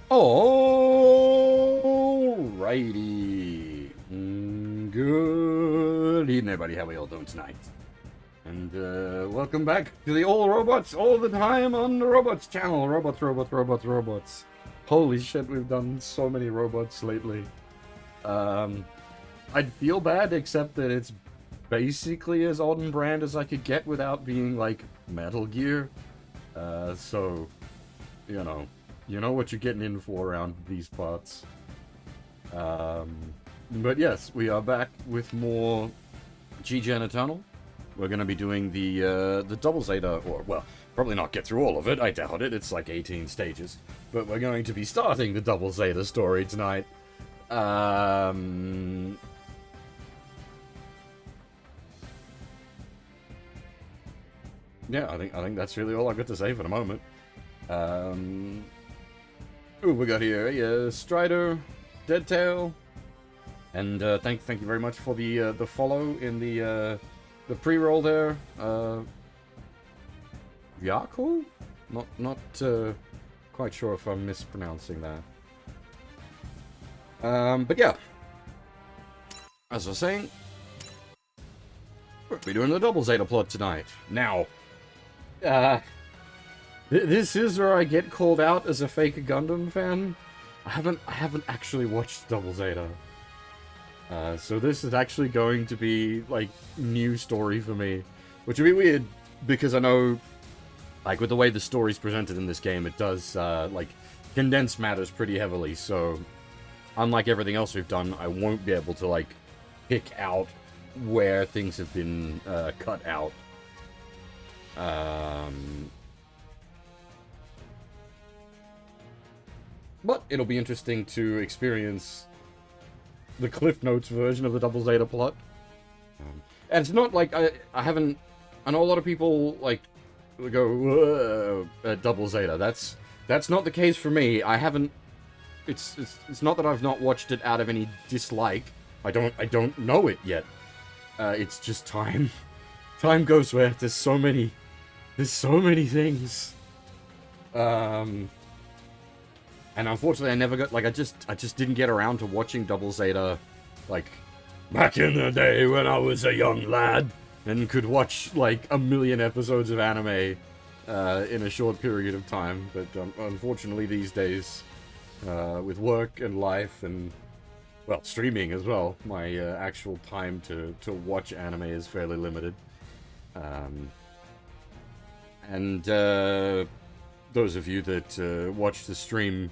Alrighty. Good evening, everybody. How are we all doing tonight? And welcome back to the All Robots All the Time on the Robots channel. Robots. Holy shit, we've done so many robots lately. I'd feel bad, except that it's basically as on brand as I could get without being like Metal Gear. So, you know what you're getting in for around these parts. But yes, we are back with more GGen Eternal. We're going to be doing the double Zeta, or, well, probably not get through all of it, I doubt it, it's like 18 stages. But we're going to be starting the double Zeta story tonight. Yeah, I think that's really all I've got to say for the moment. Ooh, we got here Strider, Deadtail, and thank you very much for the follow in the pre-roll there. Yaku? Not quite sure if I'm mispronouncing that. But yeah, as I was saying, we'll be doing the double Zeta plot tonight. Now, this is where I get called out as a fake Gundam fan. I haven't actually watched Double Zeta. So this is actually going to be, like, new story for me. Which would be weird, because I know, like, with the way the story's presented in this game, it does, like, condense matters pretty heavily, so unlike everything else we've done, I won't be able to, like, pick out where things have been, cut out. But it'll be interesting to experience the Cliff Notes version of the Double Zeta plot. And it's not like I haven't... I know a lot of people, like, go, Double Zeta. That's not the case for me. I haven't... It's not that I've not watched it out of any dislike. I don't know it yet. It's just time. Time goes where there's so many things. And unfortunately, I never got, like, I just didn't get around to watching Double Zeta, like, back in the day when I was a young lad and could watch, like, a million episodes of anime in a short period of time. But unfortunately, these days, with work and life and, well, streaming as well, my actual time to watch anime is fairly limited. And those of you that watch the stream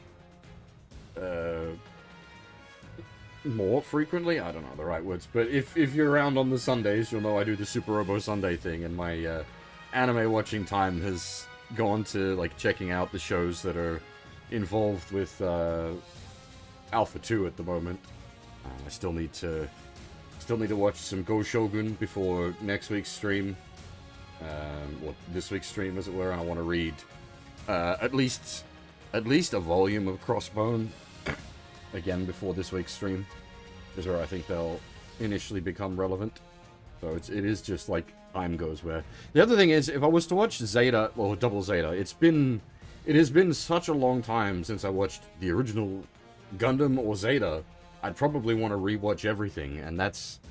more frequently, I don't know the right words, but if you're around on the Sundays, you'll know I do the Super Robo Sunday thing, and my anime watching time has gone to, like, checking out the shows that are involved with Alpha 2 at the moment. I still need to watch some Go Shogun before next week's stream, or this week's stream as it were, and I want to read at least a volume of Crossbone again before this week's stream, is where I think they'll initially become relevant. So it is just like time goes where. The other thing is, if I was to watch Zeta or Double Zeta, it has been such a long time since I watched the original Gundam or Zeta. I'd probably want to rewatch everything, and that's,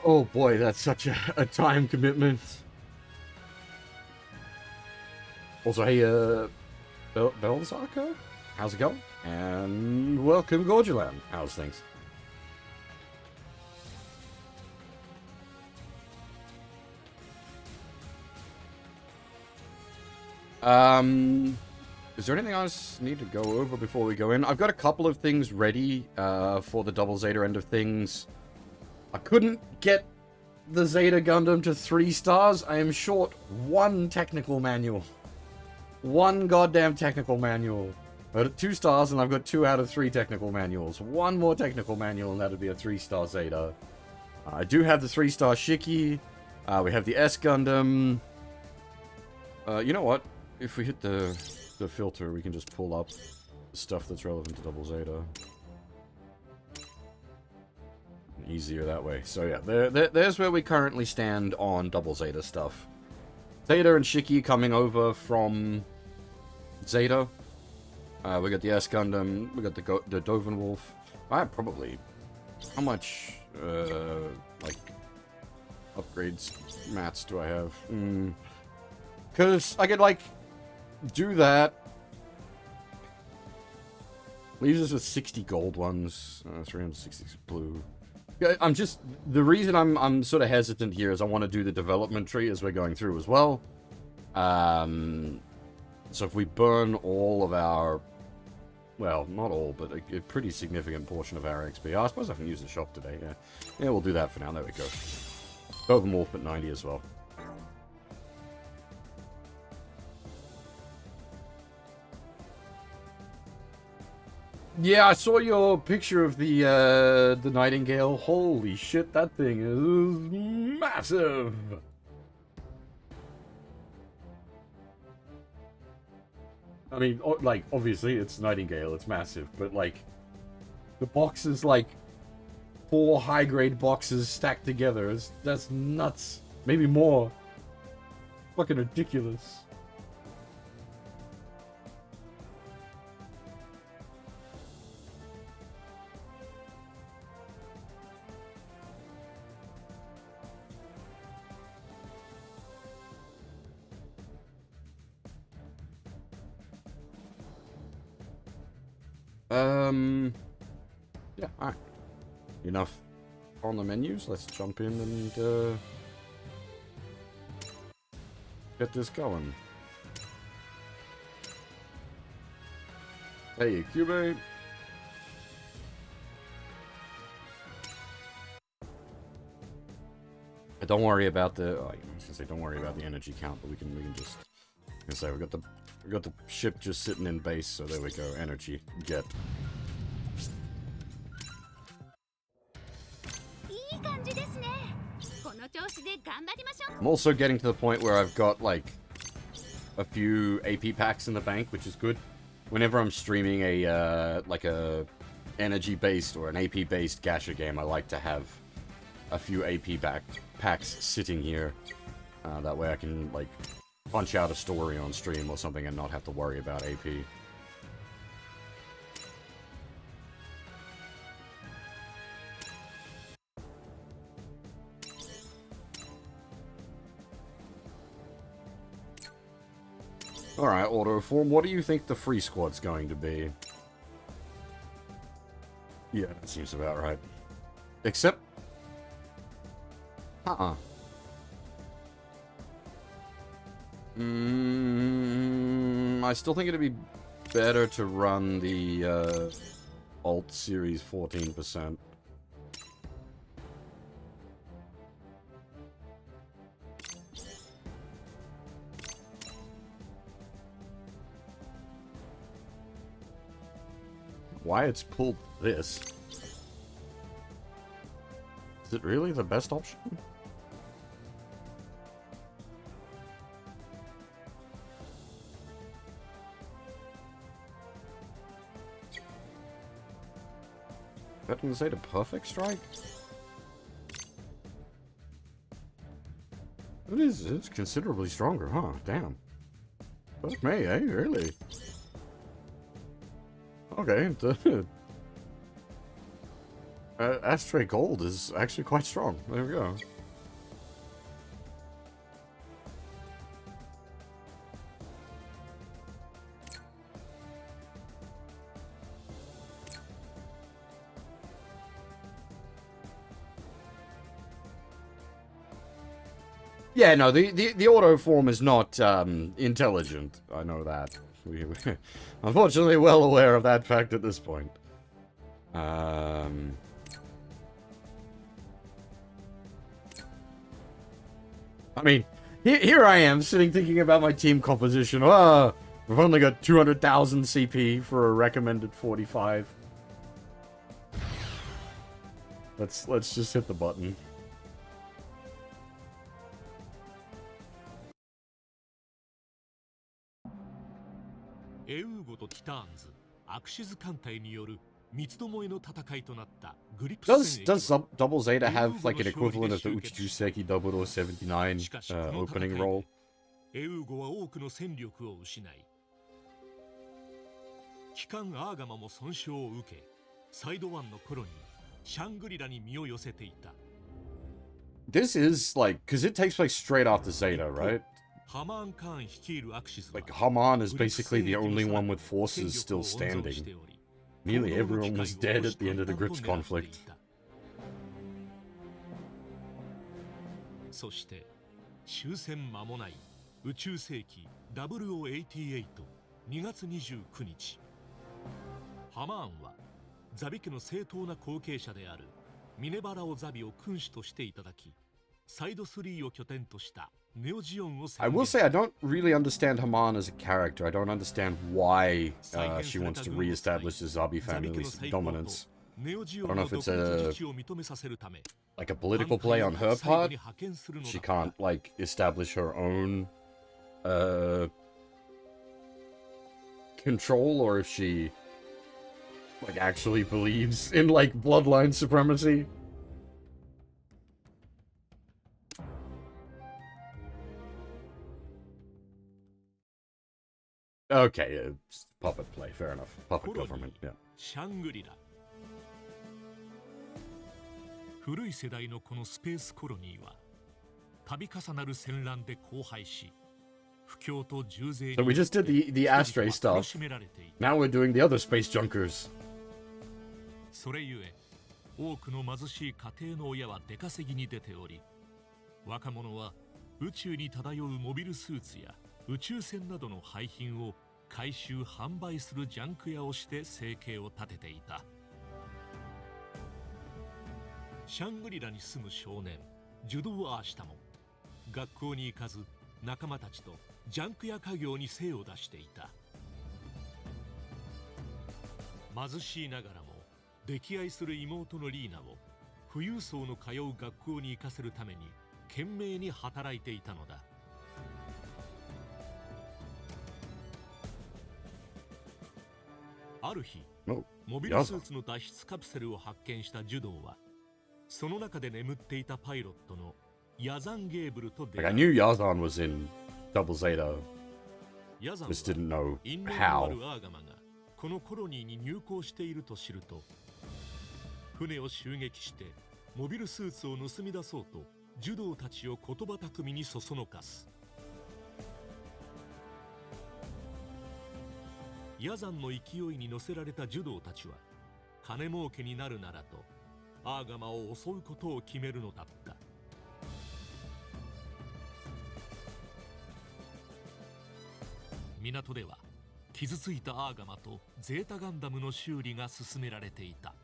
oh boy, that's such a time commitment. Also, hey, Belzaka? How's it going? And welcome, Gorgeland. How's things? Is there anything else I need to go over before we go in? I've got a couple of things ready, for the Double Zeta end of things. I couldn't get the Zeta Gundam to 3 stars. I am short 1 technical manual. 1 goddamn technical manual. But at 2 stars, and I've got 2 out of 3 technical manuals. 1 more technical manual, and that'd be a 3-star Zeta. I do have the 3-star Shiki. We have the S Gundam. You know what? If we hit the filter, we can just pull up the stuff that's relevant to Double Zeta. Easier that way. So yeah, there's where we currently stand on Double Zeta stuff. Zeta and Shiki coming over from Zeta. We got the S Gundam. We got the Dovin Wolf. I probably... How much, like, upgrades mats do I have? Because I could, like, do that. Leaves us with 60 gold ones. 360 blue. I'm just... The reason I'm sort of hesitant here is I want to do the development tree as we're going through as well. So if we burn all of our... Well, not all, but a pretty significant portion of our XP. I suppose I can use the shop today, yeah. Yeah, we'll do that for now. There we go. Dovin Wolf at 90 as well. Yeah, I saw your picture of the Nightingale. Holy shit, that thing is massive! I mean, like, obviously, it's Nightingale, it's massive, but, like, the box is, like, 4 high-grade boxes stacked together. That's nuts. Maybe more. Fucking ridiculous. Yeah, alright. Enough on the menus. Let's jump in and, get this going. Hey, Cube. Don't worry about the... Oh, I was gonna say don't worry about the energy count, but we can just... I was gonna say, we got the ship just sitting in base, so there we go. Energy. Get. I'm also getting to the point where I've got, like, a few AP packs in the bank, which is good. Whenever I'm streaming a, like a energy-based or an AP-based gacha game, I like to have a few AP packs sitting here. That way I can, like, punch out a story on stream or something and not have to worry about AP. Alright, Autoform, what do you think the free squad's going to be? Yeah, that seems about right. Except... I still think it'd be better to run the, Alt Series 14%. Why it's pulled this? Is it really the best option? That didn't say the perfect strike? It's considerably stronger, huh? Damn. Fuck me, eh? Really? Okay, the Ashtray Gold is actually quite strong. There we go. Yeah, no, the auto form is not intelligent. I know that. We're unfortunately well aware of that fact at this point. I mean, here I am sitting thinking about my team composition. Oh, we've only got 200,000 CP for a recommended 45. Let's just hit the button. Does Double Zeta have like an equivalent of the Uchijuseki 0079 opening roll? 機関アーガマも損傷を受け、サイド1のコロニーシャングリラに身を寄せていた。 This is like, because it takes place straight after Zeta, right? ハマーン・カーン率いるアクシズは Like, Haman is basically the only one with forces still standing. Nearly everyone was dead at the end of the Grips conflict. そして終戦間もない宇宙世紀0088 2月29日、ハマーンはザビ家の正当な後継者であるミネバラオザビを君主としていただき、サイド3を拠点としたネオジオンを宣 I 言。 will say I don't really understand Haman as a character. I don't understand why she wants to reestablish the Zabi family's dominance. I don't know if it's like a political play on her part. She can't like establish her own control, or if she like actually believes in like bloodline supremacy. Okay, it's puppet play, fair enough. Puppet government, yeah. シャングリラ。古い世代のこのスペースコロニーは度重なる戦乱で荒廃し、不況と重税に So we just did the Astray stuff. 苦しめられていた。 Now we're doing the other space junkers. それゆえ多くの貧しい家庭の親は出稼ぎに出ており、若者は宇宙に漂うモビルスーツや宇宙船などの廃品を回収販売するジャンク屋をして生計を立てていた。シャングリラに住む少年ジュドー・アーシタも学校に行かず仲間たちとジャンク屋家業に精を出していた。貧しいながらも溺愛する妹のリーナを富裕層の通う学校に行かせるために懸命に働いていたのだ。ある日、モビルスーツの脱出カプセルを発見したジュドーは、その中で眠っていたパイロットのヤザン・ゲーブルと出 Like, 会 I う。 knew Yazan was in Double Zeta. ヤザン Just didn't know は因縁のあ how. るアーガマがこのコロニーに入港していると知ると、船を襲撃してモビルスーツを盗み出そうとジュドーたちを言葉巧みにそそのかす。ヤザンの勢いに乗せられたジュドーたちは、金儲けになるならとアーガマを襲うことを決めるのだった。港では傷ついたアーガマとゼータガンダムの修理が進められていた。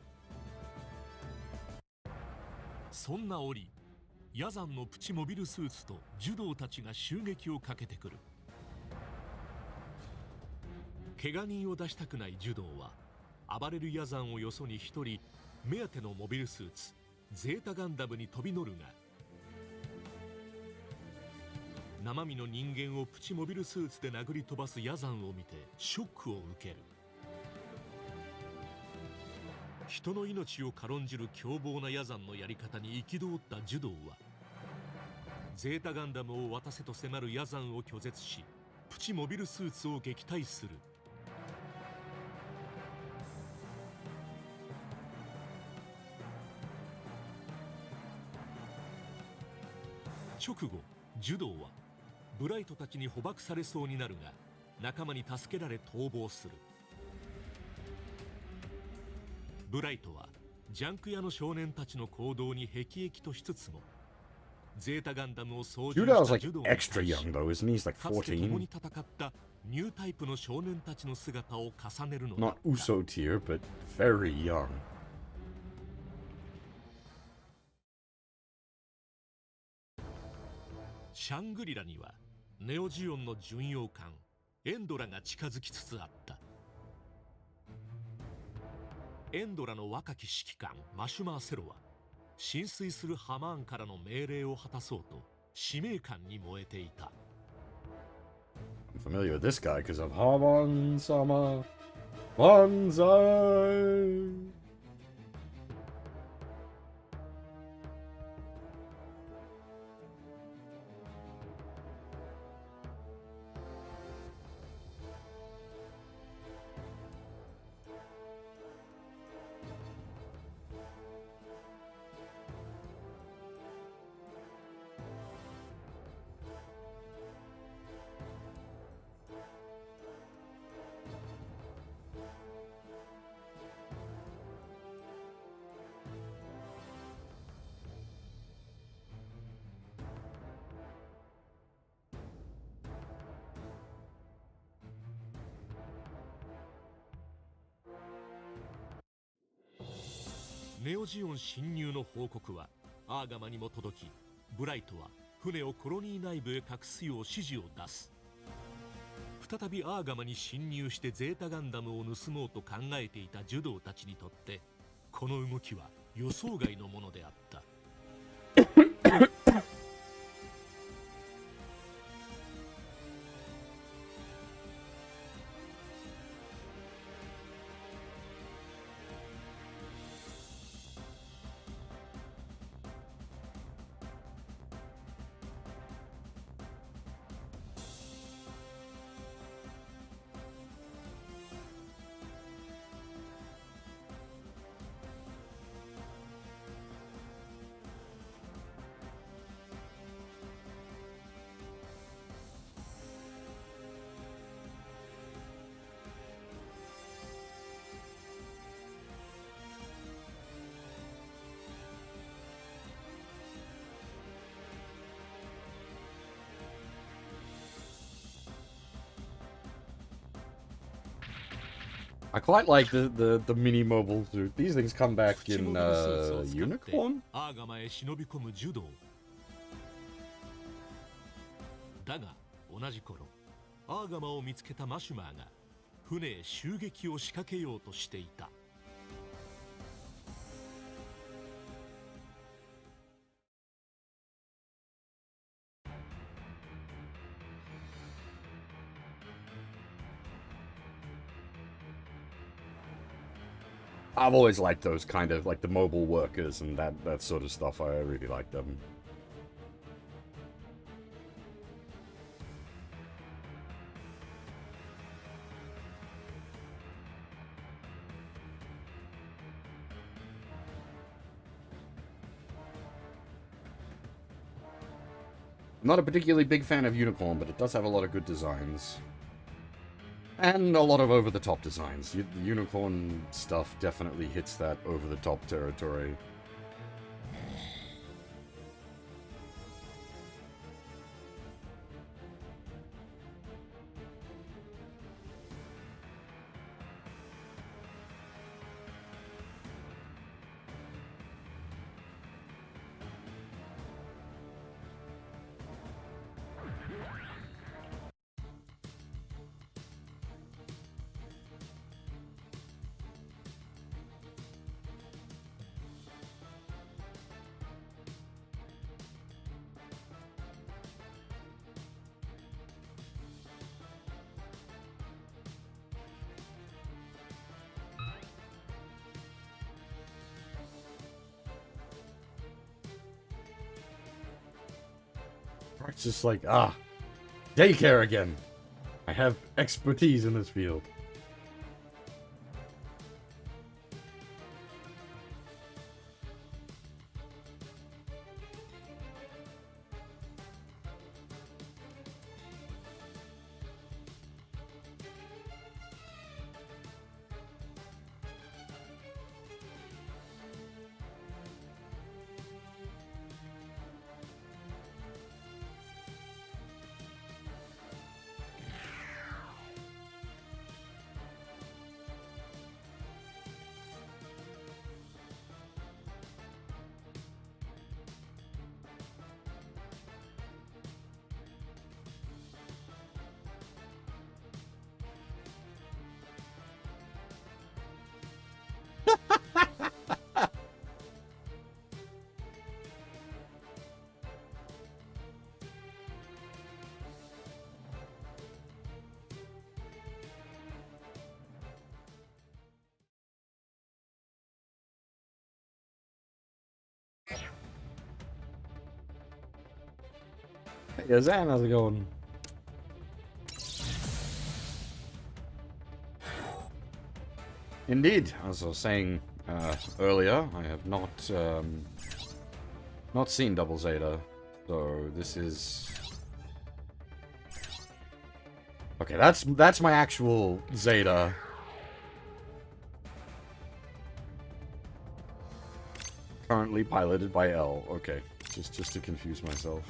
そんな折、ヤザンのプチモビルスーツとジュドーたちが襲撃をかけてくる。怪我人を出したくないジュドーは暴れるヤザンをよそに一人目当てのモビルスーツゼータガンダムに飛び乗るが、生身の人間をプチモビルスーツで殴り飛ばすヤザンを見てショックを受ける。人の命を軽んじる凶暴なヤザンのやり方に憤ったジュドーは、ゼータガンダムを渡せと迫るヤザンを拒絶し、プチモビルスーツを撃退する。直後、ジュドーはブライトたちに捕獲されそうになるが、仲間に助けられ逃亡する。ブライトはジャンク屋の少年たちの行動に辟易としつつも、ゼータガンダムを操縦 Judah し is た like ジュドーに対 extra し、 young though, isn't he? He's like かつて共に 14. 戦ったニュータイプの少年たちの姿を重ねるのだ Not った。 Uso tier, but very young. シャングリラにはネオジオンの巡洋艦エンドラが近づきつつあった。エンドラの若き指揮官マシュマーセロは、浸水するハマーンからの命令を果たそうと使命感に燃えていた。 I'm familiar with this guy because of Haman-sama. Banzai! ネオジオン侵入の報告はアーガマにも届き、ブライトは船をコロニー内部へ隠すよう指示を出す。再びアーガマに侵入してゼータガンダムを盗もうと考えていたジュドーたちにとってこの動きは予想外のものであった。I quite like the mini mobile suit. These things come back in Unicorn? アーガマへ忍び込むジュドー。だが同じ頃、アーガマを見つけたマシュマーが船へ襲撃を仕掛けようとしていた。I've always liked those kind of, like, the mobile workers and that sort of stuff. I really like them. I'm not a particularly big fan of Unicorn, but it does have a lot of good designs. And a lot of over-the-top designs. The Unicorn stuff definitely hits that over-the-top territory. It's just like, daycare again. I have expertise in this field. Hey, Zan, how's it going? Indeed, as I was saying earlier, I have not seen Double Zeta, so this is okay. That's my actual Zeta. Currently piloted by L. Okay, just to confuse myself.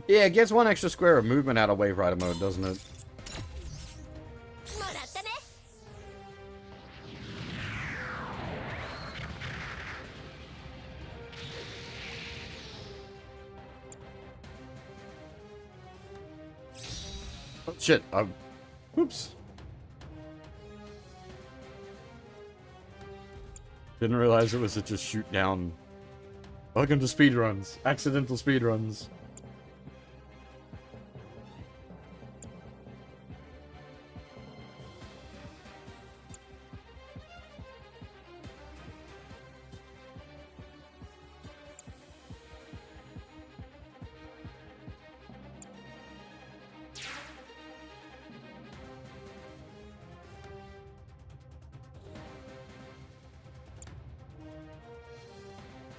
Yeah, it gets one extra square of movement out of Wave Rider mode, doesn't it? Oh, shit. Oops. Didn't realize it was a just shoot down. Welcome to speedruns. Accidental speedruns.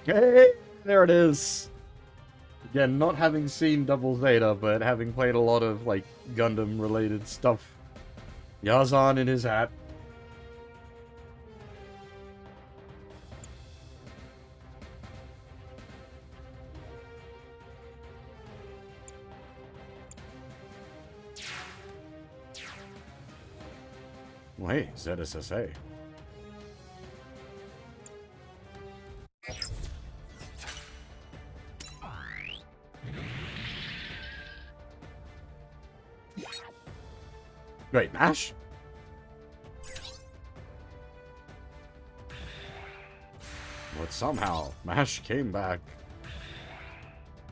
Hey, there it is. Again, not having seen Double Zeta, but having played a lot of, like, Gundam-related stuff. Yazan in his hat. Well, hey, ZSSA. Wait, MASH? But somehow, MASH came back.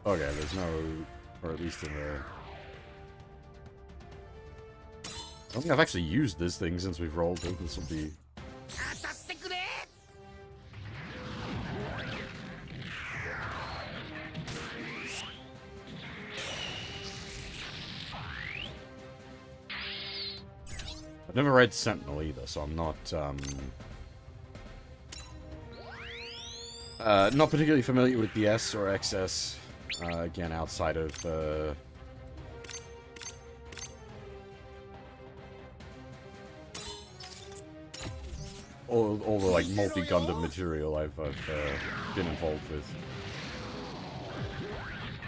Okay, there's no... Or at least in there. I don't think I've actually used this thing since we've rolled it. This will be... I've never read Sentinel either, so I'm not, not particularly familiar with the S or XS, again, outside of, all the, like, multi-Gundam material I've been involved with.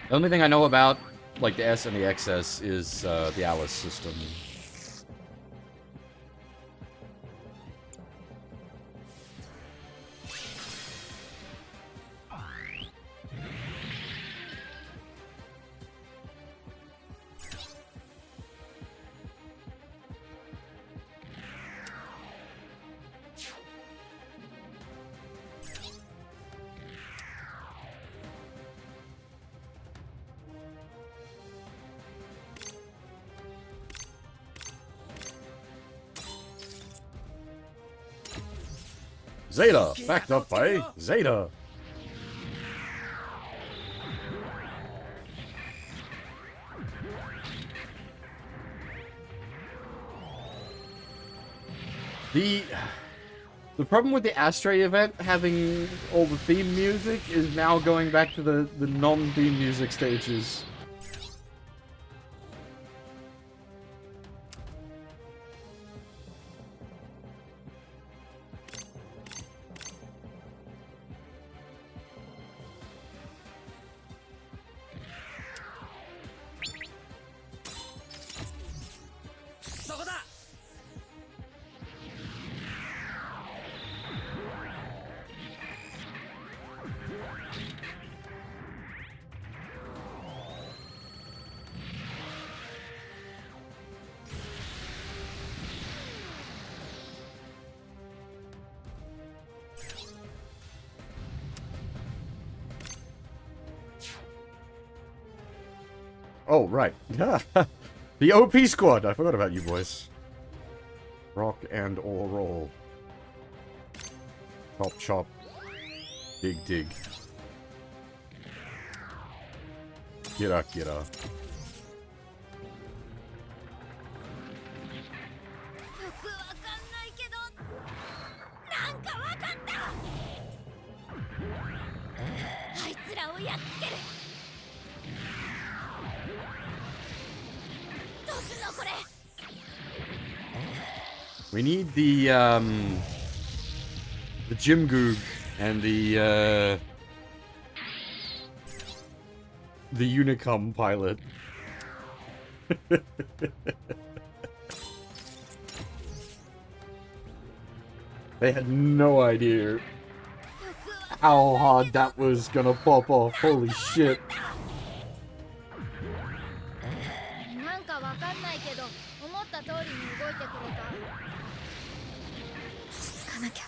The only thing I know about, like, the S and the XS is, the Alice system. Zeta, backed up by Zeta. The problem with the Astray event having all the theme music is now going back to the non-theme music stages. Oh, right. The OP squad. I forgot about you boys. Rock and or roll. Chop chop. Dig dig. Gira gira. We need the Gym Goog and the The Unicum pilot. They had no idea how hard that was gonna pop off. Holy shit. なんかわかんないけど思った通りに動いてくれた。つかなきゃ。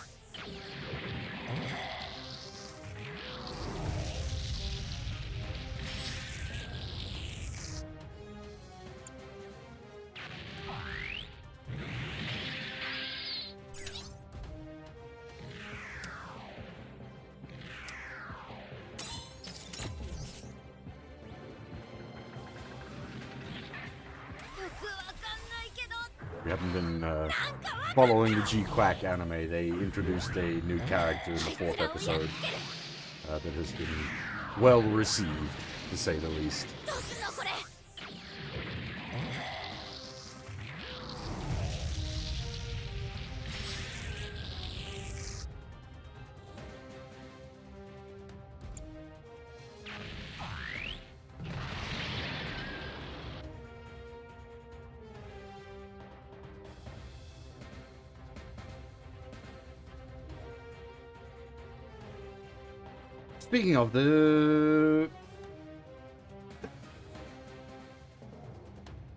We haven't been following the G-Quack anime. They introduced a new character in the 4th episode that has been well received, to say the least. Speaking of the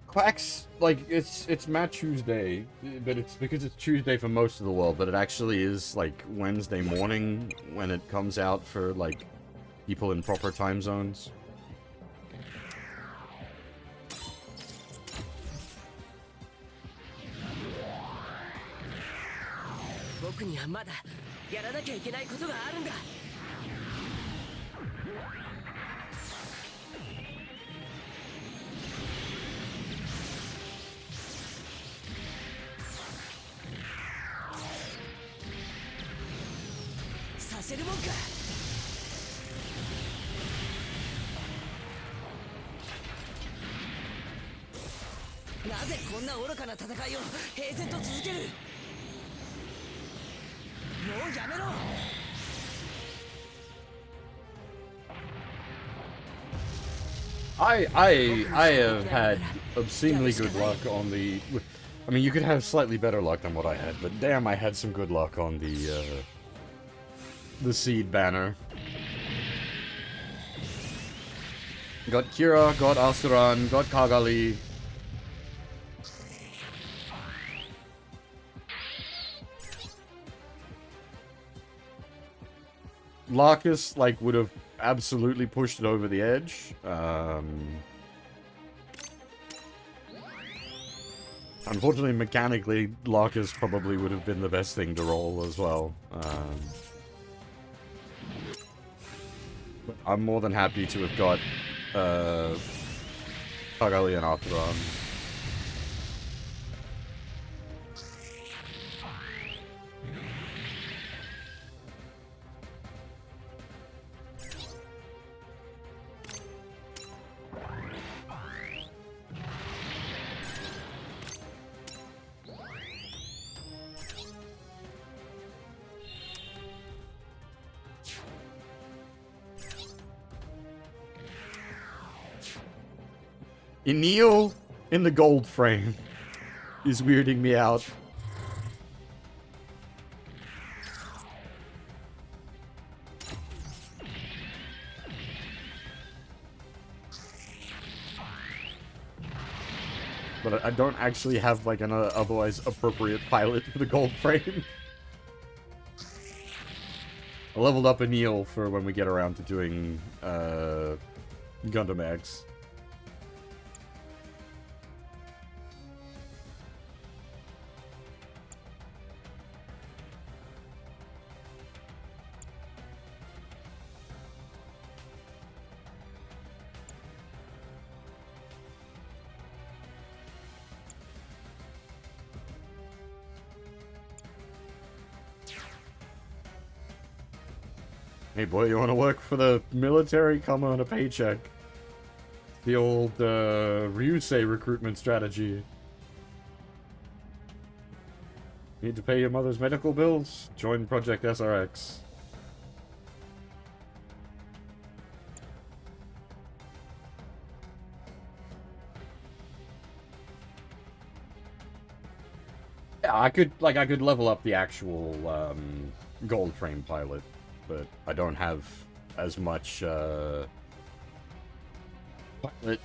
Quacks, like it's Matt Tuesday, but it's because it's Tuesday for most of the world, but it actually is like Wednesday morning when it comes out for like people in proper time zones. I have had obscenely good luck on the. I mean, you could have slightly better luck than what I had, but damn, I had some good luck on the seed banner. Got Kira, got Asuran, got Kagali. Larkus, like, would have absolutely pushed it over the edge. Unfortunately, mechanically, Larkus probably would have been the best thing to roll as well. But I'm more than happy to have got Kagali and Arthron. Enil in the gold frame is weirding me out. But I don't actually have like an otherwise appropriate pilot for the gold frame. I leveled up Enil for when we get around to doing Gundam X. Hey boy, you want to work for the military? Come on a paycheck. The old Ryusei recruitment strategy. Need to pay your mother's medical bills? Join Project SRX. Yeah, I could level up the actual gold frame pilot, but I don't have as much pilot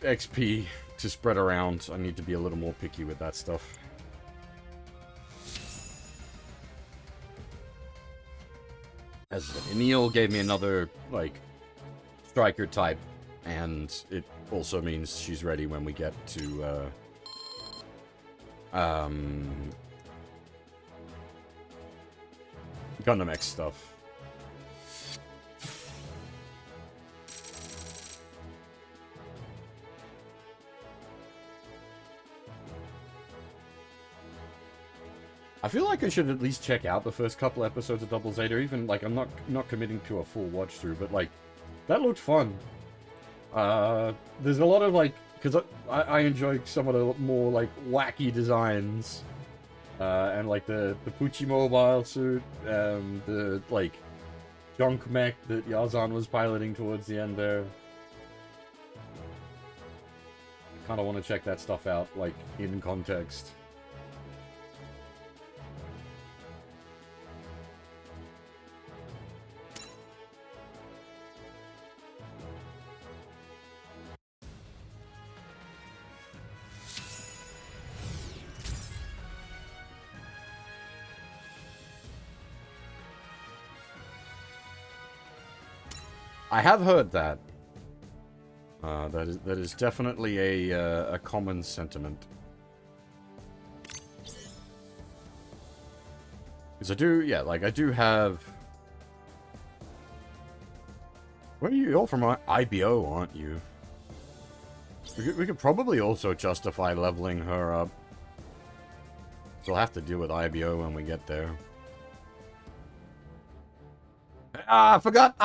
XP to spread around. I need to be a little more picky with that stuff. As Neil gave me another like striker type, and it also means she's ready when we get to Gundam X stuff. I feel like I should at least check out the first couple episodes of Double Zeta, even, like, I'm not committing to a full watch through, but, like, that looked fun. There's a lot of, like, because I enjoy some of the more, like, wacky designs, and, like, the Pucci mobile suit, the, like, junk mech that Yazan was piloting towards the end there. I kind of want to check that stuff out, like, in context. I have heard that. That is definitely a common sentiment. Because I do, yeah, like I do have. Where are you? You're from IBO, aren't you? We could probably also justify leveling her up. We'll have to deal with IBO when we get there. Ah, I forgot!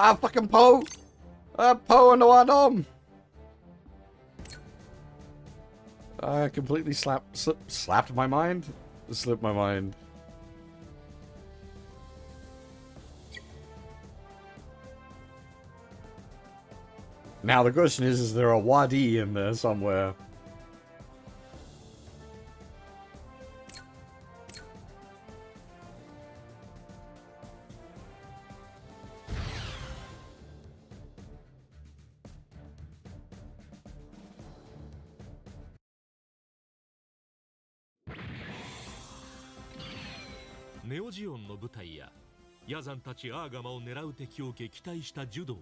Ah, fucking Poe! Poe and the Wadom! I completely slapped my mind? Slipped my mind. Now the question is there a Wadi in there somewhere?ネオジオンの部隊やヤザンたちアーガマを狙う敵を撃退したジュドー。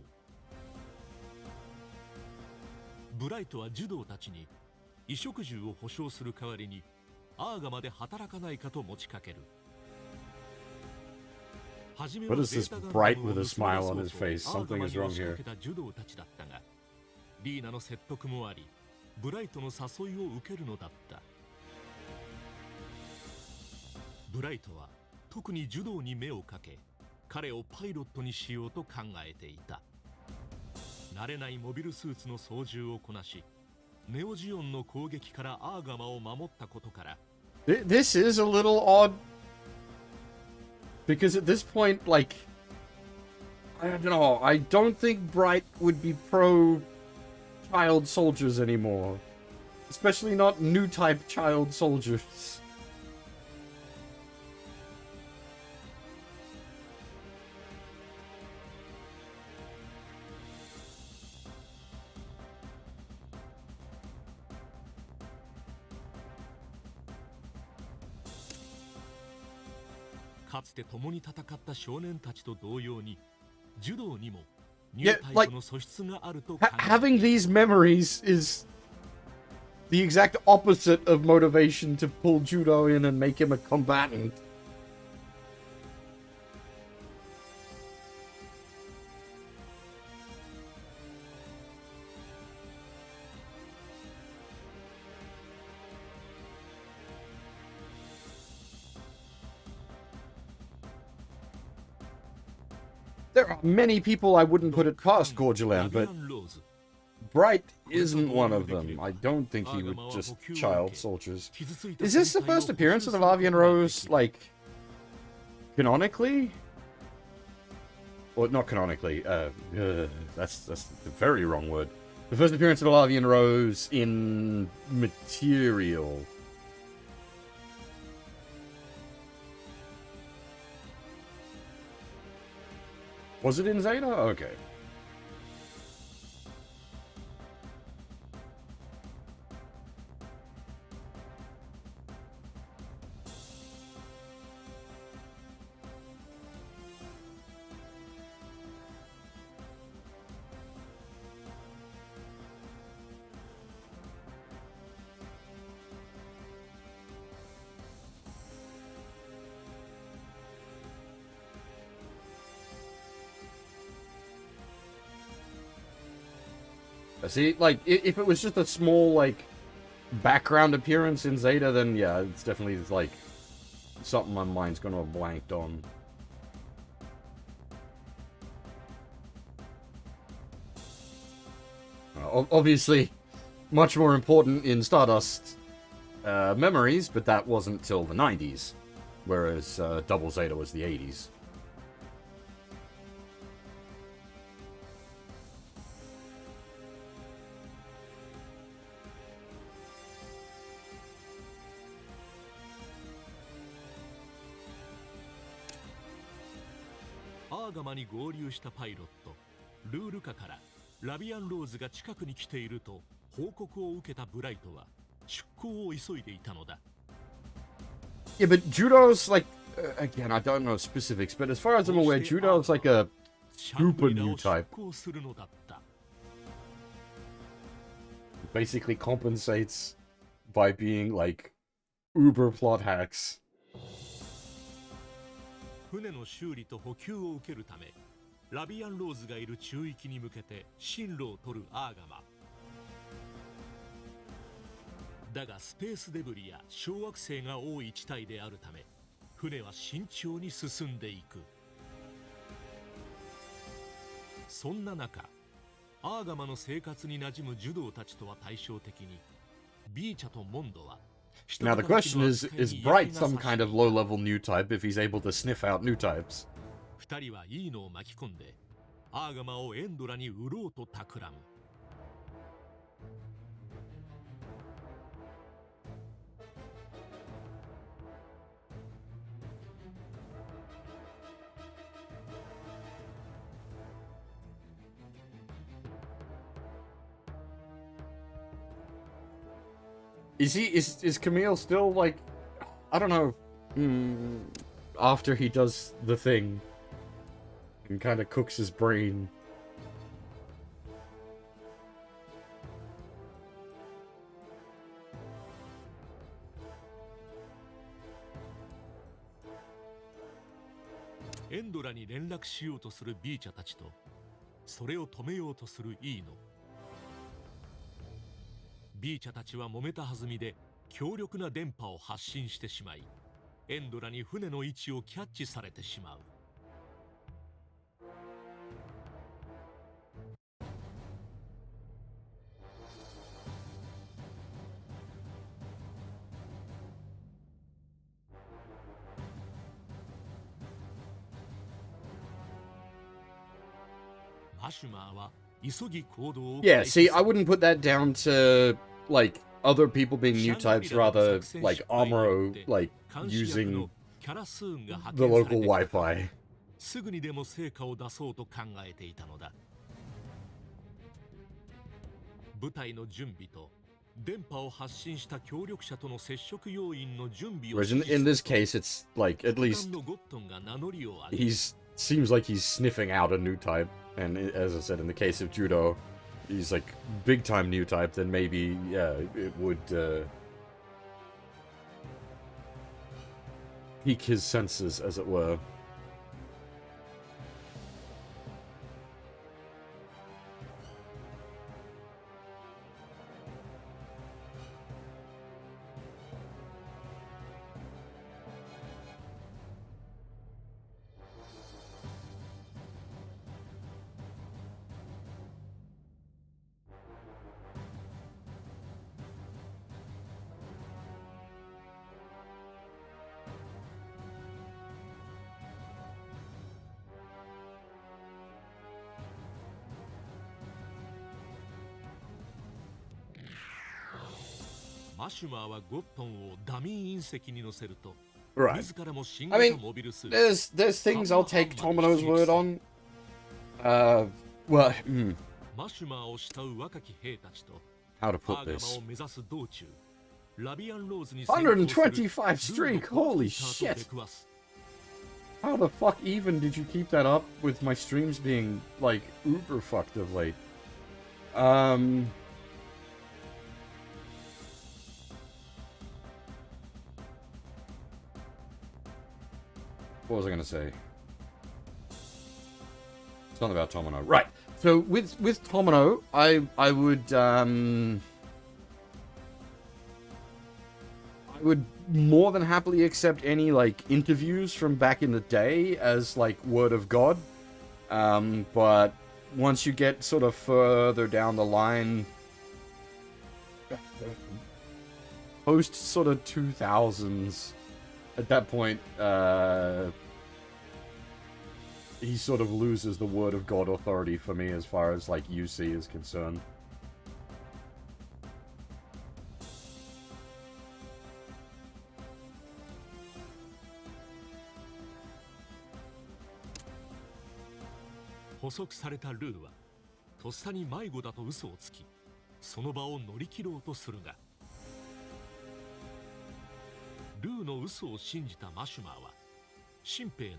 ブライトはジュドーたちに衣食住を保証する代わりにアーガマで働かないかと持ちかける。 What is this bright with a smile on his face? Something is wrong here. リーナの説得もあり、ブライトの誘いを受けるのだった。ブライトは特にジュドーに目をかけ、彼をパイロットにしようと考えていた。慣れないモビルスーツの操縦をこなし、ネオジオンの攻撃からアーガマを守ったことから。This is a little odd. Because at this point, like, I don't know, I don't think Bright would be pro-child soldiers anymore. Especially not new-type child soldiers. Yeah, like, having these memories is the exact opposite of motivation to pull Judo in and make him a combatant. There are many people I wouldn't put it past Gorgeland, but Bright isn't one of them. I don't think he would just child soldiers. Is this the first appearance of the Vavian Rose, like, canonically? Or not canonically, that's the very wrong word. The first appearance of the Lavian Rose in Material. Was it in Zeta? Okay. See, like, if it was just a small, like, background appearance in Zeta, then yeah, it's definitely, like, something my mind's gonna have blanked on. Obviously, much more important in Stardust memories, but that wasn't till the 90s, whereas Double Zeta was the 80s.アーガマに合流したパイロットルールカからラビアンローズが近くに来ていると報告を受けたブライトは出航を急いでいたのだ。Yeah, but Judo's like, again, I don't know specifics, but as far as I'm aware, Judo's like a super new type. Basically compensates by being like uber plot hacks. 船の修理と補給を受けるためラビアンローズがいる中域に向けて進路を取るアーガマだがスペースデブリや小惑星が多い地帯であるため船は慎重に進んでいく。そんな中アーガマの生活に馴染むジュドーたちとは対照的にビーチャとモンドは Now the question is Bright some kind of low-level new type if he's able to sniff out new types? 二人はいいのを巻き込んでアーガマをエンドラに売ろうと企む。Is Camille still like, I don't know, after he does the thing and kind of cooks his brain?エンドラに連絡しようとするビーチャたちとそれを止めようとするイーノ。ビーチャたちは揉めた弾みで強力な電波を発信してしまいエンドラに船の位置をキャッチされてしまう。マシュマーは急ぎ行動を Yeah, see, I wouldn't put that down to, like, other people being new types, rather, like, Amuro, like, using the local Wi-Fi. すぐにでも成果を出そうと考えていたのだ。部隊の準備と電波を発信した協力者との接触要員の準備を Whereas in this case, it's, like, at least seems like he's sniffing out a new type. And as I said, in the case of Judo, he's like big time new type, then maybe, yeah, it would pique his senses, as it were. マシュマーはゴットンをダミー隕石に乗せると、 Right. 自らも新 I 型 mean, モビルスーツ there's things I'll take Tomino's word on. Well, マシュマーを慕う若き兵たちと how to ア put ーガマ this? を目指す道中、ラビアンローズに 125 streak, holy shit! How the fuck even did you keep that up with my streams being, like, uber fucked of late? What was I gonna say? Something about Tomino. Right. So with Tomino, I would more than happily accept any like interviews from back in the day as like word of God. But once you get sort of further down the line, post sort of 2000s, at that point, he sort of loses the word of God authority for me as far as like UC is concerned. Lou 捕捉されたルーはとっさに迷子だと嘘をつき、その場を乗り切ろうとするが、ルーの嘘を信じたマシュマーは新兵の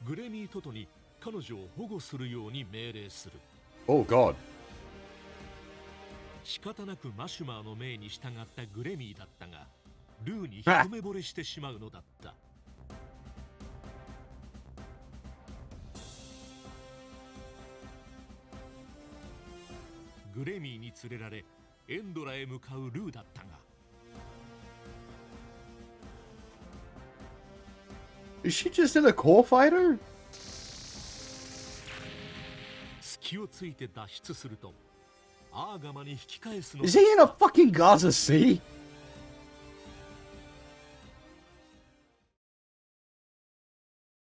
グレミー・トトに彼女を保護するように命令する。 Oh God. 仕方なくマシュマーの命に従ったグレミーだったが、ルーに一目惚れしてしまうのだった。グレミーに連れられエンドラへ向かうルーだったが、 Is she just in a core fighter? 隙をついて脱出するとアーガマに引き返すの。 Is he in a fucking Gaza Sea?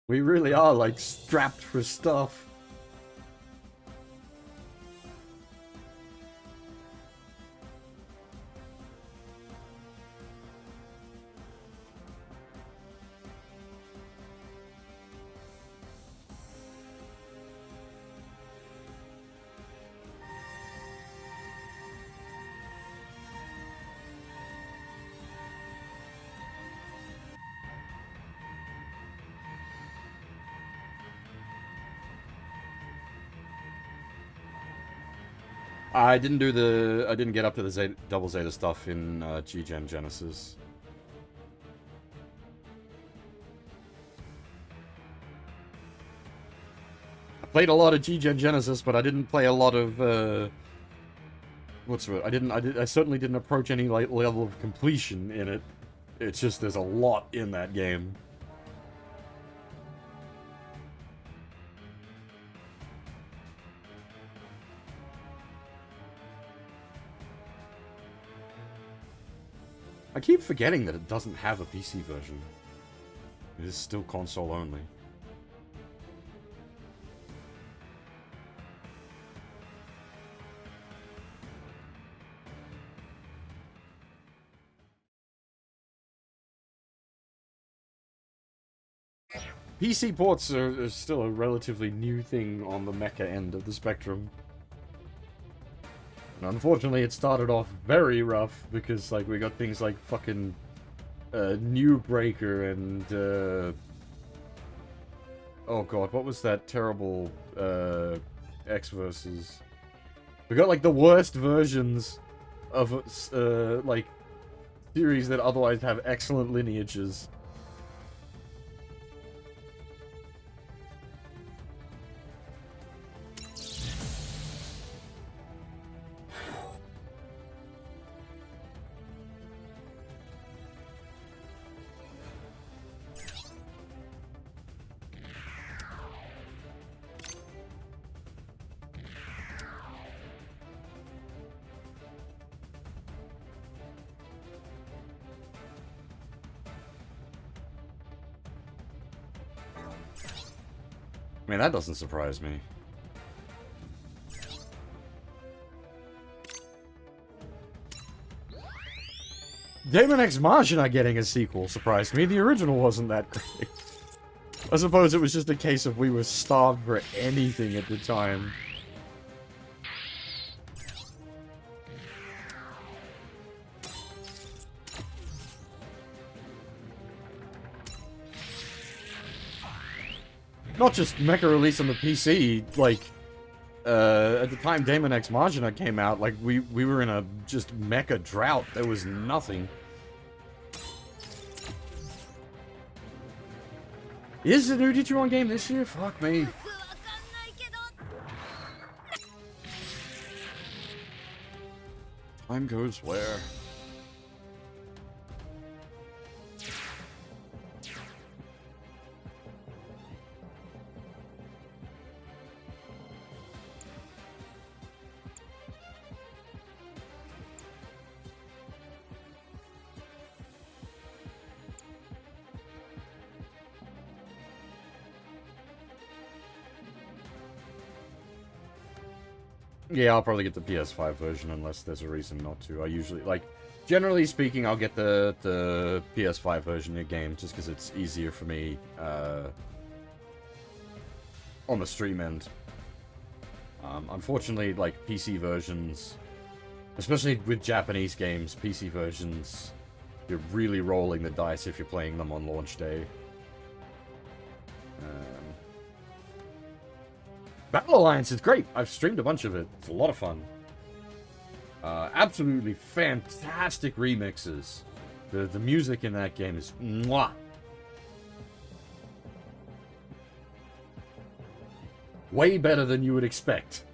We really are like strapped for stuff. I didn't get up to the double Zeta stuff in GGen Genesis. I played a lot of GGen Genesis, but I didn't play a lot of what's it? I certainly didn't approach any level of completion in it. It's just there's a lot in that game. I keep forgetting that it doesn't have a PC version. It is still console only. PC ports are still a relatively new thing on the mecha end of the spectrum. And unfortunately, it started off very rough because, like, we got things like fucking New Breaker and oh god, what was that terrible X versus? We got like the worst versions of like series that otherwise have excellent lineages. I mean, that doesn't surprise me. Daemon X Machina getting a sequel surprised me. The original wasn't that great. I suppose it was just a case of we were starved for anything at the time. Not just mecha release on the PC, like, at the time Daemon X Machina came out, like, we were in a just mecha drought. There was nothing. Is the new Digimon game this year? Fuck me. Time goes where? Yeah, I'll probably get the PS5 version unless there's a reason not to. I usually, like, generally speaking, I'll get the PS5 version of the game just because it's easier for me on the stream end. Unfortunately, like, PC versions, especially with Japanese games, PC versions, you're really rolling the dice if you're playing them on launch day. Battle Alliance is great. I've streamed a bunch of it. It's a lot of fun. Absolutely fantastic remixes. The music in that game is mwah. Way better than you would expect.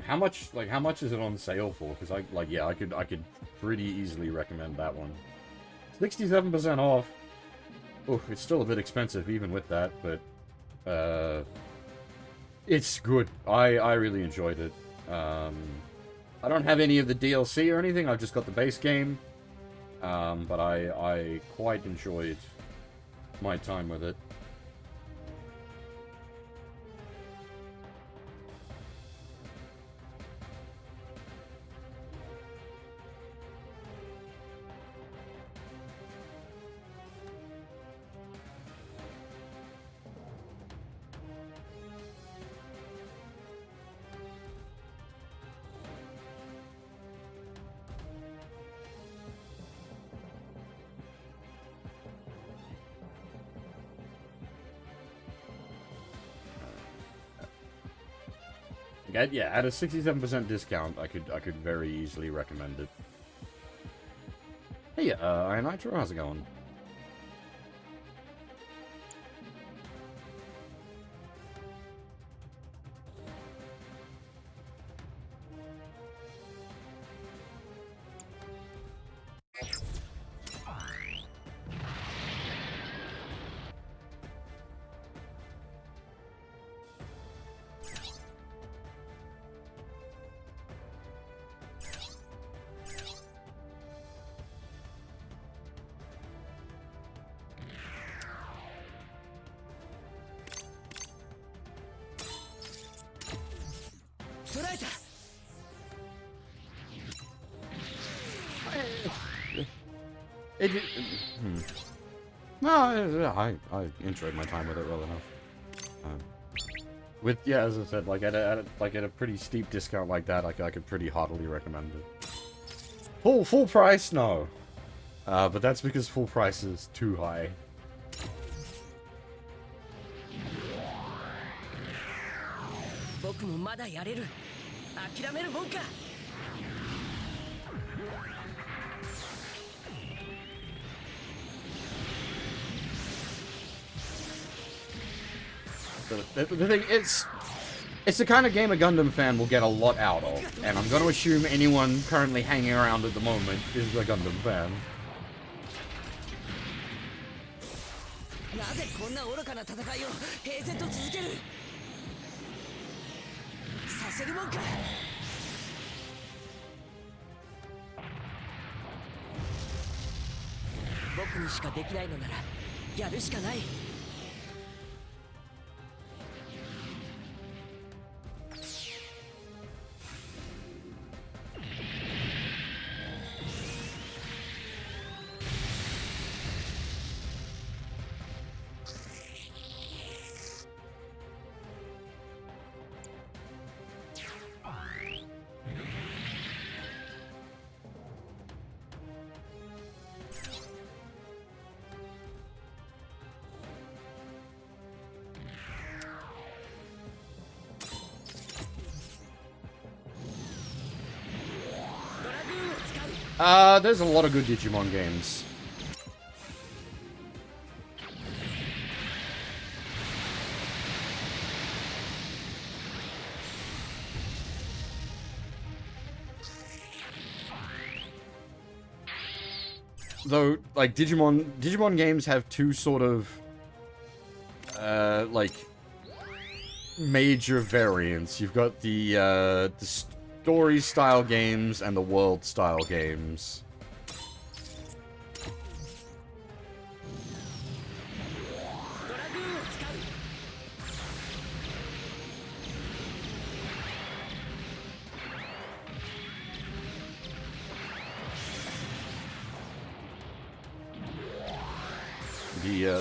How much is it on sale for? Because I could pretty easily recommend that one. 67% off. Oh, it's still a bit expensive even with that, but it's good. I really enjoyed it. I don't have any of the DLC or anything. I've just got the base game. But I quite enjoyed my time with it. Yeah, at a 67% discount, I could very easily recommend it. Hey, Iron Nitro, how's it going? No, I enjoyed my time with it well enough. As I said, like at a pretty steep discount like that, I could pretty heartily recommend it. Full price, no. But that's because full price is too high. The thing, it's the kind of game a Gundam fan will get a lot out of, and I'm going to assume anyone currently hanging around at the moment is a Gundam fan. There's a lot of good Digimon games. Though, like, Digimon games have two sort of, like, major variants. You've got the story-style games and the world-style games.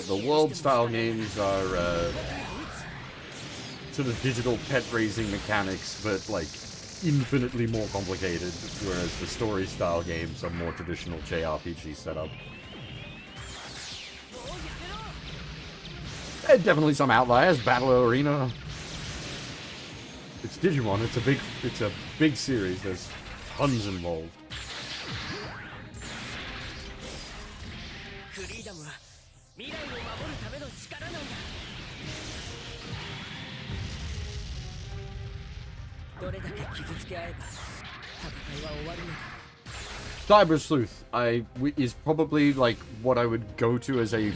The world-style games are, sort of digital pet-raising mechanics, but, like, infinitely more complicated, whereas the story-style games are more traditional JRPG setup. There are definitely some outliers. Battle Arena. It's Digimon. It's a big series. There's tons involved. Cyber Sleuth is probably like what I would go to as a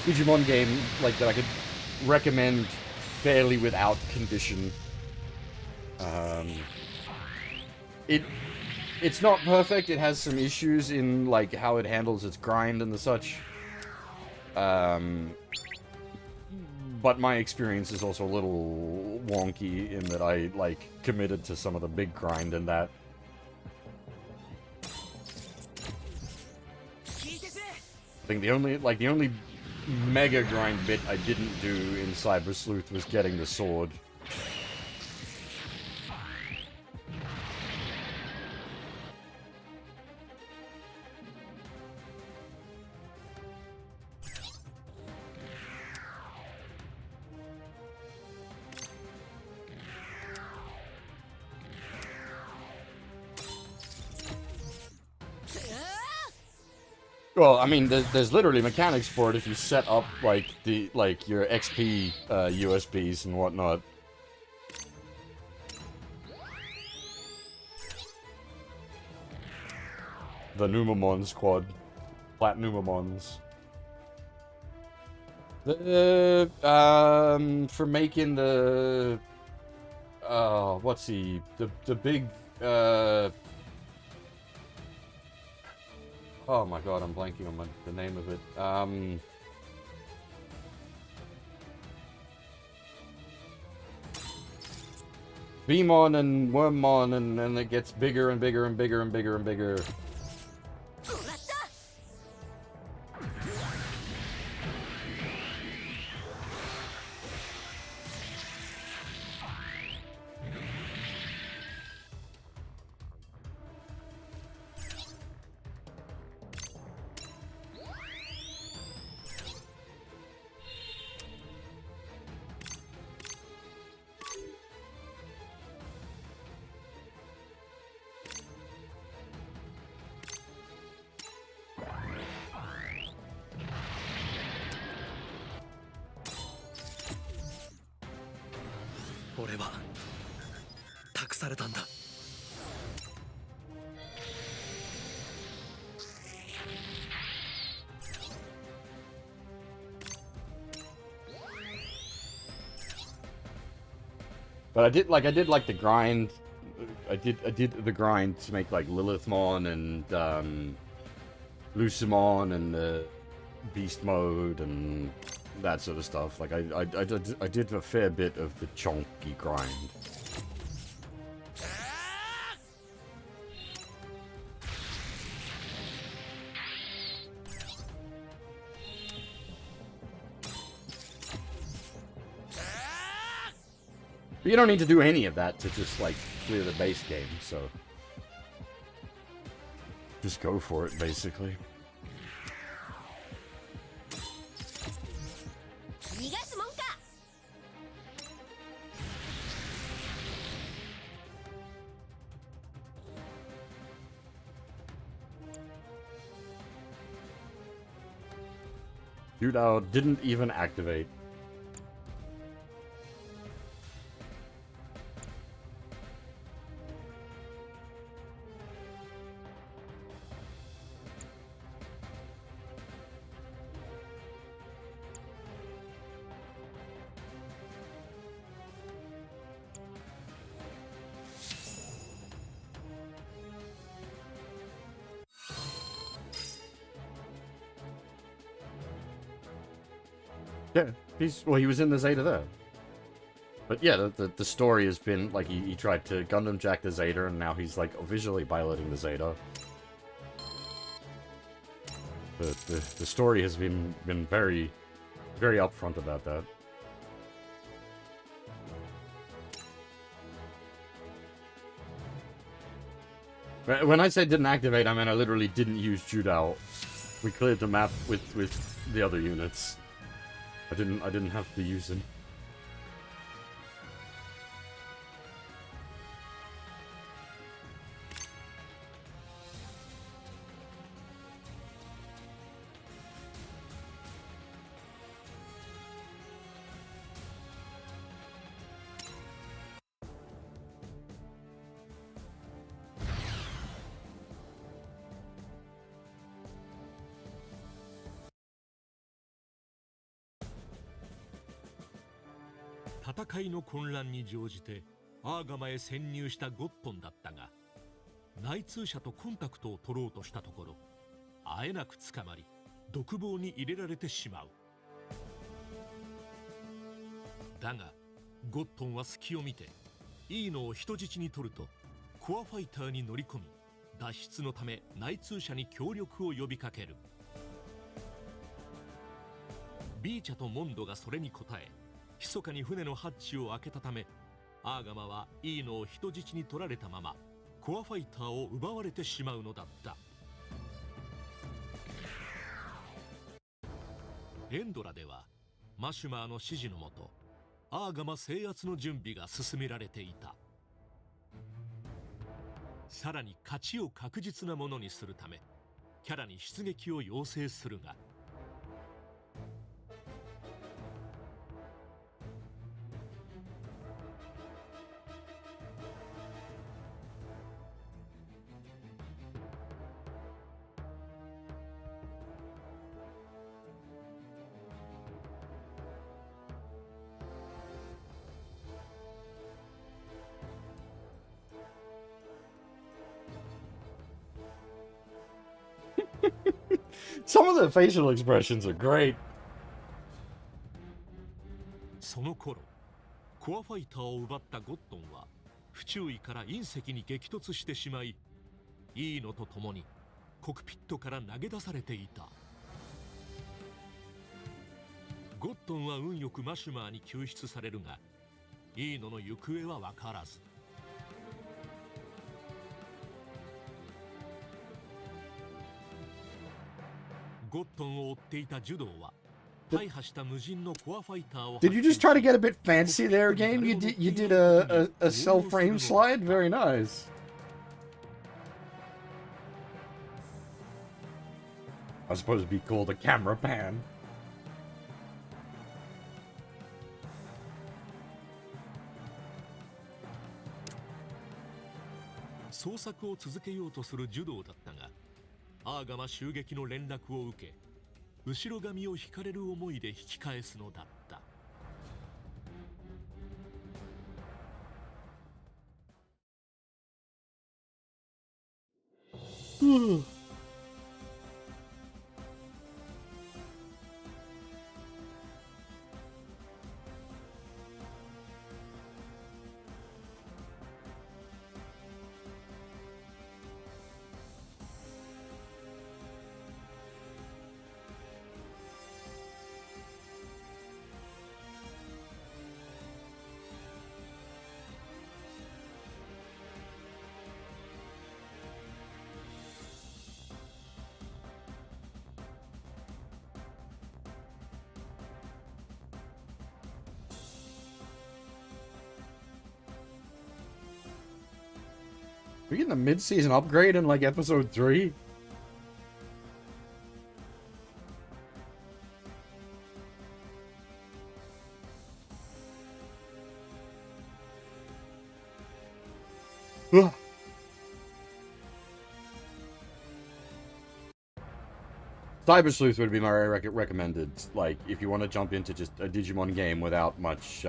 Digimon game like that I could recommend fairly without condition. It's not perfect. It has some issues in like how it handles its grind and the such. But my experience is also a little wonky in that I, like, committed to some of the big grind in that. I think the only mega grind bit I didn't do in Cyber Sleuth was getting the sword. Well, I mean, there's literally mechanics for it if you set up like your XP USBs and whatnot. The Numamon squad, Platinumamons. For making the what's the big oh my god, I'm blanking on the name of it. Beamon and Wormmon, and then it gets bigger and bigger and bigger and bigger and bigger. But I did like the grind. I did the grind to make like Lilithmon and Lucimon and Beast Mode and that sort of stuff. Like I did a fair bit of the chonky grind. But you don't need to do any of that to just, like, clear the base game, so... just go for it, basically. Judao didn't even activate. Yeah, he was in the Zeta there. But yeah, the story has been, like, he tried to Gundam Jack the Zeta, and now he's, like, visually piloting the Zeta. The story has been very, very upfront about that. When I say didn't activate, I mean I literally didn't use Judao. We cleared the map with the other units. I didn't have to use him.戦いの混乱に乗じてアーガマへ潜入したゴットンだったが、内通者とコンタクトを取ろうとしたところ、あえなく捕まり独房に入れられてしまう。だがゴットンは隙を見ていいのを人質に取ると、コアファイターに乗り込み脱出のため内通者に協力を呼びかける。ビーチャとモンドがそれに応え、密かに船のハッチを開けたため、アーガマはいいのを人質に取られたままコアファイターを奪われてしまうのだった。エンドラではマシュマーの指示のもと、アーガマ制圧の準備が進められていた。さらに勝ちを確実なものにするためキャラに出撃を要請するが、Some of the facial expressions are great. その頃コアファイターを奪ったゴットンは不注意から隕石に激突してしまい、イーノと共にコクピットから投げ出されていた。ゴットンは運よくマシュマーに救出されるが、イーノの行方は分からず。ゴットンを追っていたジュドーは大破した無人のコアファイターを。 Did you just try to get a bit fancy there, game? You did a cell frame slide? Very nice. I suppose it'd be called a camera pan. 捜索を続けようとするジュドーだったが、アーガマ襲撃の連絡を受け、後ろ髪を引かれる思いで引き返すのだった。Are we getting a mid-season upgrade in, like, episode 3? Cyber Sleuth would be my recommended, like, if you want to jump into just a Digimon game without much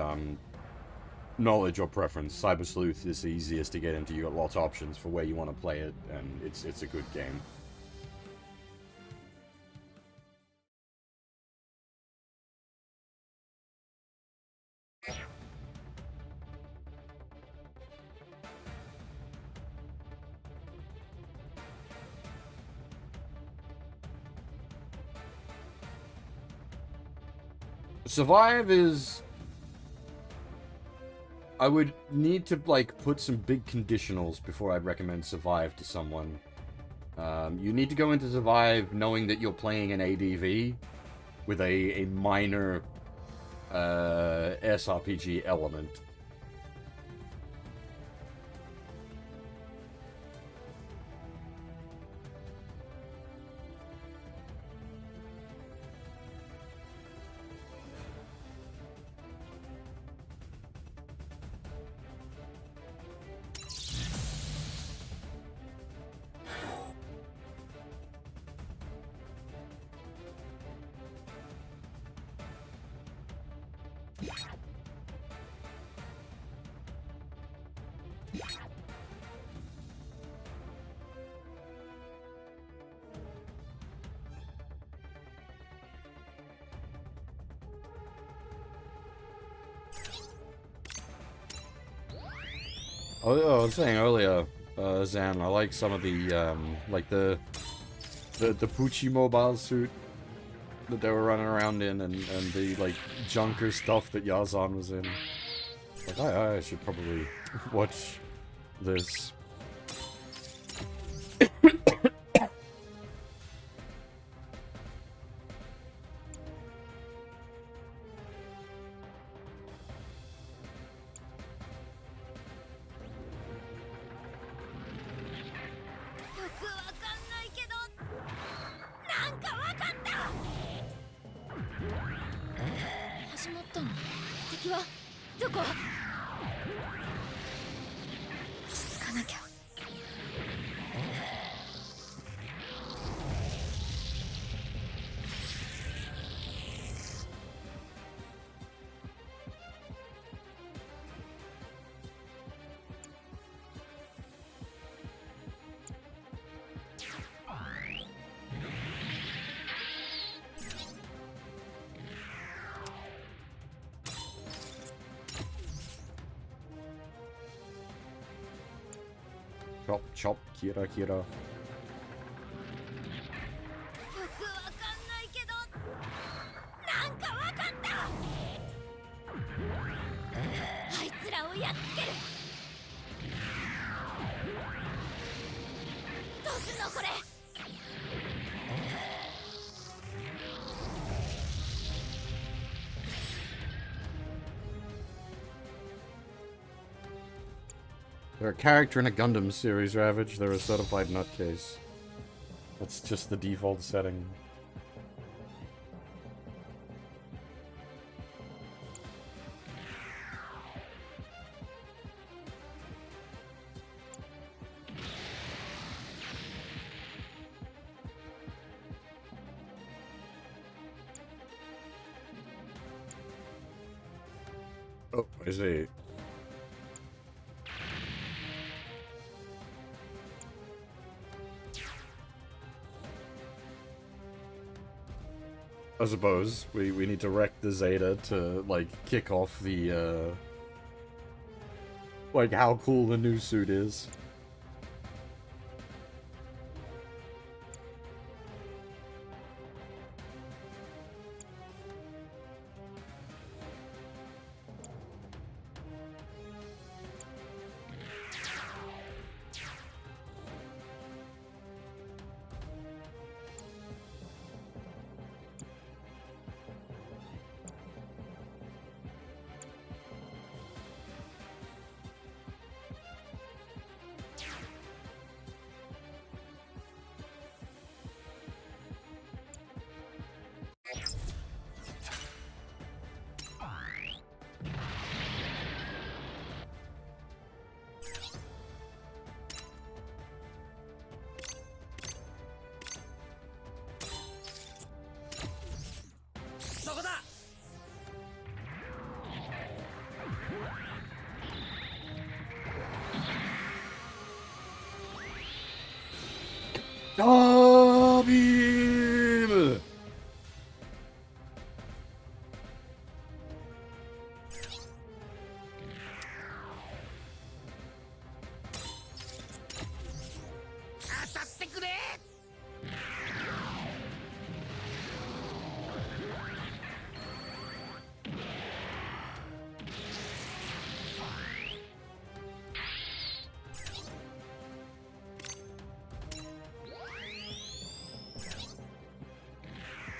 knowledge or preference. Cyber Sleuth is the easiest to get into. You got lots of options for where you want to play it, and it's a good game. Survive is... I would need to, like, put some big conditionals before I'd recommend Survive to someone. You need to go into Survive knowing that you're playing an ADV with a minor SRPG element. Oh, I was saying earlier, Zan, I like some of the, like the Poochie mobile suit that they were running around in, and the, like, junker stuff that Yazan was in. Like, I should probably watch this. Chop, chop, Kira, Kira. あいつらをやっつける。どうすんのこれ。 They're a character in a Gundam series, Ravage. They're a certified nutcase. That's just the default setting. Oh, I see. I suppose we need to wreck the Zeta to, like, kick off the, like, how cool the new suit is. Ah, beam!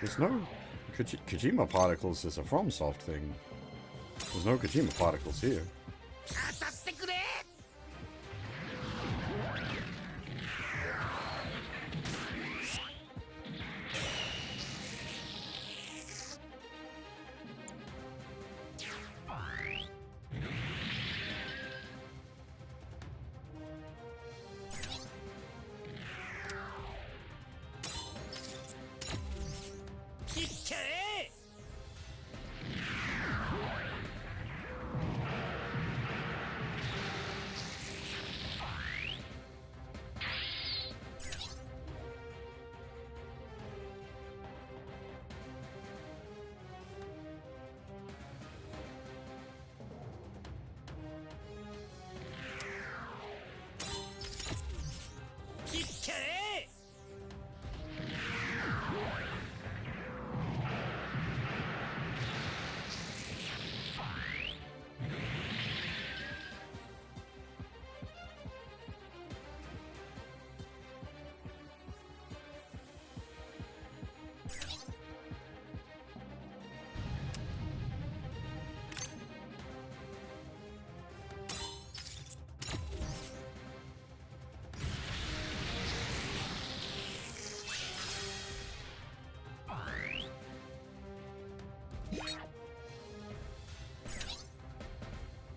There's no Kojima particles is a FromSoft thing. There's no Kojima particles here.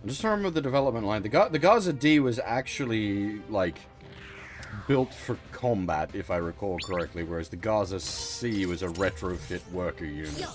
I'm just trying to remember the development line. The Gaza D was actually, like, built for combat, if I recall correctly, whereas the Gaza C was a retrofit worker unit.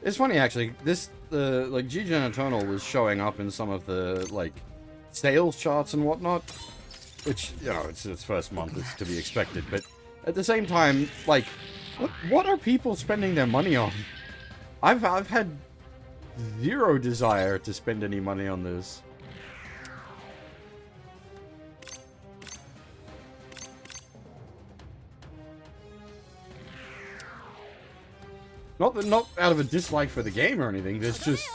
It's funny, actually. This, like, GGen Eternal was showing up in some of the, like, sales charts and whatnot. Which, you know, it's its first month, it's to be expected. But at the same time, like, what are people spending their money on? I've had zero desire to spend any money on this. Not out of a dislike for the game or anything, there's just...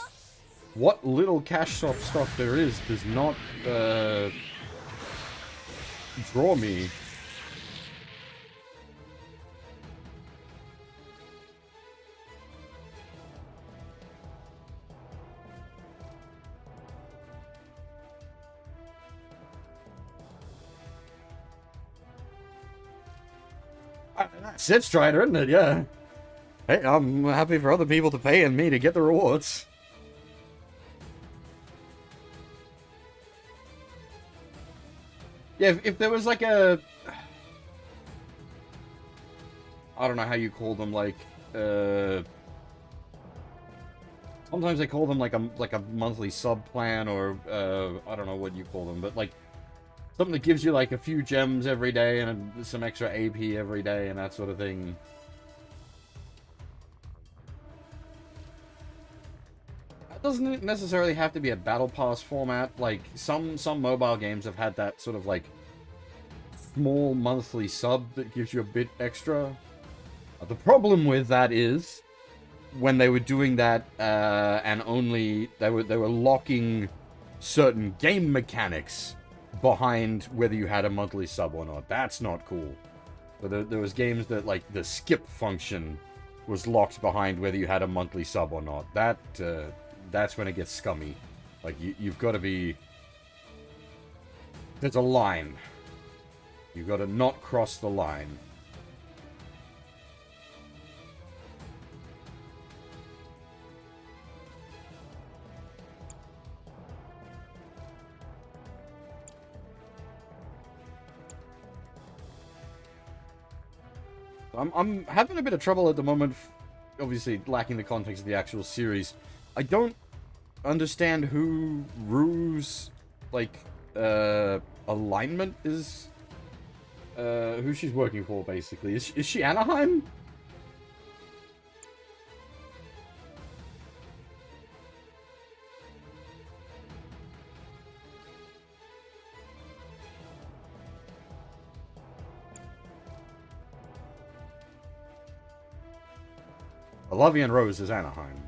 What little cash shop stuff there is does not, draw me. That's it, Strider, isn't it? Yeah. Hey, I'm happy for other people to pay and me to get the rewards. Yeah, if there was like a... I don't know how you call them, like, Sometimes they call them like a monthly sub plan, or I don't know what you call them, but like something that gives you like a few gems every day and some extra AP every day and that sort of thing. That doesn't necessarily have to be a battle pass format. Like some mobile games have had that sort of like small monthly sub that gives you a bit extra. The problem with that is when they were doing that, and only they were locking certain game mechanics behind whether you had a monthly sub or not. That's not cool. But there was games that like the skip function was locked behind whether you had a monthly sub or not. That's when it gets scummy. Like you've got to be. There's a line. You've got to not cross the line. I'm having a bit of trouble at the moment, obviously lacking the context of the actual series. I don't understand who Rue's, like, alignment is, who she's working for, basically. Is she Anaheim? Olavian Rose is Anaheim.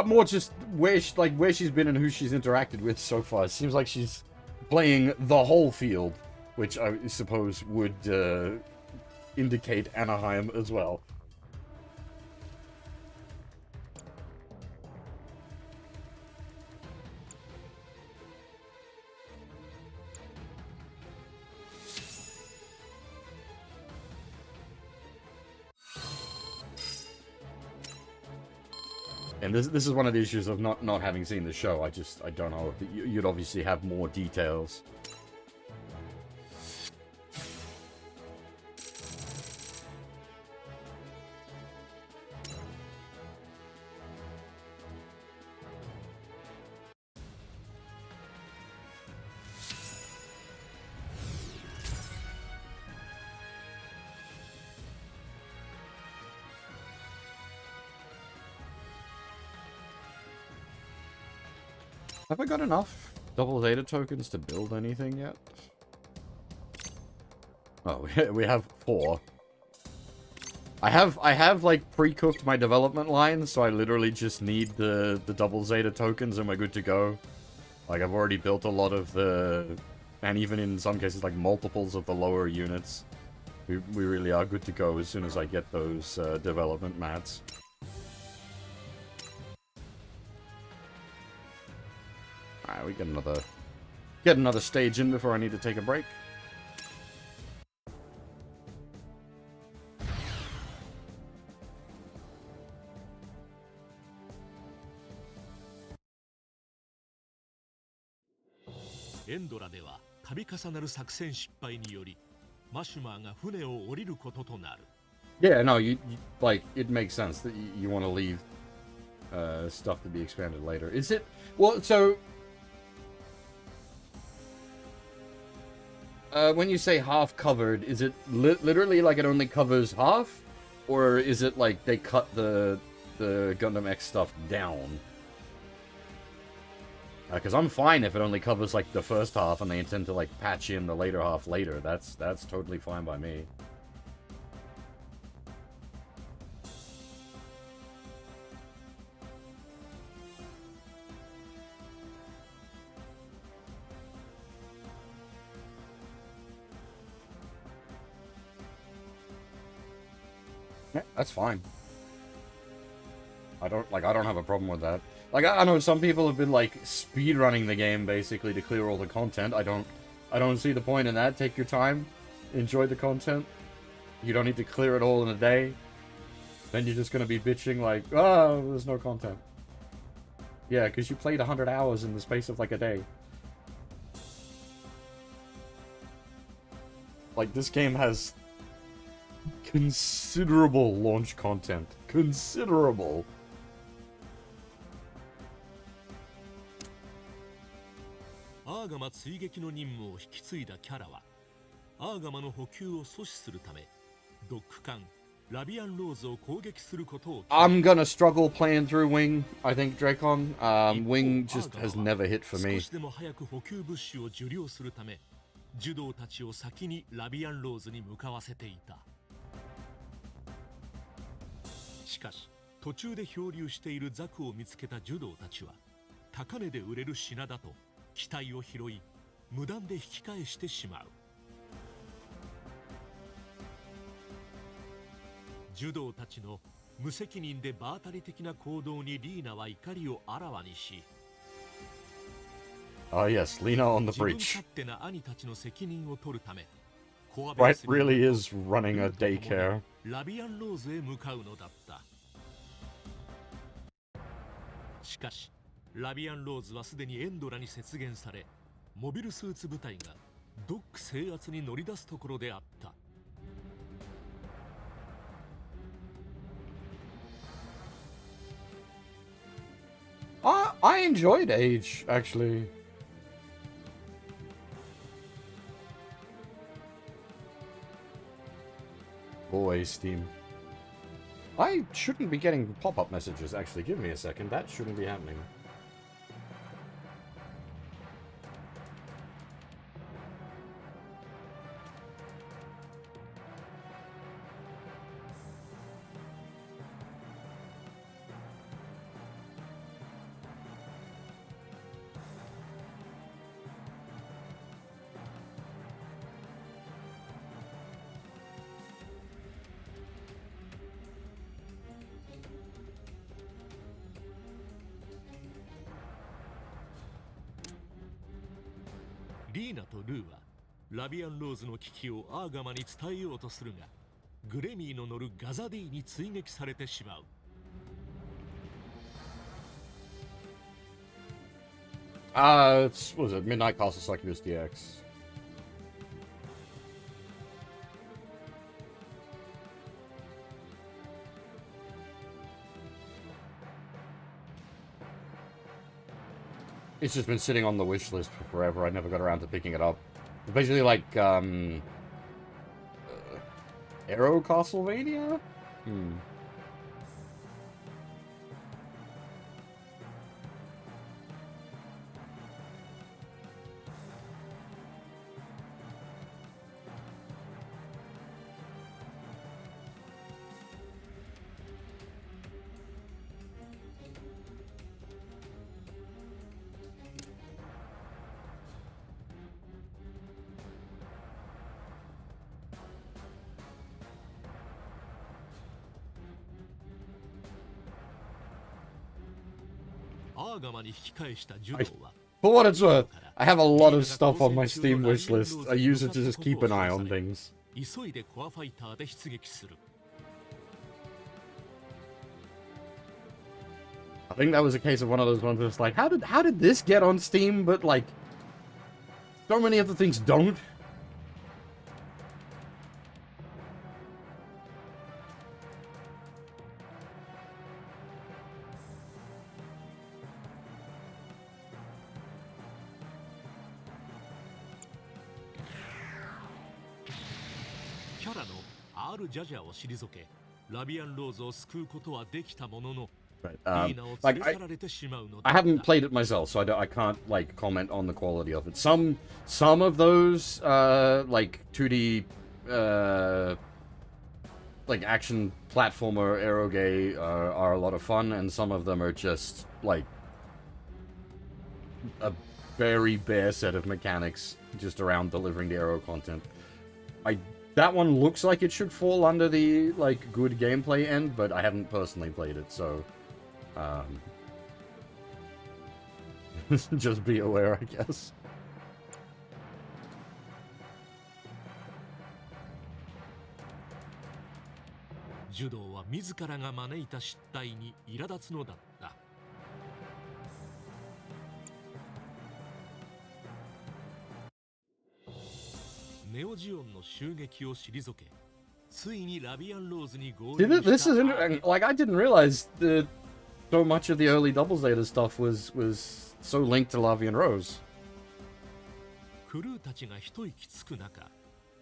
More just where she's been and who she's interacted with so far. It seems like she's playing the whole field, which I suppose would indicate Anaheim as well. And this is one of the issues of not having seen the show. I don't know. You'd obviously have more details. Have I got enough double Zeta tokens to build anything yet? Oh, we have 4. I have like pre-cooked my development lines, so I literally just need the double Zeta tokens and we're good to go. Like I've already built a lot of the, and even in some cases like multiples of the lower units. We really are good to go as soon as I get those development mats. Alright, we get another stage in before I need to take a break. Endora では度重なる作戦失敗によりマシュマーが船を降りることとなる。Yeah, no, you like it makes sense that you want to leave stuff to be expanded later. Is it well? So when you say half covered, is it literally like it only covers half, or is it like they cut the Gundam X stuff down? Because I'm fine if it only covers like the first half and they intend to like patch in the later half later. That's totally fine by me. Yeah, that's fine. I don't have a problem with that. Like, I know some people have been, like, speedrunning the game, basically, to clear all the content. I don't I don't see the point in that. Take your time. Enjoy the content. You don't need to clear it all in a day. Then you're just going to be bitching like, oh, there's no content. Yeah, because you played 100 hours in the space of like a day. Like, this game has considerable launch content. Considerable.アーガマ追撃の任務を引き継いだキャラはアーガマの補給を阻止するためドック艦ラビアンローズを攻撃することを I'm gonna struggle playing through Wing, I think, Dracon. Wing just has never hit for me. 少しでも早く補給物資を受領するためジュドーたちを先にラビアンローズに向かわせていた。しかし途中で漂流しているザクを見つけたジュドーたちは高値で売れる品だと機体を拾い無断で引き返してしまう。ジュドーたちの無責任で場当たり的な行動にリーナは怒りをあらわにし、Oh yes, Lena on the 自分 breach. 勝手な兄たちの責任を取るため、コア Brett ベースに really is running a ルートともに daycare. ラビアンローズへ向かうのだった。しかしラビアンローズはすでにエンドラに接舷され、モビルスーツ部隊がドック制圧に乗り出すところであった。I enjoyed Age, actually. Always Steam. I shouldn't be getting pop-up messages, actually. Give me a second. That shouldn't be happening.リーナとルーはラビアンローズの危機をアーガマに伝えようとするが、グレミーの乗るガザディに追撃されてしまう。What was it? Midnight Castle Succubus DX. It's just been sitting on the wish list for forever. I never got around to picking it up. It's basically like, Arrow Castlevania? For what it's worth, I have a lot of stuff on my Steam wishlist. I use it to just keep an eye on things. I think that was a case of one of those ones that's like, how did this get on Steam, but like, so many other things don't? Like I haven't played it myself, so I can't like comment on the quality of it. Some of those like 2D like action platformer eroge are a lot of fun, and some of them are just like a very bare set of mechanics just around delivering the Arrow content. That one looks like it should fall under the like good gameplay end, but I haven't personally played it, so just be aware, I guess. 柔道は自らが招いた失態に苛立つのだった。ネオジオンの襲撃を退け、ついにラビアンローズに合流 See, した。 this is like I didn't realize that so much of the early Double Zeta stuff was so linked to Lavian Rose. クルーたちが一息つく中、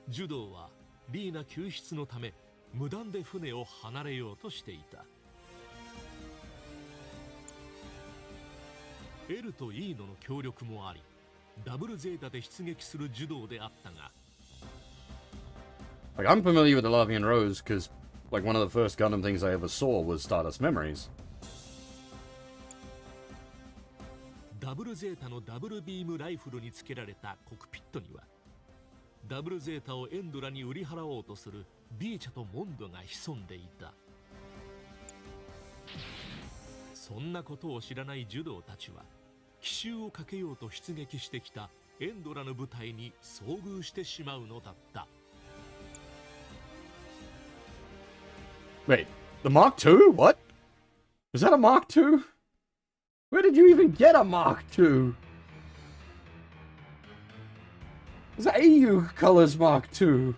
ジュドーはリーナ救出のため無断で船を離れようとしていた。L と E ノの協力もあり、ダブルゼータで出撃するジュドーであったが、 Like I'm familiar with the Lavian Rose because like one of the first Gundam things I ever saw was Stardust Memories. ダブルゼータのダブルビームライフルにつけられたコクピットには、ダブルゼータをエンドラに売り払おうとするビーチャとモンドが潜んでいた。そんなことを知らないジュドーたちは、奇襲をかけようと出撃してきたエンドラの部隊に遭遇してしまうのだった。 Wait, the Mark II? What? Is that a Mark II? Where did you even get a Mark II? It's an AU Colors Mark II.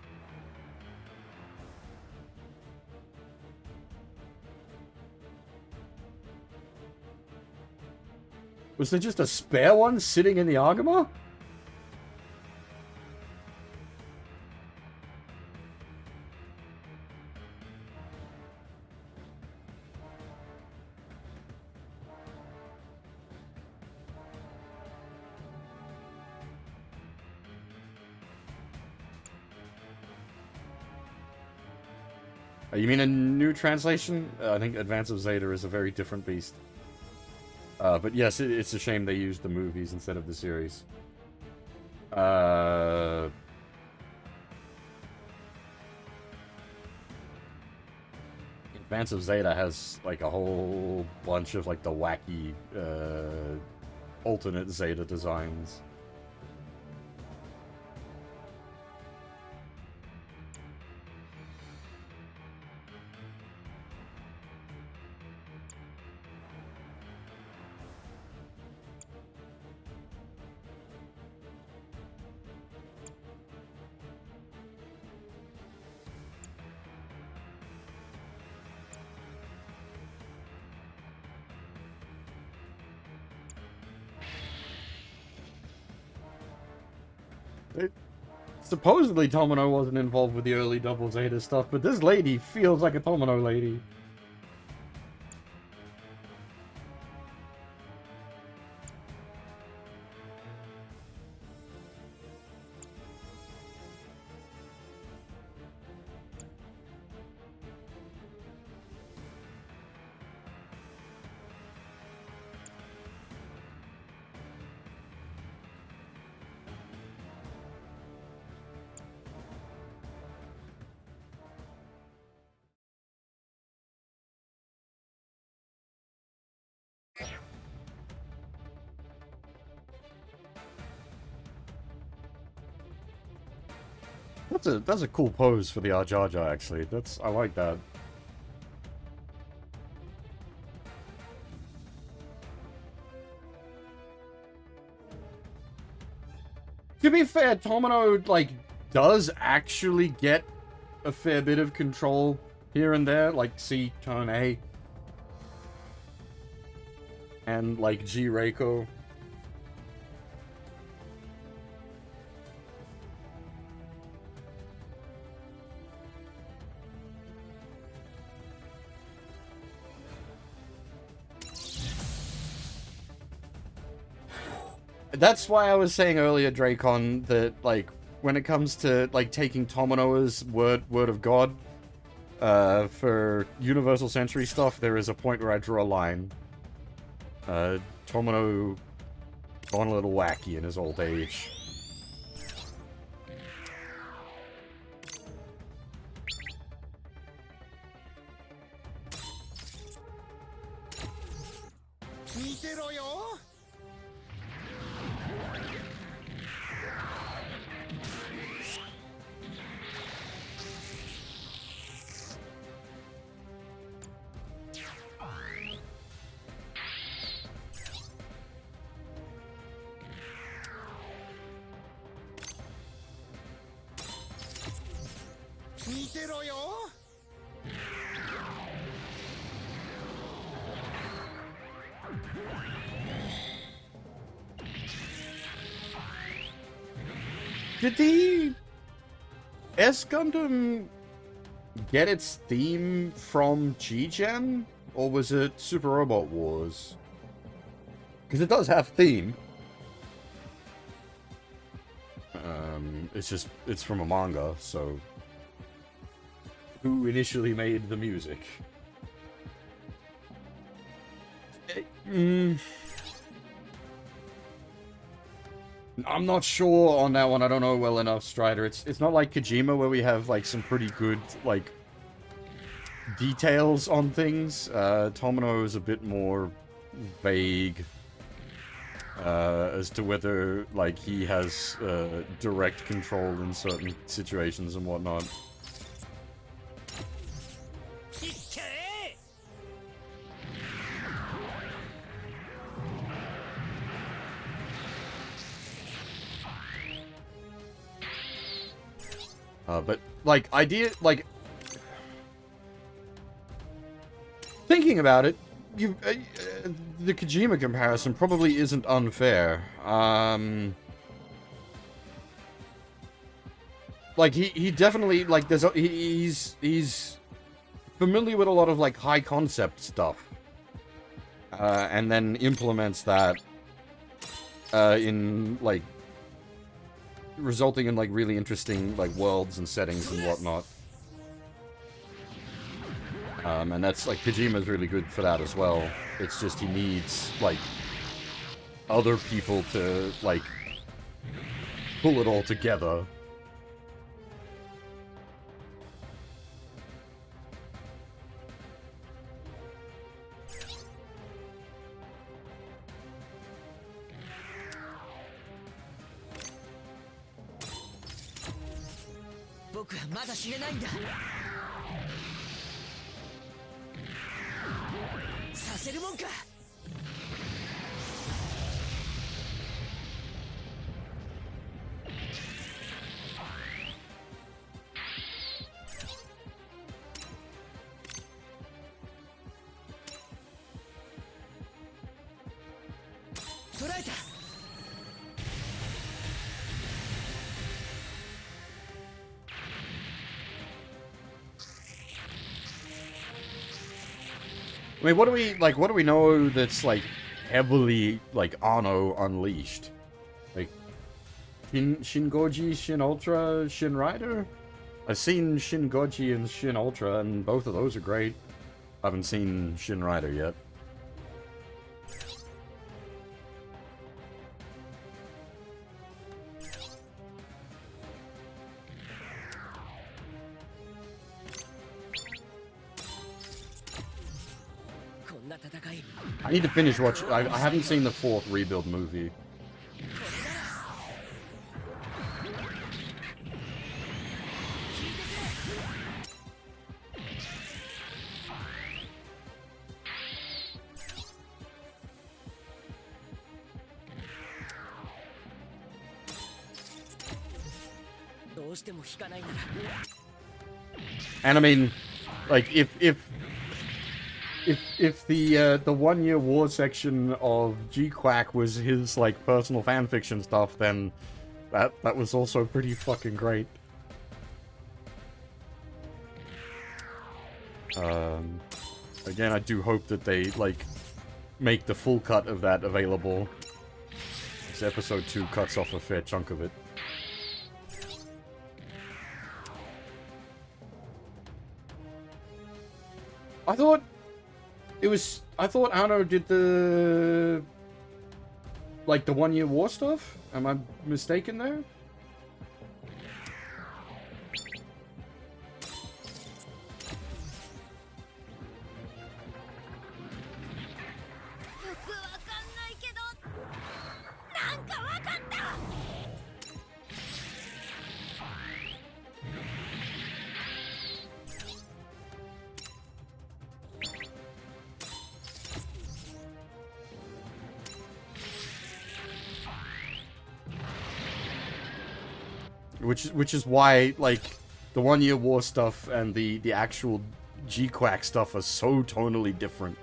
Was there just a spare one sitting in the Argama? You mean a new translation? I think Advance of Zeta is a very different beast. But yes, it's a shame they used the movies instead of the series. Advance of Zeta has like a whole bunch of like the wacky alternate Zeta designs. Supposedly Tomino wasn't involved with the early Double Zeta stuff, but this lady feels like a Tomino lady. That's a cool pose for the Arjaja, actually. I like that. To be fair, Tomino, like, does actually get a fair bit of control here and there, like C, turn A. And, like, G Reiko. That's why I was saying earlier, Dracon, that, like, when it comes to, like, taking Tomino's word of God, for Universal Century stuff, there is a point where I draw a line. Tomino gone a little wacky in his old age. Did the S Gundam get its theme from GGen? Or was it Super Robot Wars? Because it does have theme. It's from a manga, so... Who initially made the music? I'm not sure on that one. I don't know well enough, Strider. It's not like Kojima where we have like some pretty good like details on things. Tomino is a bit more vague as to whether like he has direct control in certain situations and whatnot. But, like, thinking about it, the Kojima comparison probably isn't unfair. Like, he definitely, like, he's familiar with a lot of, like, high-concept stuff. And then implements that, in, like, resulting in, like, really interesting, like, worlds and settings and whatnot. And that's, like, Kojima's really good for that as well. It's just he needs, like, other people to, like, pull it all together. I mean, what do we know that's, like, heavily, like, Anno Unleashed? Like, Shingoji, Shin Ultra, Shin Rider? I've seen Shingoji and Shin Ultra, and both of those are great. I haven't seen Shin Rider yet. I need to finish watching. I haven't seen the 4th Rebuild movie. And I mean, like, if the 1 Year War section of G-Quack was his, like, personal fanfiction stuff, then that was also pretty fucking great. Again, I do hope that they, like, make the full cut of that available. This episode 2 cuts off a fair chunk of it. I thought Anno did the, like, the 1 Year War stuff? Am I mistaken there? Which is why, like, the 1 Year War stuff and the actual G-Quack stuff are so tonally different.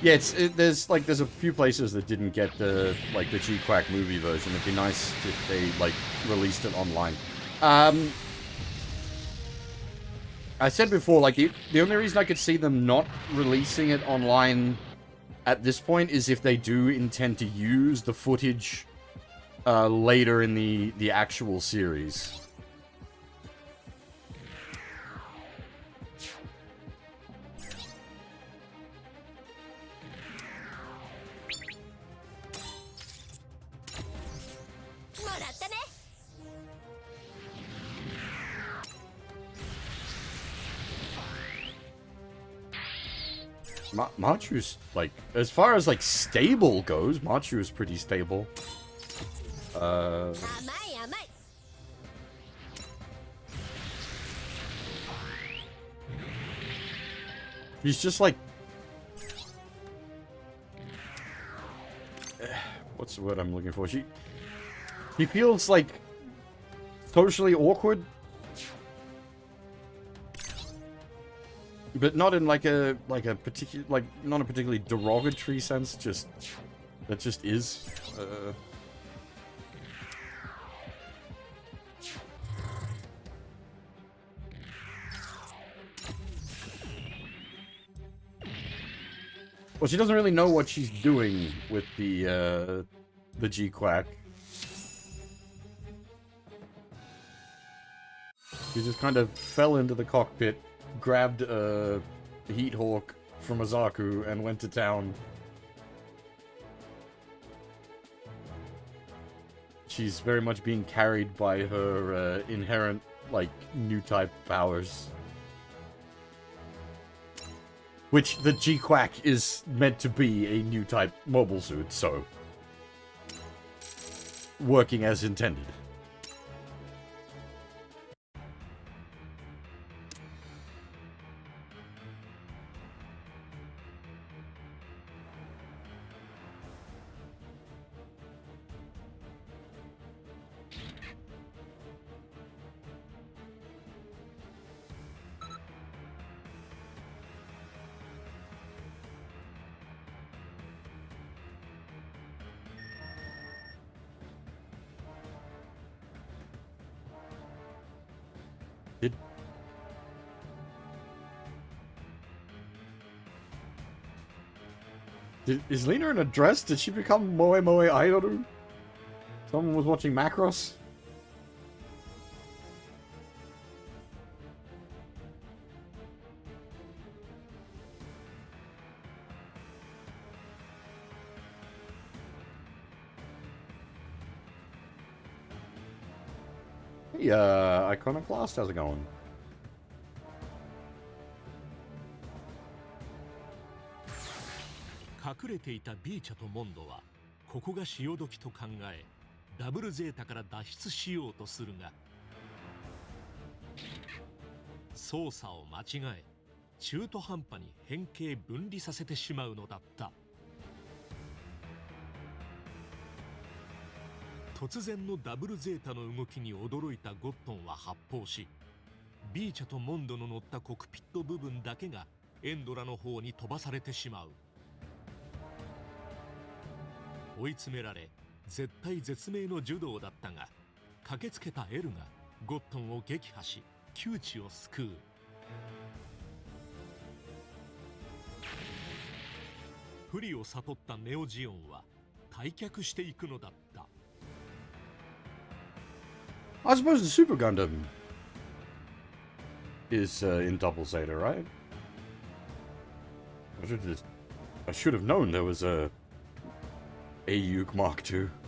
Yeah, there's a few places that didn't get the G-Quack movie version. It'd be nice if they released it online. I said before, the only reason I could see them not releasing it online at this point is if they do intend to use the footage later in the actual series. Machu's, as far as, stable goes, Machu is pretty stable. He's just, what's the word I'm looking for? He feels, socially awkward. But not in a particular not a particularly derogatory sense, that just is. Well, she doesn't really know what she's doing with the G-Quack. She just kind of fell into the cockpit, grabbed a Heat Hawk from Azaku, and went to town. She's very much being carried by her inherent, new type powers. Which the G-Quack is meant to be a new type mobile suit, so working as intended. Is Lena in a dress? Did she become Moe Moe Aidoru? Someone was watching Macross? Hey, Iconoclast, how's it going?隠れていたビーチャとモンドはここが潮時と考えダブルゼータから脱出しようとするが操作を間違え中途半端に変形分離させてしまうのだった。突然のダブルゼータの動きに驚いたゴットンは発砲しビーチャとモンドの乗ったコクピット部分だけがエンドラの方に飛ばされてしまう。追い詰められ絶体絶命の柔道だったが駆けつけたエルがゴットンを撃破し窮地を救う。不利を悟ったネオジオンは退却していくのだった。I suppose the Super Gundam is in Double Zeta, right? I should have known there was a Ayuk Mark II.「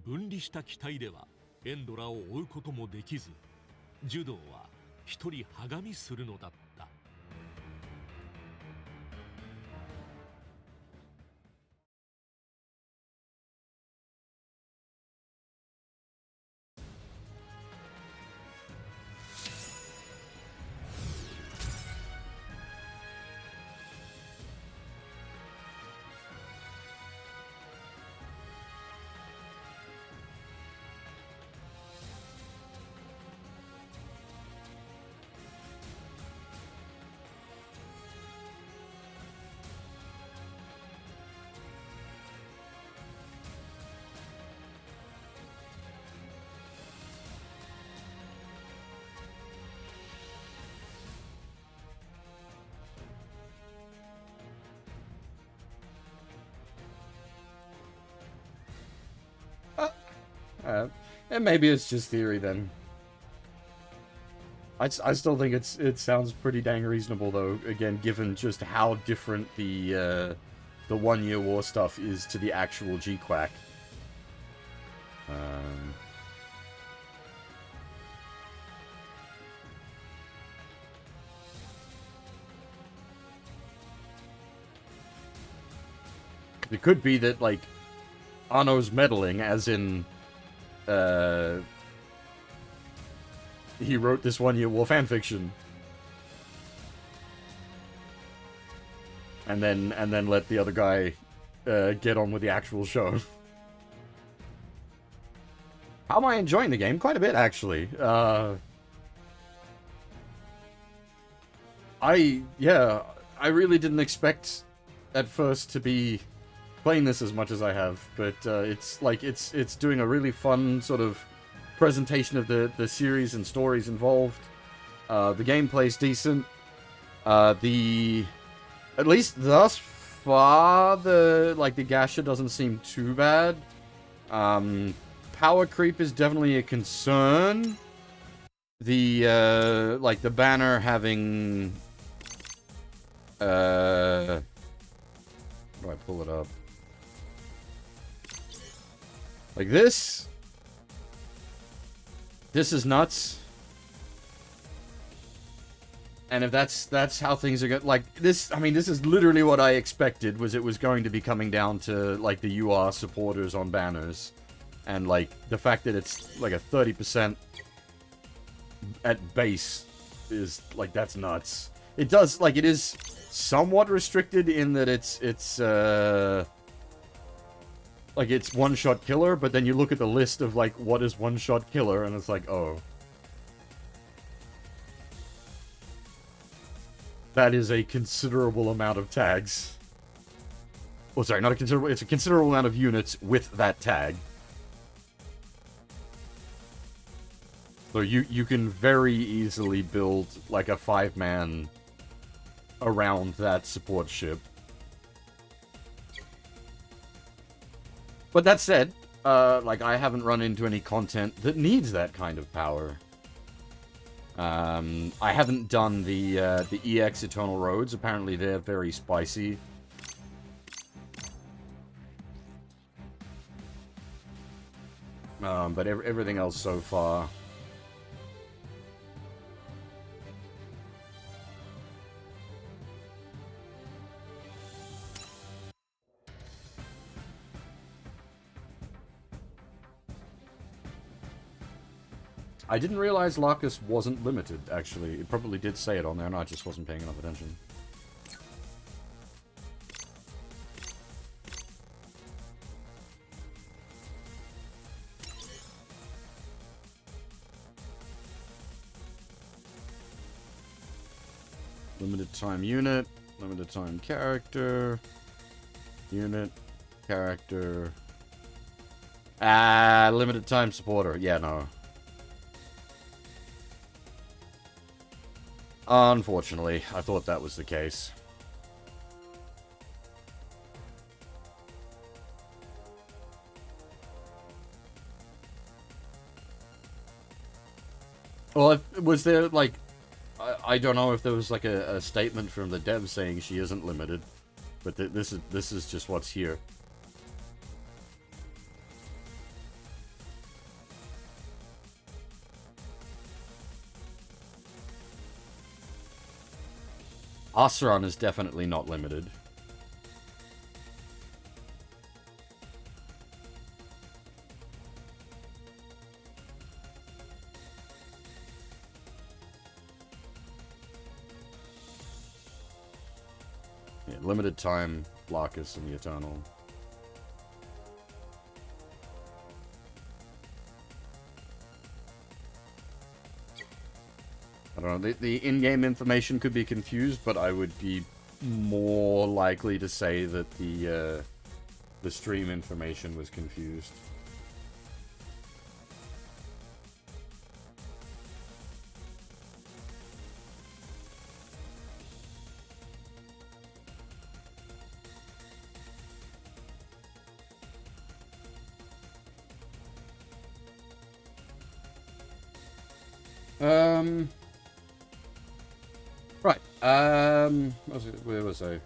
分離した機体ではエンドラを追うこともできずジュドーは一人はがみするのだった。And maybe it's just theory then. I still think it sounds pretty dang reasonable though. Again, given just how different the 1 Year War stuff is to the actual G-Quack. It could be that, like, Anno's meddling, as in, he wrote this 1 Year War fanfiction. And then let the other guy, get on with the actual show. How am I enjoying the game? Quite a bit, actually. I really didn't expect at first to be playing this as much as I have, but it's doing a really fun sort of presentation of the series and stories involved. The gameplay's decent. At least thus far, the gacha doesn't seem too bad. Power creep is definitely a concern. The banner having how do I pull it up? Like this is nuts. And if that's how things are going, like this, I mean, this is literally what I expected, was it was going to be coming down to like the UR supporters on banners, and like the fact that it's like a 30% at base is like, that's nuts. It does, like, it is somewhat restricted in that it's like it's one-shot killer, but then you look at the list of like what is one-shot killer, and it's like, oh, that is a considerable amount of tags. Oh, sorry, not a considerable, it's a considerable amount of units with that tag. So you can very easily build like a 5-man around that support ship. But that said, like, I haven't run into any content that needs that kind of power. I haven't done the EX Eternal Roads. Apparently they're very spicy. But everything else so far... I didn't realize Lacus wasn't limited, actually. It probably did say it on there, and I just wasn't paying enough attention. Limited time unit, limited time character, unit, character... limited time supporter. Yeah, no. Unfortunately, I thought that was the case. Well, was there, like... I don't know if there was, like, a statement from the dev saying she isn't limited. But this is just what's here. Asran is definitely not limited. Yeah, limited time, Lacus and the Eternal. I don't know, the in-game information could be confused, but I would be more likely to say that the stream information was confused. Right. Where was I?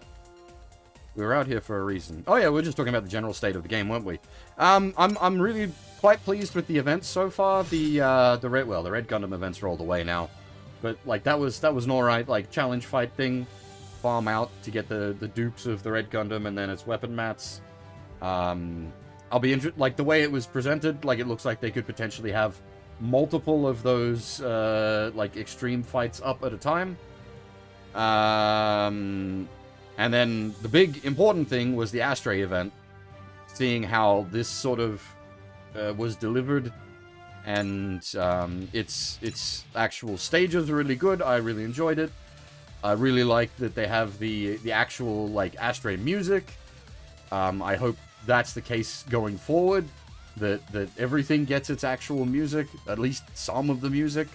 We were out here for a reason. Oh yeah, we were just talking about the general state of the game, weren't we? I'm really quite pleased with the events so far. The Red Gundam events are all the way now, but like that was an alright like challenge fight thing. Farm out to get the dupes of the Red Gundam and then its weapon mats. I'll be interested. Like the way it was presented, like it looks like they could potentially have multiple of those like extreme fights up at a time. And then the big important thing was the Astray event, seeing how this sort of was delivered, and its actual stages are really good. I really enjoyed it. I really like that they have the actual like Astray music. I hope that's the case going forward. That everything gets its actual music, at least some of the music.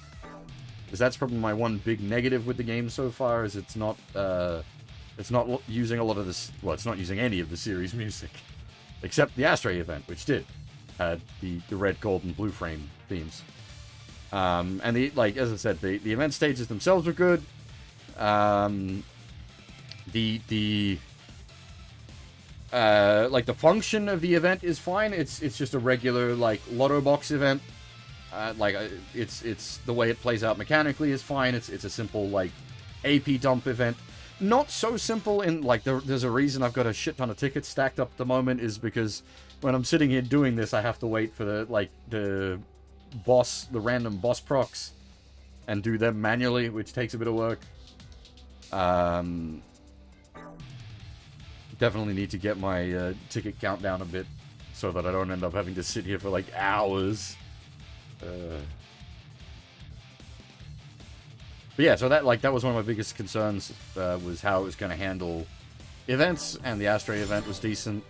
Because that's probably my one big negative with the game so far, is it's not using a lot of this. Well, it's not using any of the series music, except the Astray event, which had the red, gold, and blue frame themes. And as I said, the event stages themselves were good. The function of the event is fine. It's just a regular like lotto box event. It's the way it plays out mechanically is fine. It's a simple like AP dump event. Not so simple in like there's a reason I've got a shit ton of tickets stacked up at the moment, is because when I'm sitting here doing this, I have to wait for the random boss procs and do them manually, which takes a bit of work. Definitely need to get my ticket count down a bit so that I don't end up having to sit here for like hours. But yeah, so that was one of my biggest concerns, was how it was going to handle events, and the Astray event was decent.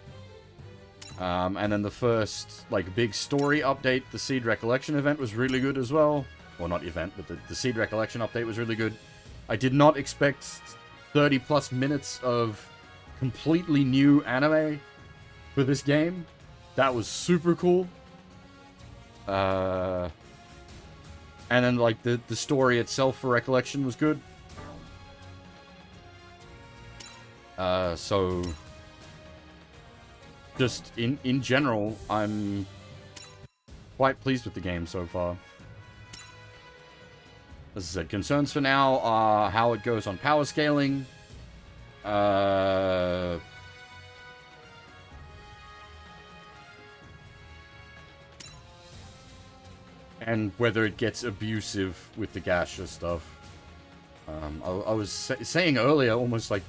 And then the first like big story update, the Seed Recollection event, was really good as well. Well, not event, but the Seed Recollection update was really good. I did not expect 30 plus minutes of completely new anime for this game. That was super cool. And then like the story itself for Recollection was good. So just in general, I'm quite pleased with the game so far. As I said, concerns for now are how it goes on power scaling. And whether it gets abusive with the gacha stuff. I was saying earlier, almost like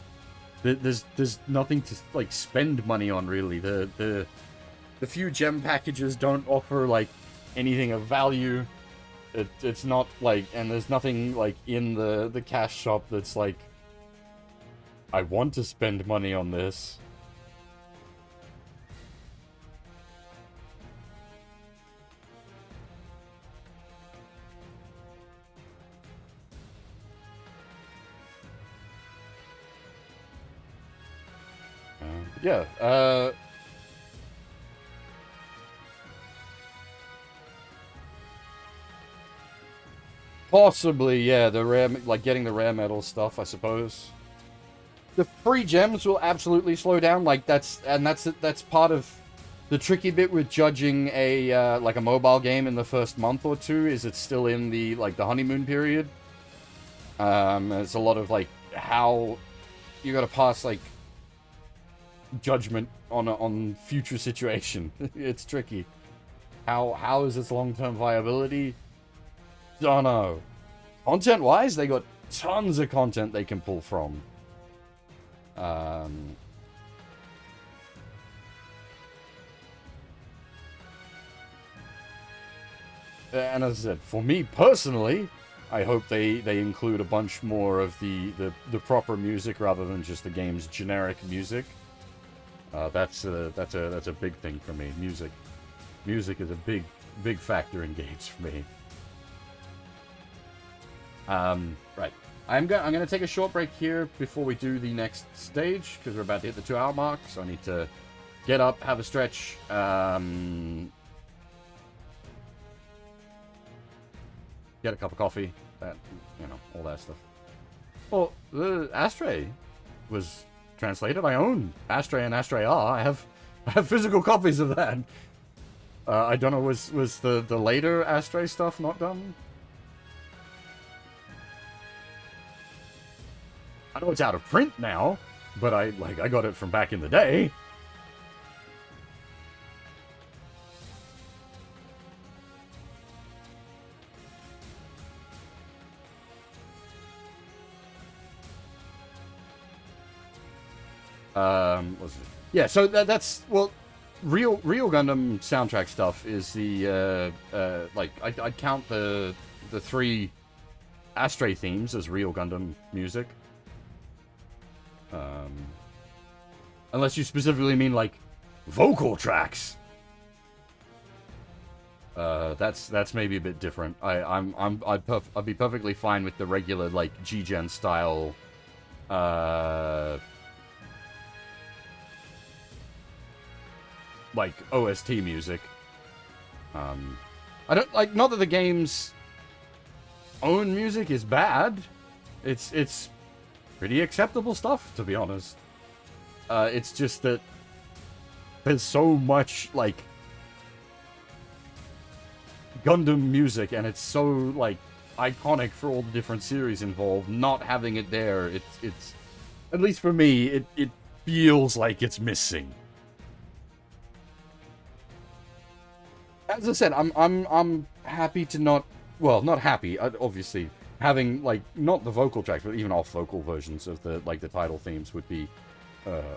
there's nothing to like spend money on really. The few gem packages don't offer like anything of value. It's not like, and there's nothing like in the cash shop that's like, I want to spend money on this. Yeah, possibly, yeah, the rare, like getting the rare metal stuff, I suppose. The free gems will absolutely slow down, like that's part of the tricky bit with judging a like a mobile game in the first month or two, is it's still in the like the honeymoon period. It's a lot of like how you got to pass like judgment on future situation. It's tricky. How is its long-term viability? Don't know. Content-wise, they got tons of content they can pull from. And as I said, for me personally, I hope they include a bunch more of the proper music rather than just the game's generic music. That's a big thing for me. Music is a big factor in games for me. Right. I'm gonna take a short break here before we do the next stage, because we're about to hit the 2-hour mark. So I need to get up, have a stretch, get a cup of coffee, that, all that stuff. Well, the Astray was translated. I own Astray and Astray R. I have physical copies of that. I don't know, was the later Astray stuff not done? I know it's out of print now, but I got it from back in the day. Was it? Yeah, so that's, well, real Gundam soundtrack stuff is the I'd count the 3 Astray themes as real Gundam music. Unless you specifically mean like vocal tracks. That's maybe a bit different. I'd be perfectly fine with the regular like GGen style like OST music. I don't like, not that the game's own music is bad. It's pretty acceptable stuff, to be honest. It's just that there's so much like Gundam music, and it's so like iconic for all the different series involved. Not having it there, it's at least for me, it feels like it's missing. As I said, I'm happy to not happy. Obviously, having like not the vocal tracks, but even off vocal versions of the title themes would be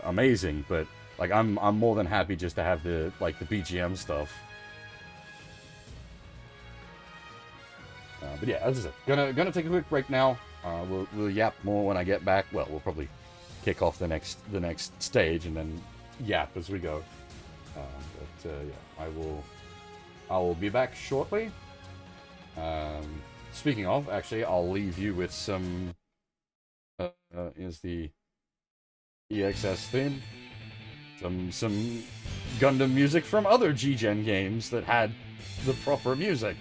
amazing. But like I'm more than happy just to have the BGM stuff. But yeah, as I said, gonna take a quick break now. We'll yap more when I get back. Well, we'll probably kick off the next stage and then yap as we go. Yeah, I will be back shortly. Speaking of, actually, I'll leave you with some. Is the EXS theme? Some Gundam music from other GGen games that had the proper music.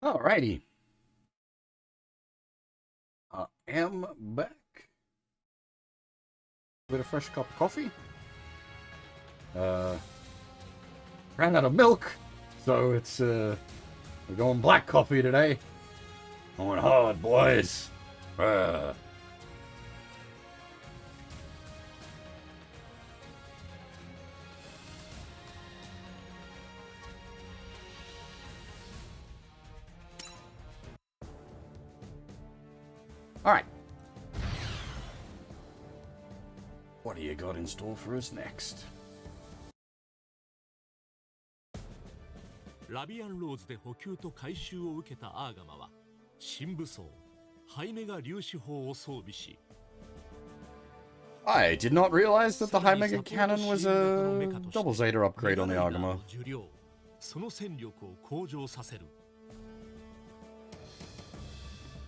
Alrighty. I am back. With a fresh cup of coffee. Ran out of milk, so it's we're going black coffee today. Going hard, boys. Alright. What do you got in store for us next? ラビアンローズで補給と回収を受けたアーガマは新武装ハイメガ粒子砲を装備し I did not realize that the High Mega Cannon was a double Zeta upgrade on the Agama. その戦力を向上させる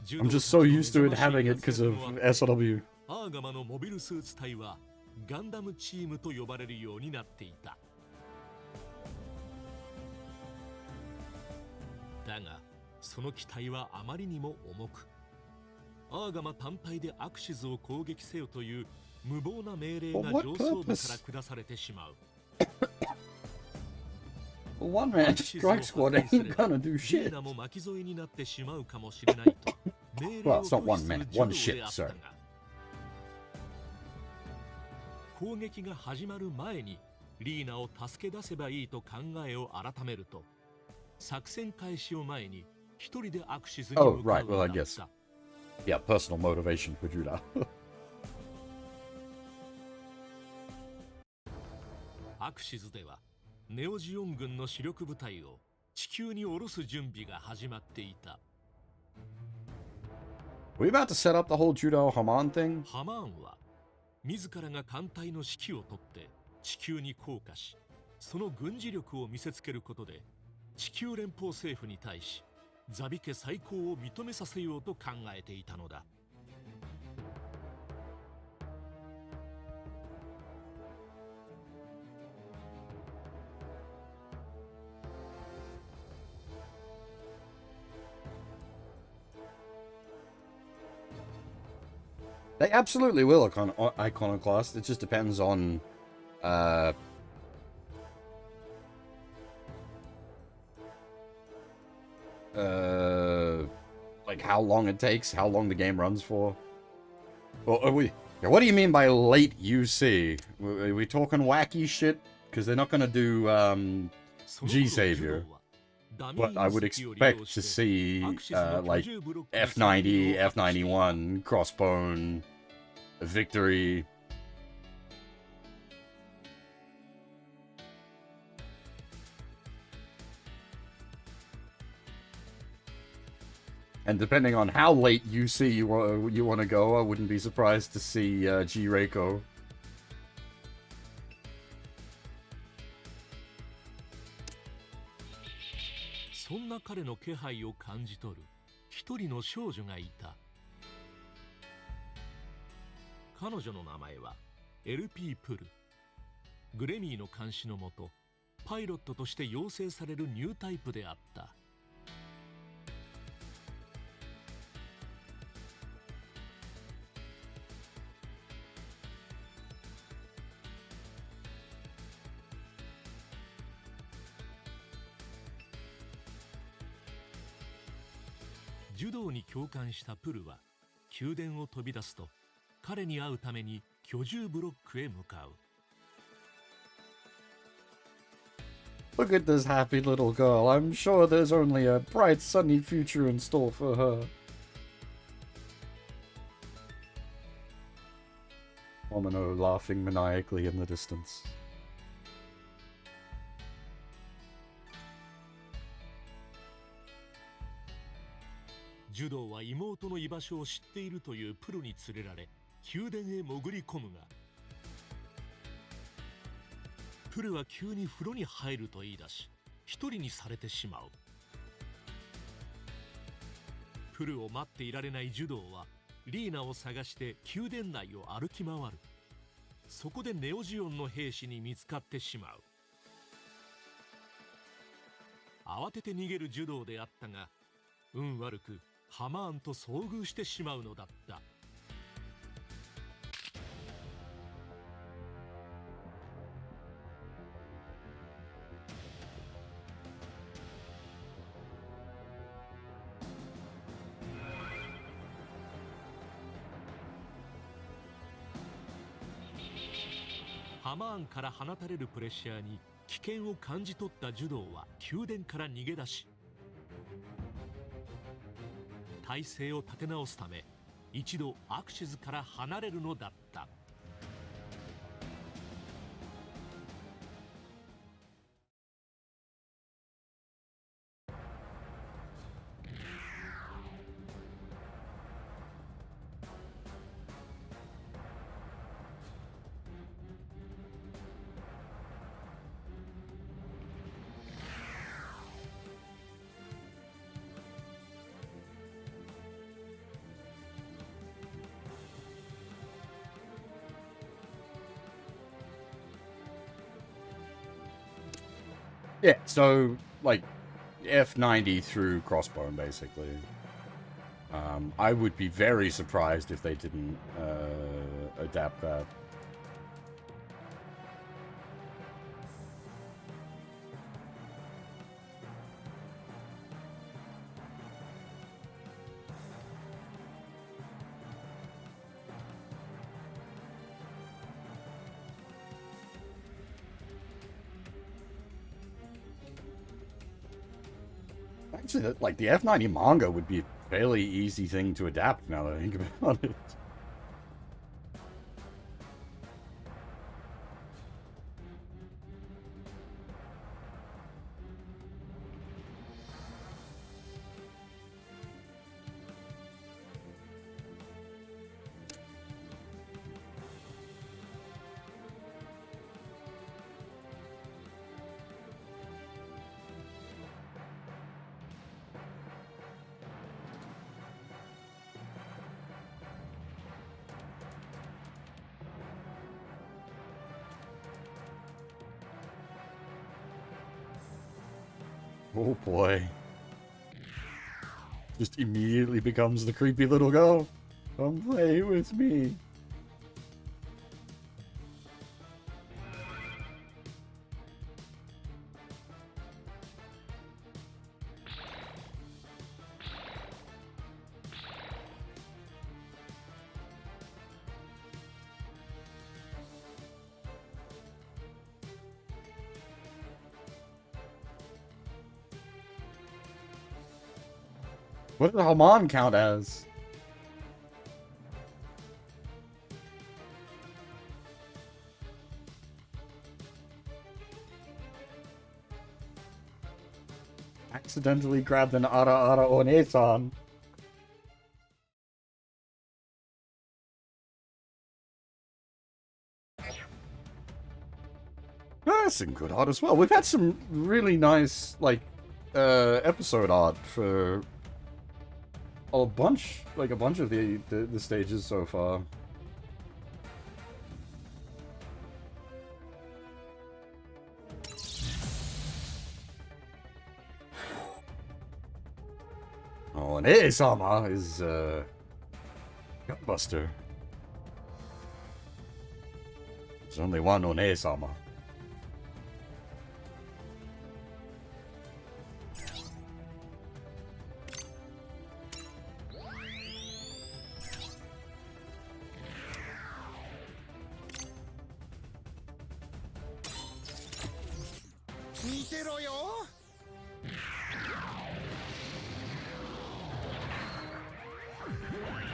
I'm just so used to it having it because of SLW. アーガマのモビルスーツ隊はガンダムチームと呼ばれるようになっていただがその機体はあまりにも重くアーガマ単体でアクシズを攻撃せよという無謀な命令が上層部から下されてしまう One man strike squad ain't gonna do shit. も巻き添えになってしまうかもしれないと Well, it's not one man, one ship, sir. 攻撃が始まる前にリーナを助け出せばいいと考えを改めると作戦開始を前に一人でアクシズに向かうのだった。 Oh, right, well, I guess. Yeah, personal motivation for Judah. アクシズではネオジオン軍の主力部隊を地球に下ろす準備が始まっていた。 We about to set up the whole Judah Haman thing? ハマーンは自らが艦隊の指揮を取って地球に降下し、その軍事力を見せつけることで地球連邦政府に対しザビ家再興を認めさせようと考えていたのだ。 They absolutely will iconoclast. It just depends on like how long it takes, how long the game runs for. Well, what do you mean by late UC? Are we talking wacky shit? Because they're not gonna do G Savior. But I would expect to see like F90, F91, Crossbone, Victory. And depending on how late UC you want to go, I wouldn't be surprised to see G Reiko. そんな彼の気配を感じ取る一人の少女がいた。彼女の名前は LP プル。グレミーの監視のもとパイロットとして養成されるニュータイプであった。柔道に共感したプルは宮殿を飛び出すと彼に会うために居住ブロックへ向かう。 Look at this happy little girl. I'm sure there's only a bright sunny future in store for her. Omino laughing maniacally in the distance. 柔道は妹の居場所を知っているというプロに連れられ宮殿へ潜り込むが、プルは急に風呂に入ると言い出し一人にされてしまう。プルを待っていられない柔道はリーナを探して宮殿内を歩き回る。そこでネオジオンの兵士に見つかってしまう。慌てて逃げる柔道であったが運悪くハマーンと遭遇してしまうのだった。ハマーンから放たれるプレッシャーに危険を感じ取ったジュドーは宮殿から逃げ出し、体勢を立て直すため一度アクシズから離れるのだった。Yeah, so, like, F90 through Crossbone, basically. I would be very surprised if they didn't adapt that. Actually, like, the F90 manga would be a fairly easy thing to adapt now that I think about it. Oh boy. Just immediately becomes the creepy little girl. Come play with me. What did Haman count as? Accidentally grabbed an Ara Ara One-san. That's some good art as well. We've had some really nice, like, episode art for a bunch of the stages so far. Oh, and Sama is Gutbuster. There's only one One-sama.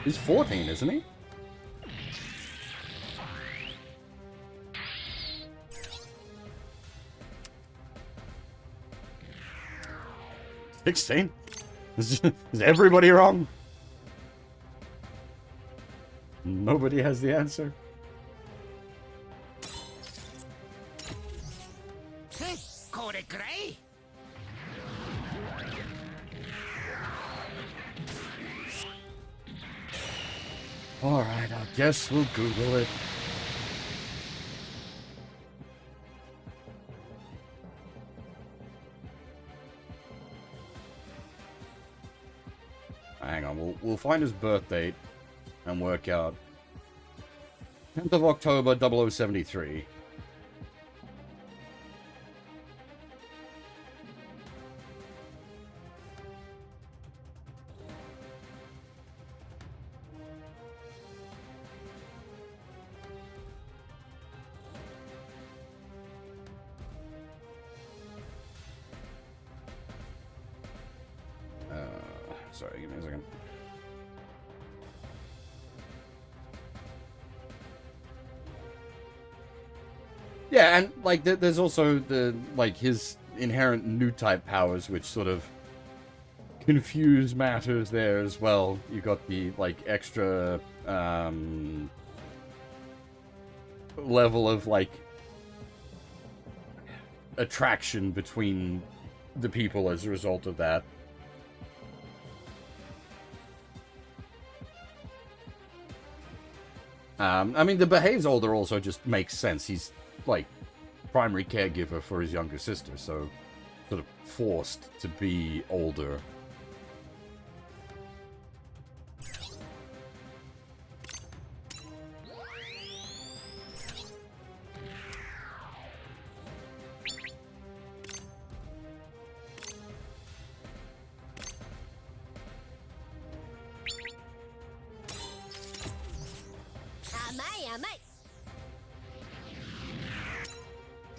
He's 14, isn't he? "16? Is everybody wrong? Nobody has the answer." Alright, I guess we'll Google it. Hang on, we'll find his birth date and work out. 10th of October, 0073. Sorry, give me a second. Yeah, and like there's also the like his inherent new type powers, which sort of confuse matters there as well. You got the like extra level of like attraction between the people as a result of that. I mean, the behaves older also just makes sense. He's, like, primary caregiver for his younger sister, so sort of forced to be older.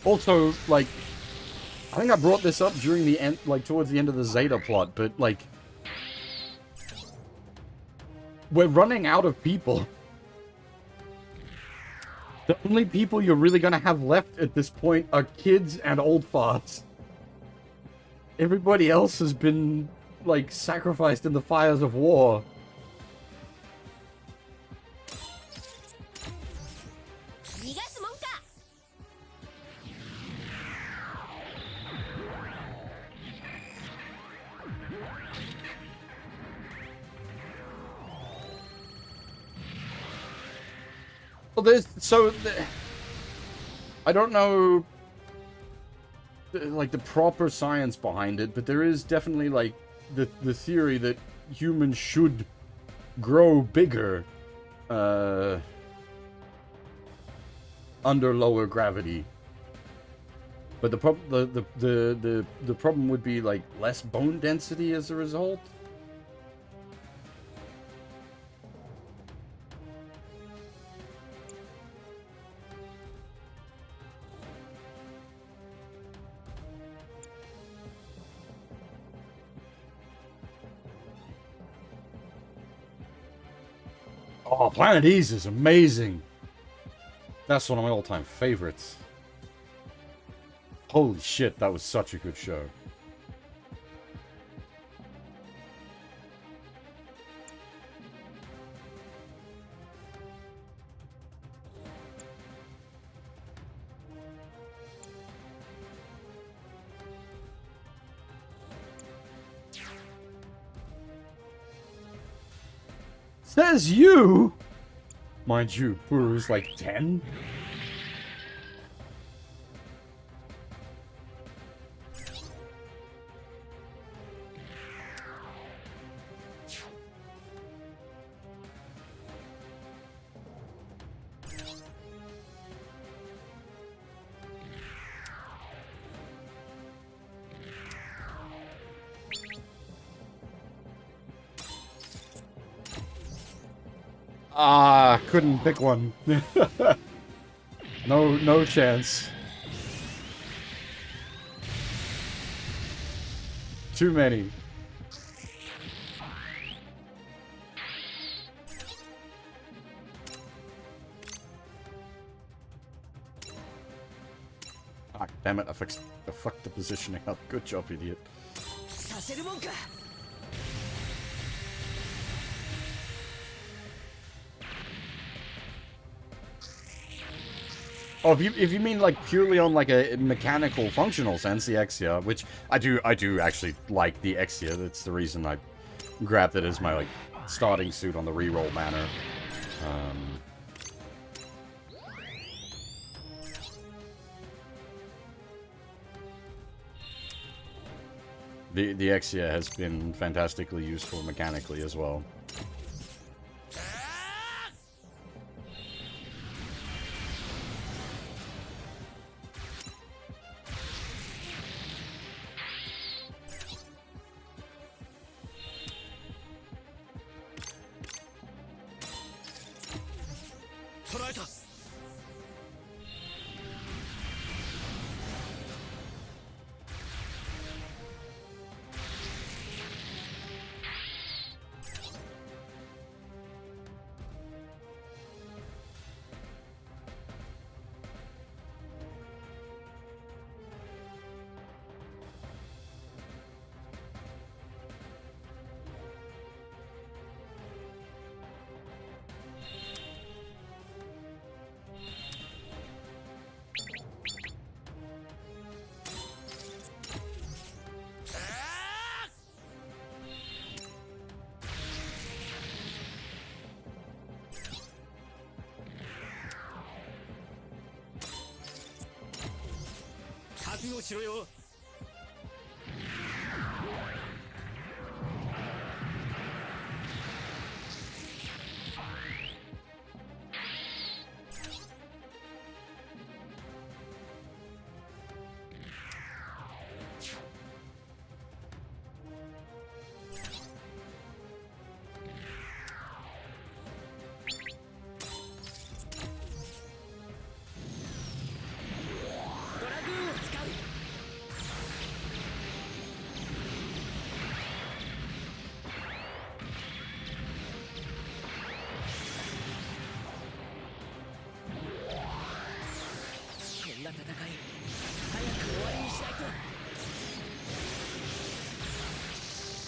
Also, like, I think I brought this up during the end, like, towards the end of the Zeta plot, but, like, we're running out of people. The only people you're really gonna have left at this point are kids and old farts. Everybody else has been, like, sacrificed in the fires of war. Well, I don't know, like, the proper science behind it, but there is definitely, like, the theory that humans should grow bigger, under lower gravity. But the problem would be, like, less bone density as a result. Oh, Planet Ease is amazing. That's one of my all-time favorites. Holy shit, that was such a good show. Says you! Mind you, Puru's like 10? Ah, couldn't pick one. No chance. Too many. Ah, damn it, I fucked the positioning up. Good job, idiot. Oh, if you mean like purely on like a mechanical, functional sense, the Exia, which I do actually like the Exia. That's the reason I grabbed it as my like starting suit on the reroll manner. The Exia has been fantastically useful mechanically as well.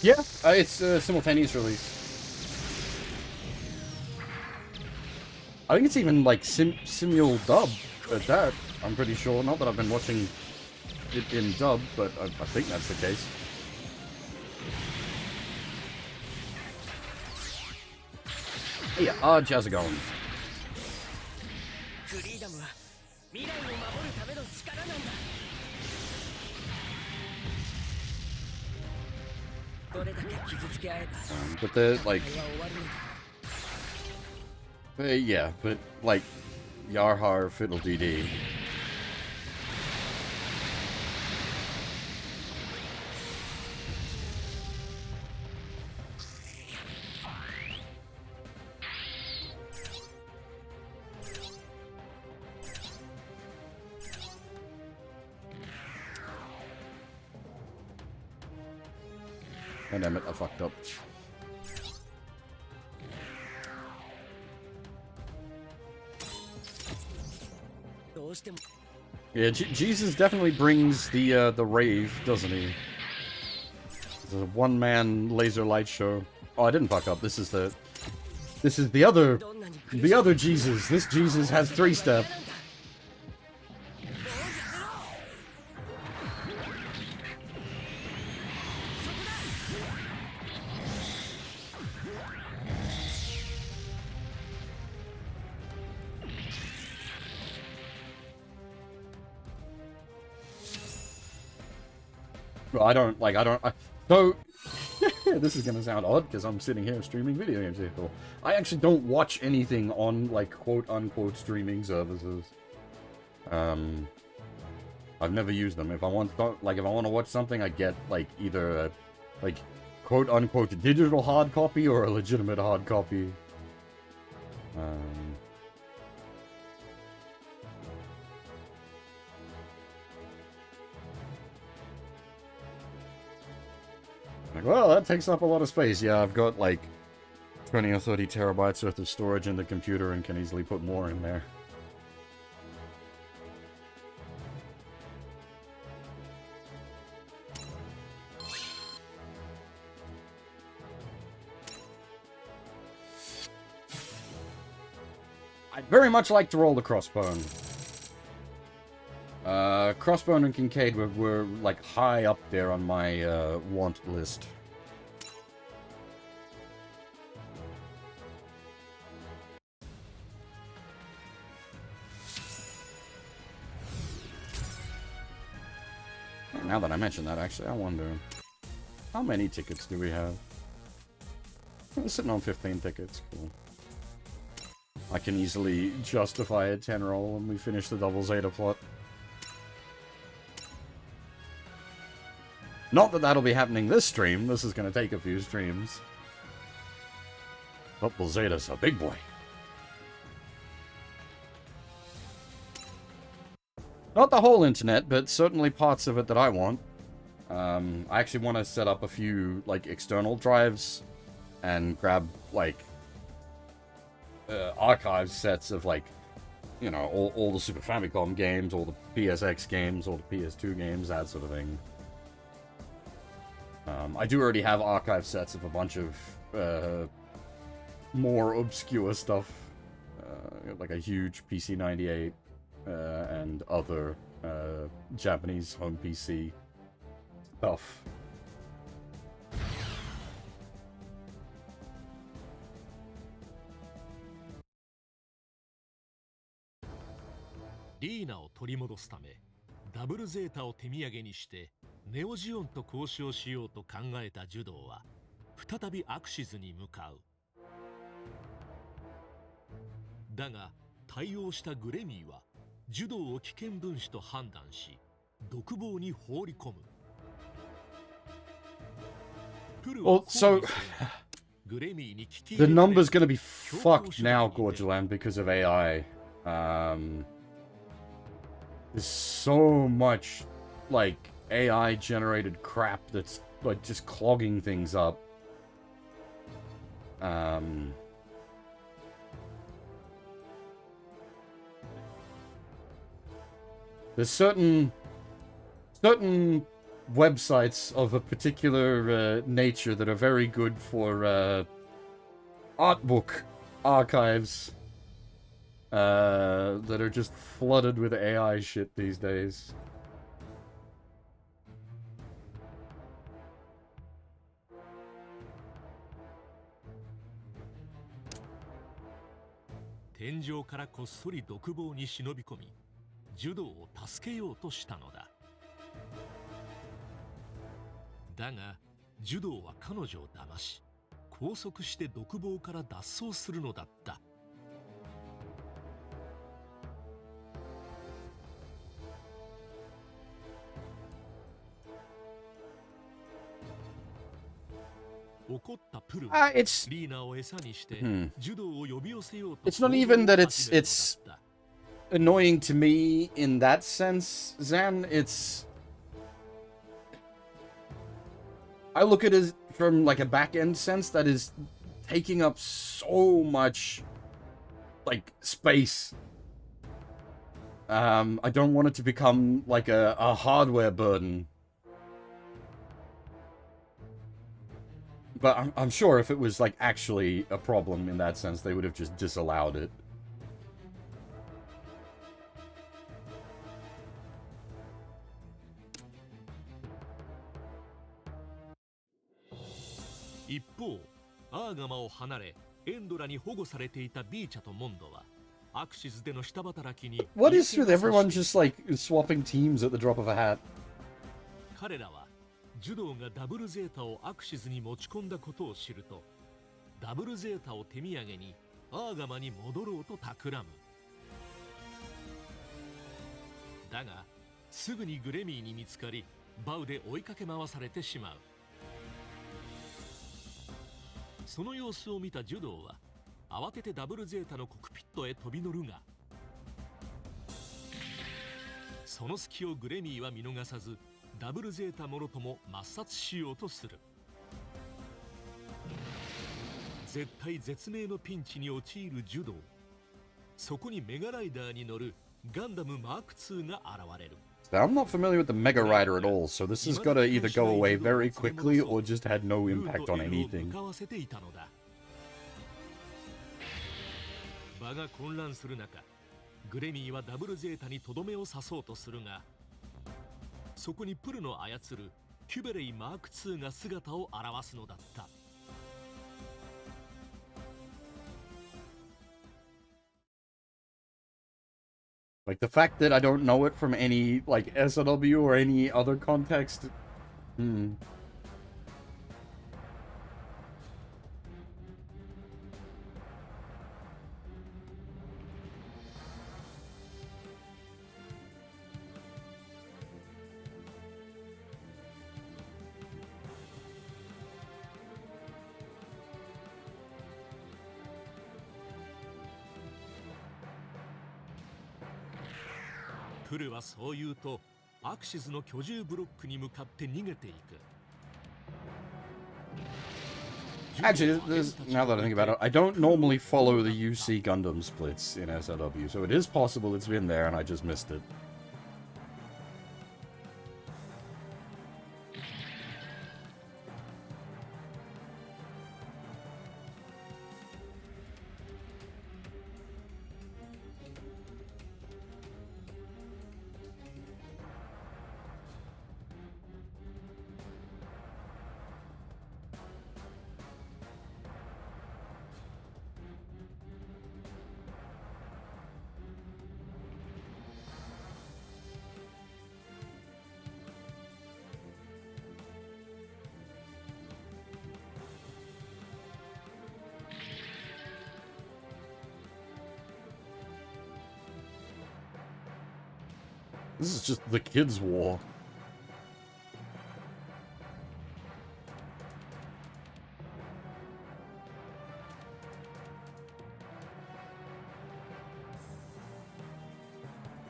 Yeah, it's a simultaneous release. I think it's even like simul dub at that. I'm pretty sure. Not that I've been watching it in dub, but I think that's the case. Yeah, how's it going? But the like, yeah, but like, Yarhar Fiddle DD. Oh, damn it, I fucked up. Yeah, Jesus definitely brings the rave, doesn't he? It's a one-man laser light show. Oh, I didn't fuck up. This is the other Jesus. This Jesus has 3-step. So, this is gonna sound odd, because I'm sitting here streaming video games here. I actually don't watch anything on, like, quote-unquote streaming services. I've never used them. If I want to watch something, I get, like, either a, like, quote-unquote digital hard copy or a legitimate hard copy. Like, well, that takes up a lot of space. Yeah, I've got like 20 or 30 terabytes worth of storage in the computer and can easily put more in there. I'd very much like to roll the Crossbone. Crossbone and Kincaid were like high up there on my want list. Now that I mention that, actually, I wonder. How many tickets do we have? We're sitting on 15 tickets. Cool. I can easily justify a 10 roll when we finish the double Zeta plot. Not that that'll be happening this stream. This is going to take a few streams. Double Zeta's a big boy. Not the whole internet, but certainly parts of it that I want. I actually want to set up a few, like, external drives and grab, like, archive sets of, like, you know, all the Super Famicom games, all the PSX games, all the PS2 games, that sort of thing. I do already have archive sets of a bunch of more obscure stuff, like a huge PC-98 and other Japanese home PC stuff.リーナを取り戻すため、ダブルゼータを手土産にしてネオジオンと交渉しようと考えたジュドーは再びアクシズに向かう。だが対応したグレミーはジュドーを危険分子と判断し独房に放り込む。Well, so the number's gonna be fucked now, Gorgeland, because of AI. There's so much, like, AI-generated crap that's, like, just clogging things up. There's certain websites of a particular nature that are very good for art book archives that are just flooded with AI shit these days. Daがジュドーは彼女を騙し拘束して独房から脱走するのだった。怒ったプルはリーナを餌にしてジュドーを呼び寄せようと。It's not even that it's annoying to me in that sense, Zan. I look at it from, like, a back-end sense that is taking up so much, like, space. I don't want it to become, like, a hardware burden. But I'm sure if it was, like, actually a problem in that sense, they would have just disallowed it. What is with everyone just, like, swapping teams at the drop of a hat? 彼らはジュドーがダブルゼータをアクシズに持ち込んだことを知ると、ダブルゼータを手土産にアーガマに戻ろうと企む。だがすぐにグレミーに見つかり、バウで追いかけ回されてしまう。その様子を見たジュドーは慌ててダブルゼータのコクピットへ飛び乗るが、その隙をグレミーは見逃さず、ダブルゼータもろとも抹殺しようとする。絶体絶命のピンチに陥るジュドー。そこにメガライダーに乗るガンダムマーク2が現れる。I'm not familiar with the Mega Rider at all, so this is gonna either go away very quickly or just had no impact on anything. 場が混乱する中、グレミーはダブルゼータにとどめを刺そうとするが、そこにプルの操るキュベレイマーク2が姿を現すのだった。Like, the fact that I don't know it from any, like, SLW or any other context. プルはそう言うとアクシズの居住ブロックに向かって逃げていく。 Actually, now that I think about it, I don't normally follow the UC Gundam splits in SLW, so it is possible it's been there and I just missed it. This is just the kids' war.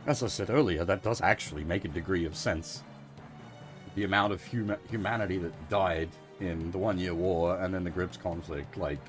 As I said earlier, that does actually make a degree of sense. The amount of humanity that died in the 1 Year War and then the Grips conflict, like...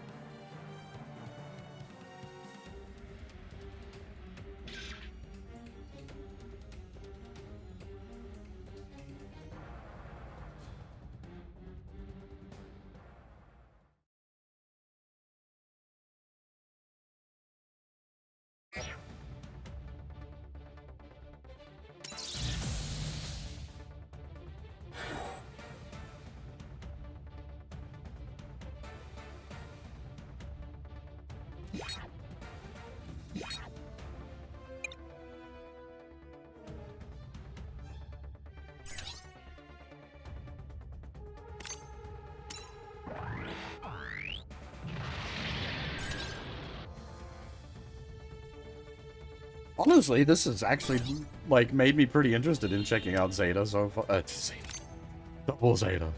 Honestly, this has actually, like, made me pretty interested in checking out Zeta so far. Zeta. Double Zeta.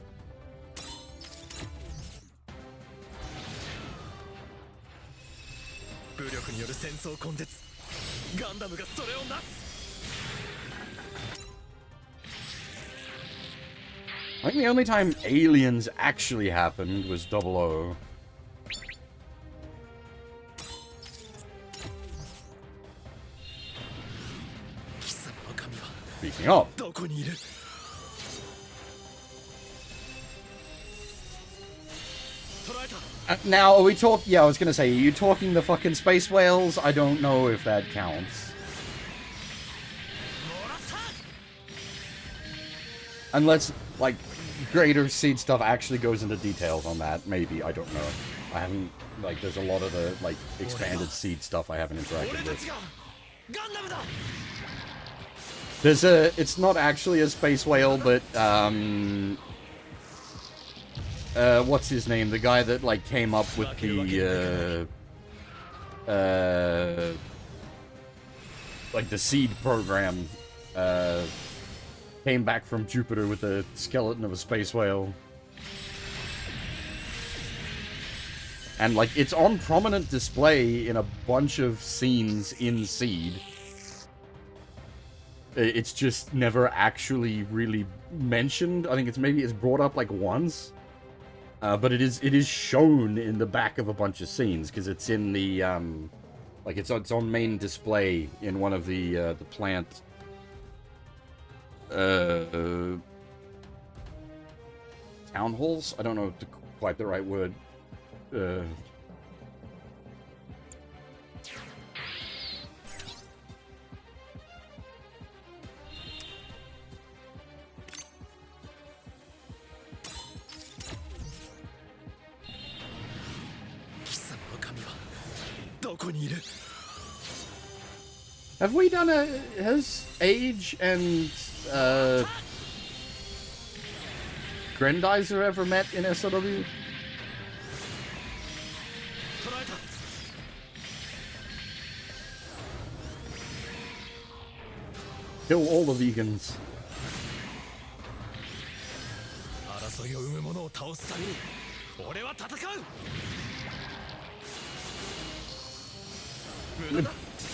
I think the only time aliens actually happened was 00. Speaking of. Now, are we talking... Yeah, I was gonna say, are you talking the fucking space whales? I don't know if that counts. Unless, like, greater seed stuff actually goes into details on that. Maybe, I don't know. I haven't... Like, there's a lot of the, like, expanded seed stuff I haven't interacted with. There's a... It's not actually a space whale, but, what's his name? The guy that, like, came up with the, like, the seed program, came back from Jupiter with a skeleton of a space whale. And, like, it's on prominent display in a bunch of scenes in Seed. It's just never actually really mentioned. I think it's brought up, like, once. But it is shown in the back of a bunch of scenes, because it's in the, like, it's on main display in one of the plant, town halls? I don't know quite the right word. Have we done has Age and, Grendizer ever met in SLW? Kill all the vegans.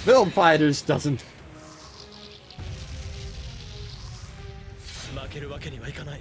Film Fighters doesn't. けるわけにはいかない。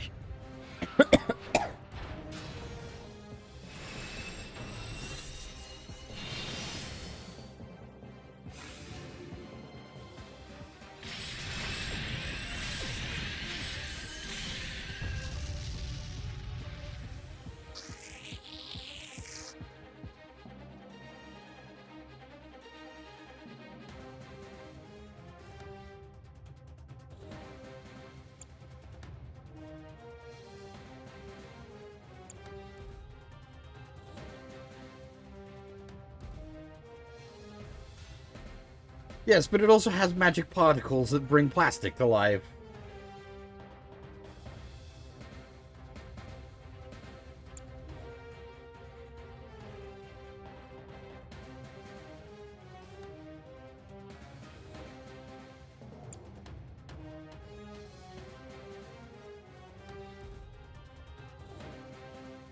Yes, but it also has magic particles that bring plastic to life.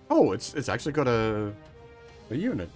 Oh, it's actually got a unit.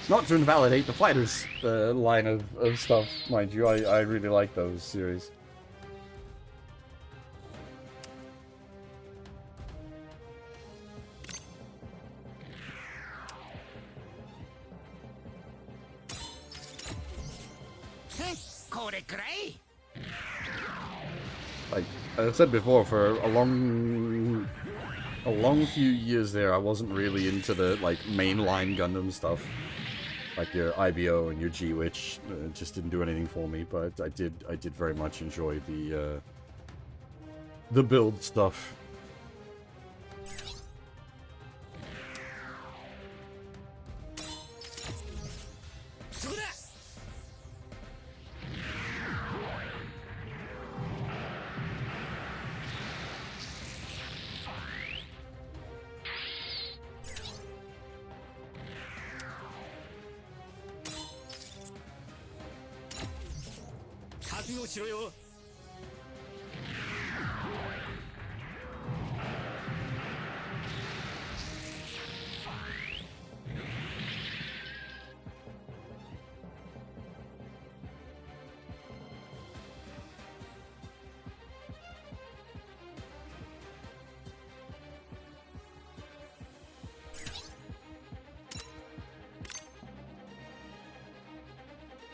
Not to invalidate the fighters line of stuff, mind you, I really like those series. Like I said before, for a long few years there, I wasn't really into the like mainline Gundam stuff, like your IBO and your G Witch. It just didn't do anything for me. But I did very much enjoy the build stuff.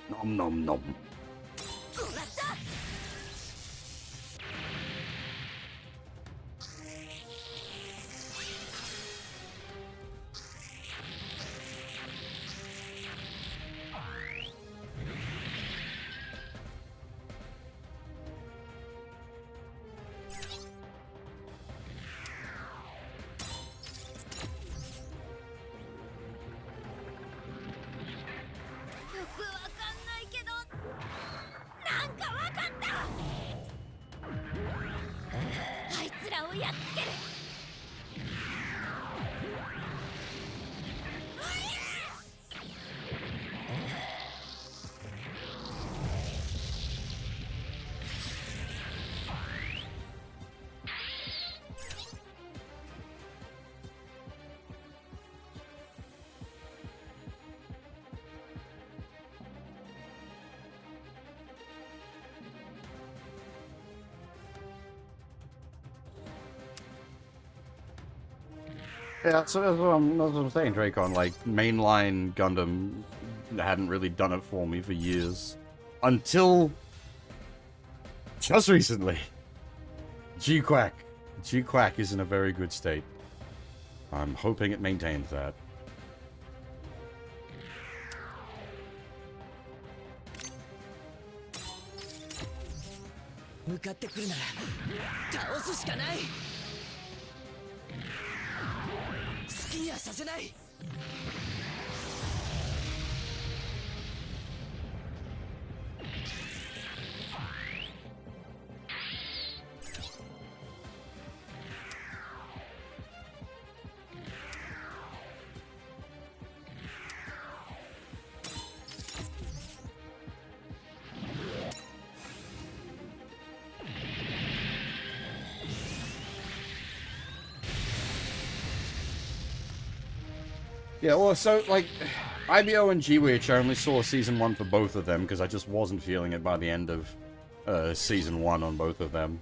Nom nom nom. Yeah, so that's what I'm saying, Dracon. Like, mainline Gundam hadn't really done it for me for years. Until just recently. G-Quack. G-Quack is in a very good state. I'm hoping it maintains that. 向かってくるなら倒すしかない。好きにはさせない。Yeah, well, so, like, IBO and G-Witch, I only saw Season 1 for both of them, because I just wasn't feeling it by the end of Season 1 on both of them.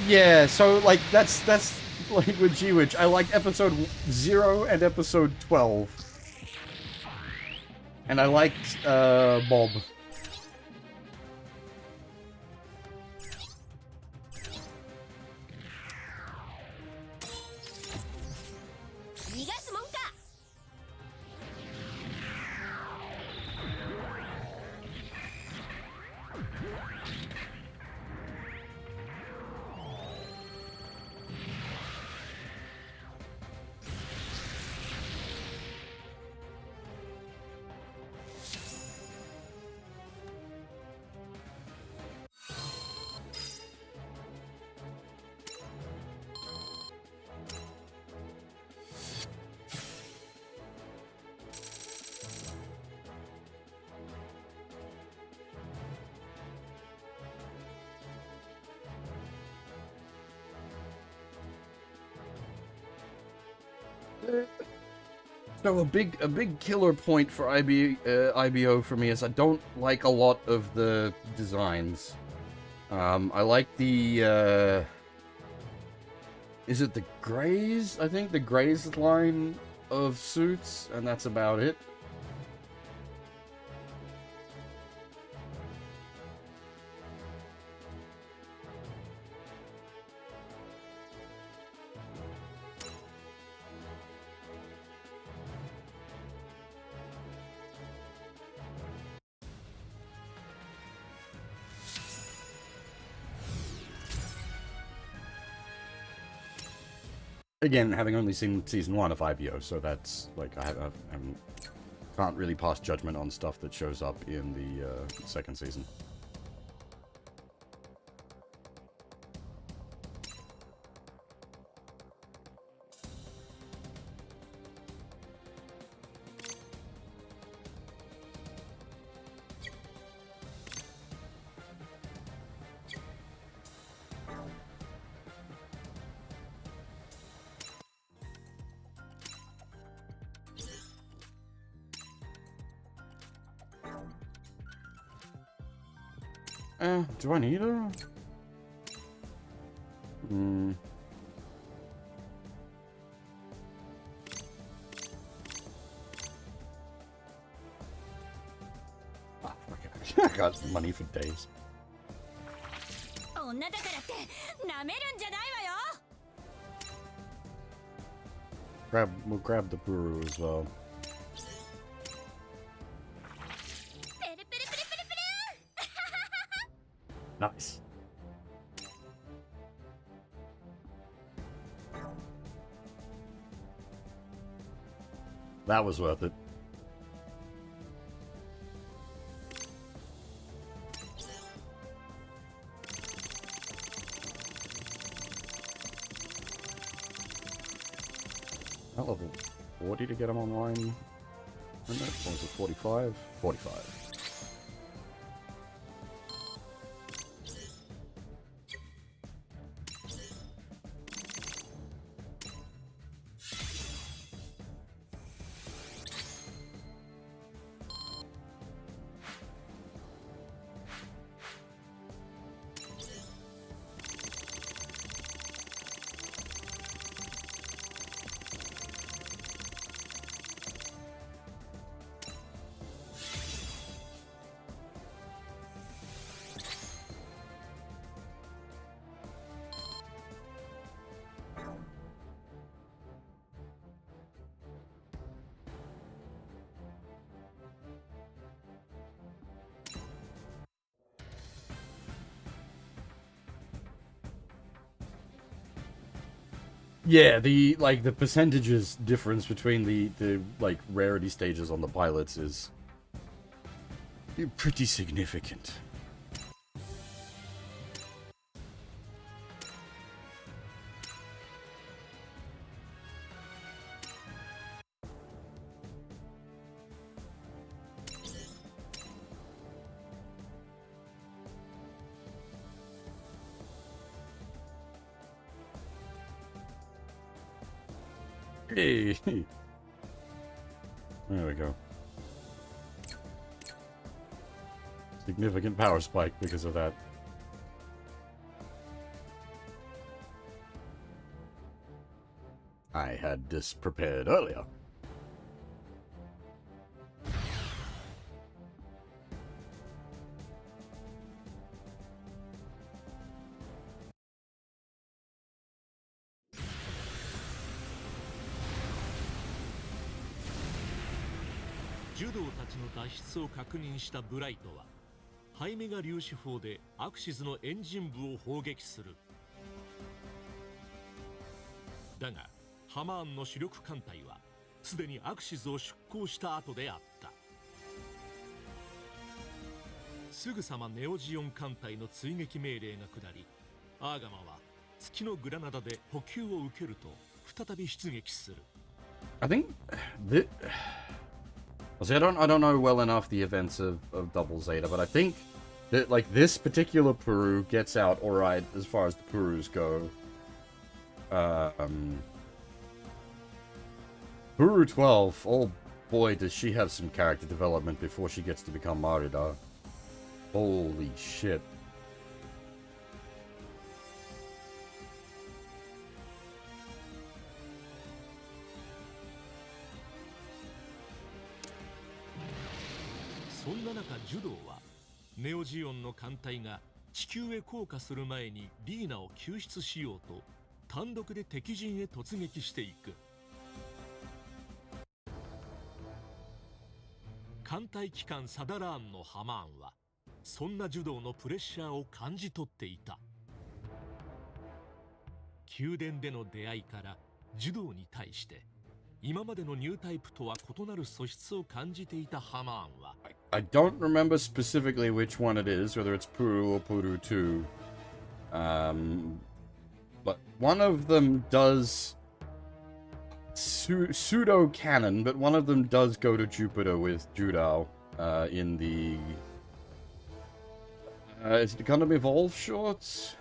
Yeah, so, like, that's like, with G-Witch, I liked episode 0 and episode 12. And I liked, Bob. So a big killer point for IBO for me is I don't like a lot of the designs. I like the is it the Greys? I think the Greys line of suits, and that's about it. Again, having only seen season 1 of IBO, so that's like I can't really pass judgment on stuff that shows up in the second season. Do I need her? Ah, okay. I got money for days. We'll grab the Buru as well. Nice. That was worth it. At level 40 to get him online. And that was it 45? 45. Yeah, the percentages difference between the like rarity stages on the pilots is pretty significant. Hey. There we go. Significant power spike because of that. I had this prepared earlier.柔道たちの脱出を確認したブライトはハイメガ粒子砲でアクシズのエンジン部を砲撃する。だがハマーンの主力艦隊はすでにアクシズを出港した後であった。すぐさまネオジオン艦隊の追撃命令が下り、アーガマは月のグラナダで補給を受けると再び出撃する。I think that. See, I don't know well enough the events of Double Zeta, but I think that like this particular Peru gets out alright as far as the Perus go. Peru 12, oh boy, does she have some character development before she gets to become Marida. Holy shit.そんな中、ジュドーはネオジオンの艦隊が地球へ降下する前にリーナを救出しようと単独で敵陣へ突撃していく。艦隊機関サダラーンのハマーンはそんなジュドーのプレッシャーを感じ取っていた。宮殿での出会いからジュドーに対して今までのニュータイプとは異なる素質を感じていたハマーンは I don't remember specifically which one it is, whether it's Peru or Peru 2. But one of them does pseudo-canon, but one of them does go to Jupiter with Judao in the... is it Gundam Evolve shorts?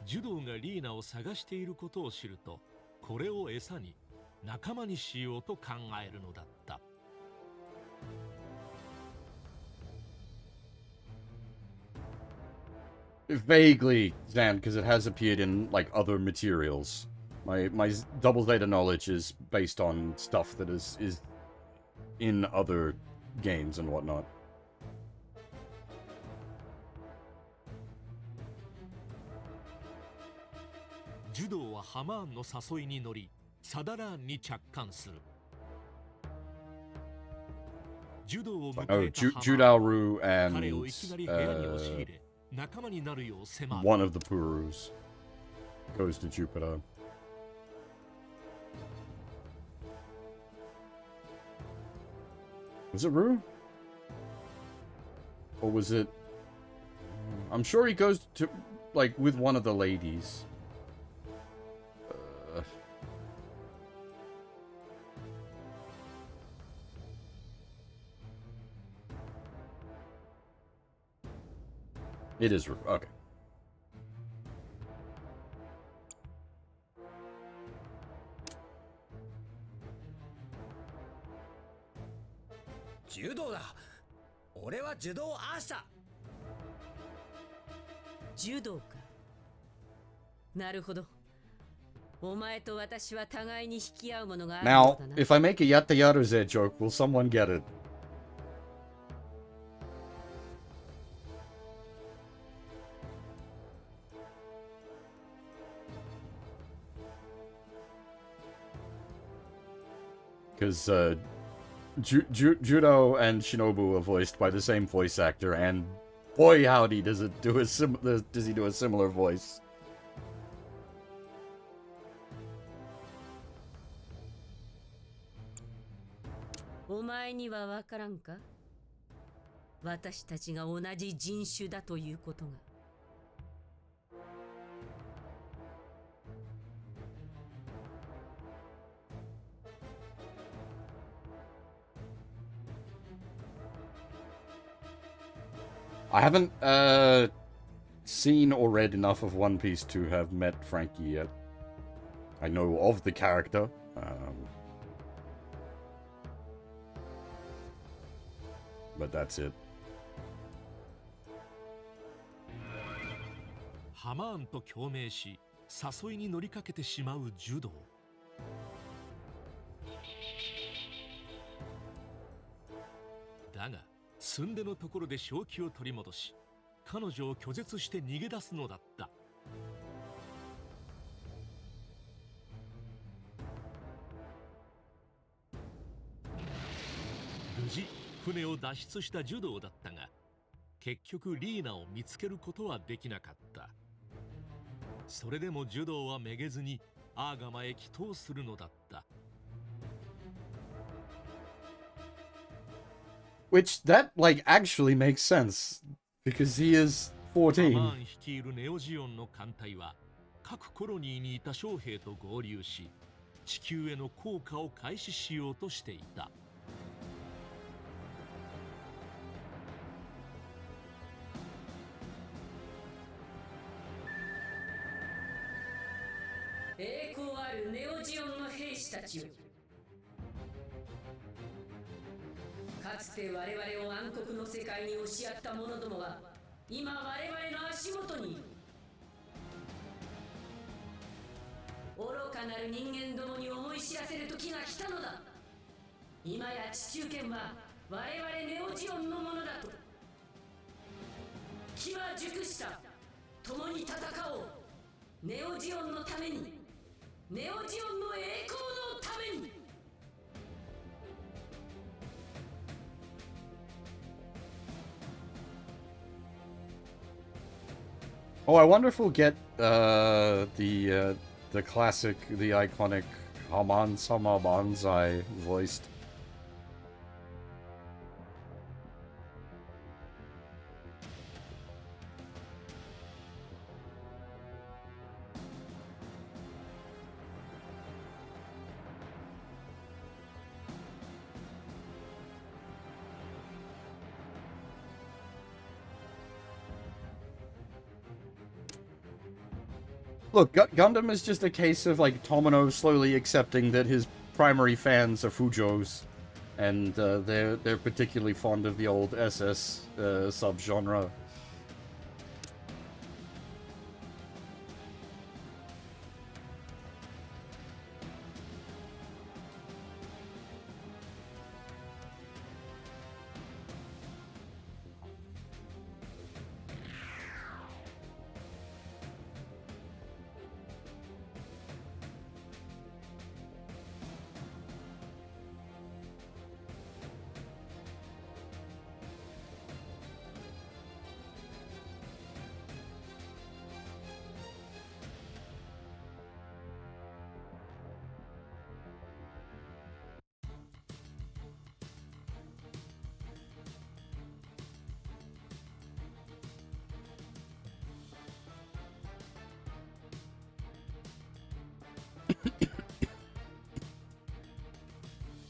ジュドーがリーナを探していることを知ると、これを餌に仲間にしようと考えるのだった。Vaguely, Zan, because it has appeared in like other materials. My Double Zeta knowledge is based on stuff that is in other games and whatnot. ジュドーはハマーンの誘いに乗り、サダラーンに着艦する。ジュドーを迎えたハマーンは彼をいきなり部屋に押し入れ、仲間になるよう迫る。One of the Purus goes to Jupiter. Was it Rue? Or was it... I'm sure he goes to, like, with one of the ladies. It is Rue. Okay. Judo だ。俺はジュドーアーシャ。柔道か。なるほど。お前と私は互いに引き合うものがあるの Now, だな。 if I make a Yatta Yaruze joke, will someone get it? Because Judo and Shinobu are voiced by the same voice actor, and boy howdy does he do a similar voice. お前にはわからんか？私たちが同じ人種だということが。I haven't seen or read enough of One Piece to have met Frankie yet. I know of the character. But that's it. ハマーンと共鳴し誘いに乗りかけてしまう柔道。だがすんでのところで正気を取り戻し彼女を拒絶して逃げ出すのだった。無事船を脱出した柔道だったが結局リーナを見つけることはできなかった。それでも柔道はめげずにアーガマへ帰投するのだった。 Which, that, like, actually makes sense. Because he is 14. ハマーン率いるネオジオンの艦隊は各コロニーにいた将兵と合流し地球への降下を開始しようとしていた。 栄光あるネオジオンの兵士たちよ。かつて我々を暗黒の世界に押しやった者どもは今我々の足元にいる。愚かなる人間どもに思い知らせる時が来たのだ。今や地中圏は我々ネオジオンのものだと。機は熟した。共に戦おう。ネオジオンのために。ネオジオンの栄光のために。 Oh, I wonder if we'll get the classic, the iconic Haman Sama Banzai voiced. Look, Gundam is just a case of, like, Tomino slowly accepting that his primary fans are Fujos, and they're particularly fond of the old SS subgenre.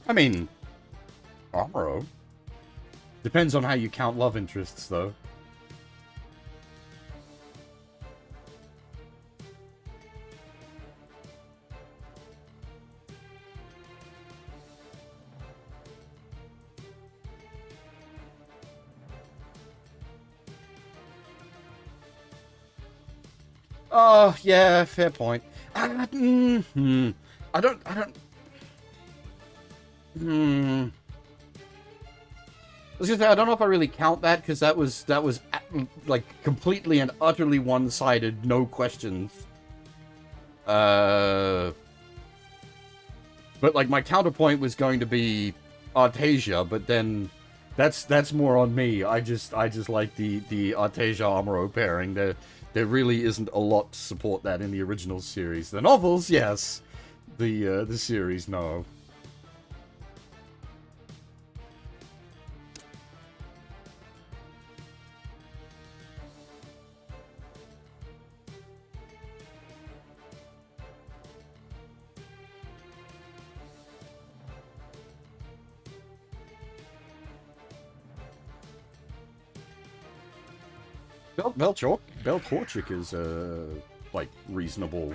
I mean, Amuro. Depends on how you count love interests, though. Oh, yeah, fair point. I don't... I was gonna say, I don't know if I really count that, because that was, like, completely and utterly one-sided, no questions. But, like, my counterpoint was going to be Artesia, but then that's more on me. I just like the Artesia Amuro pairing. There really isn't a lot to support that in the original series. The novels, yes. The series, no. Belkorchik is like reasonable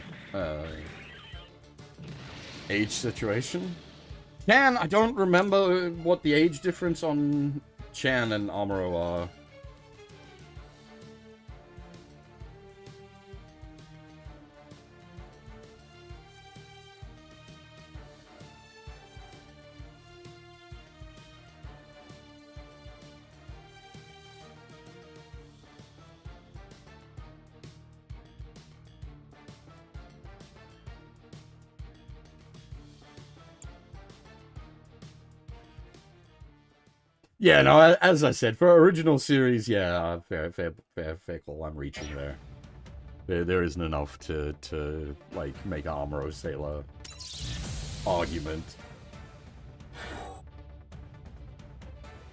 age situation. Chan, I don't remember what the age difference on Chan and Amuro are. Yeah, no, as I said, for original series, yeah, fair call. I'm reaching there. There isn't enough to like make an Amuro Sailor argument.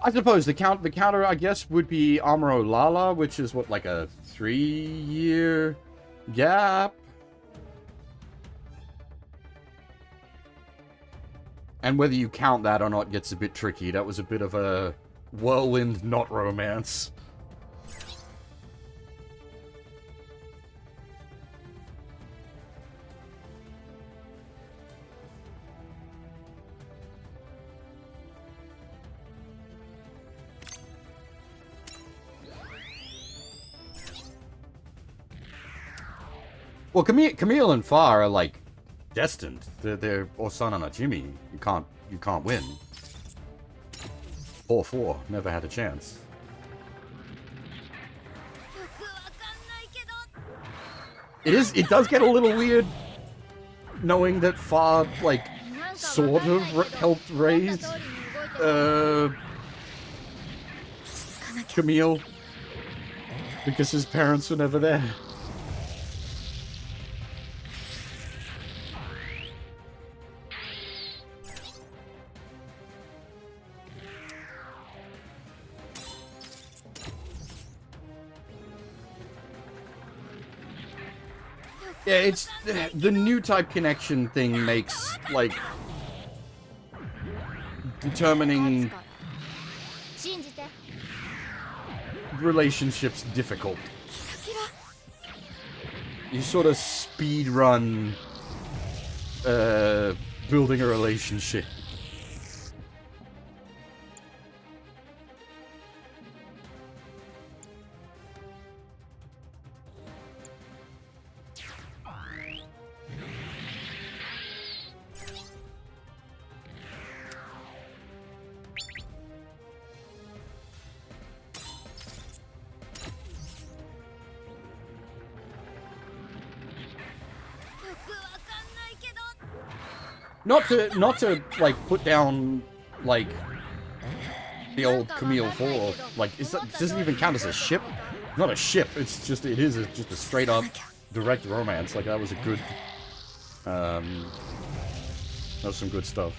I suppose the counter, I guess, would be Amuro Lala, which is what, like a 3-year gap. And whether you count that or not gets a bit tricky. That was a bit of a whirlwind, not romance. Well, Camille and Far are like destined. They're Osana and Jimmy. You can't win. 4-4. Never had a chance. It does get a little weird knowing that Far, like, sort of helped raise Camille because his parents were never there. Yeah, it's the new type connection thing makes, like, determining relationships difficult. You sort of speed run building a relationship. Not to like put down like the old Camille 4. Like it doesn't even count as a ship. Not a ship. It's just just a straight up direct romance. Like that was a good. That was some good stuff.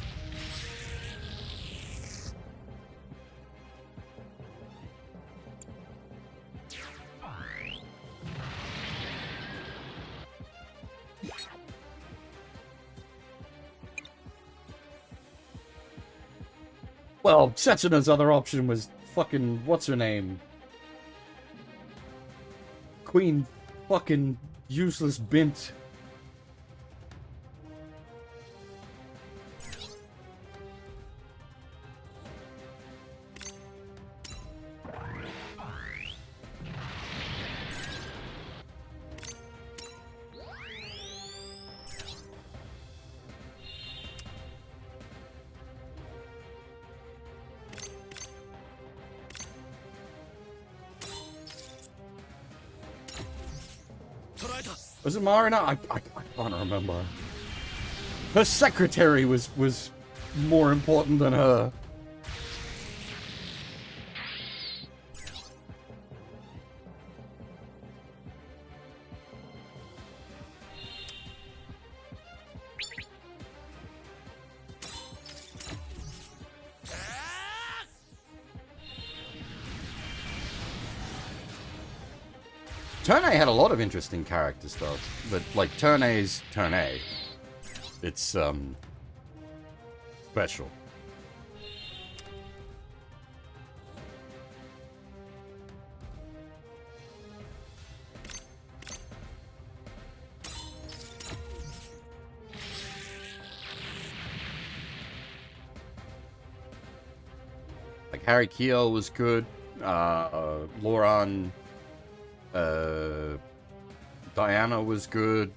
Well, Setsuna's other option was fucking, what's her name? Queen fucking useless bint. Was it Marina? I can't remember. Her secretary was more important than her. Turn A had a lot of interesting character stuff, but like Turn A's Turn A. It's special. Like Harry Keel was good. Lauren, Diana was good.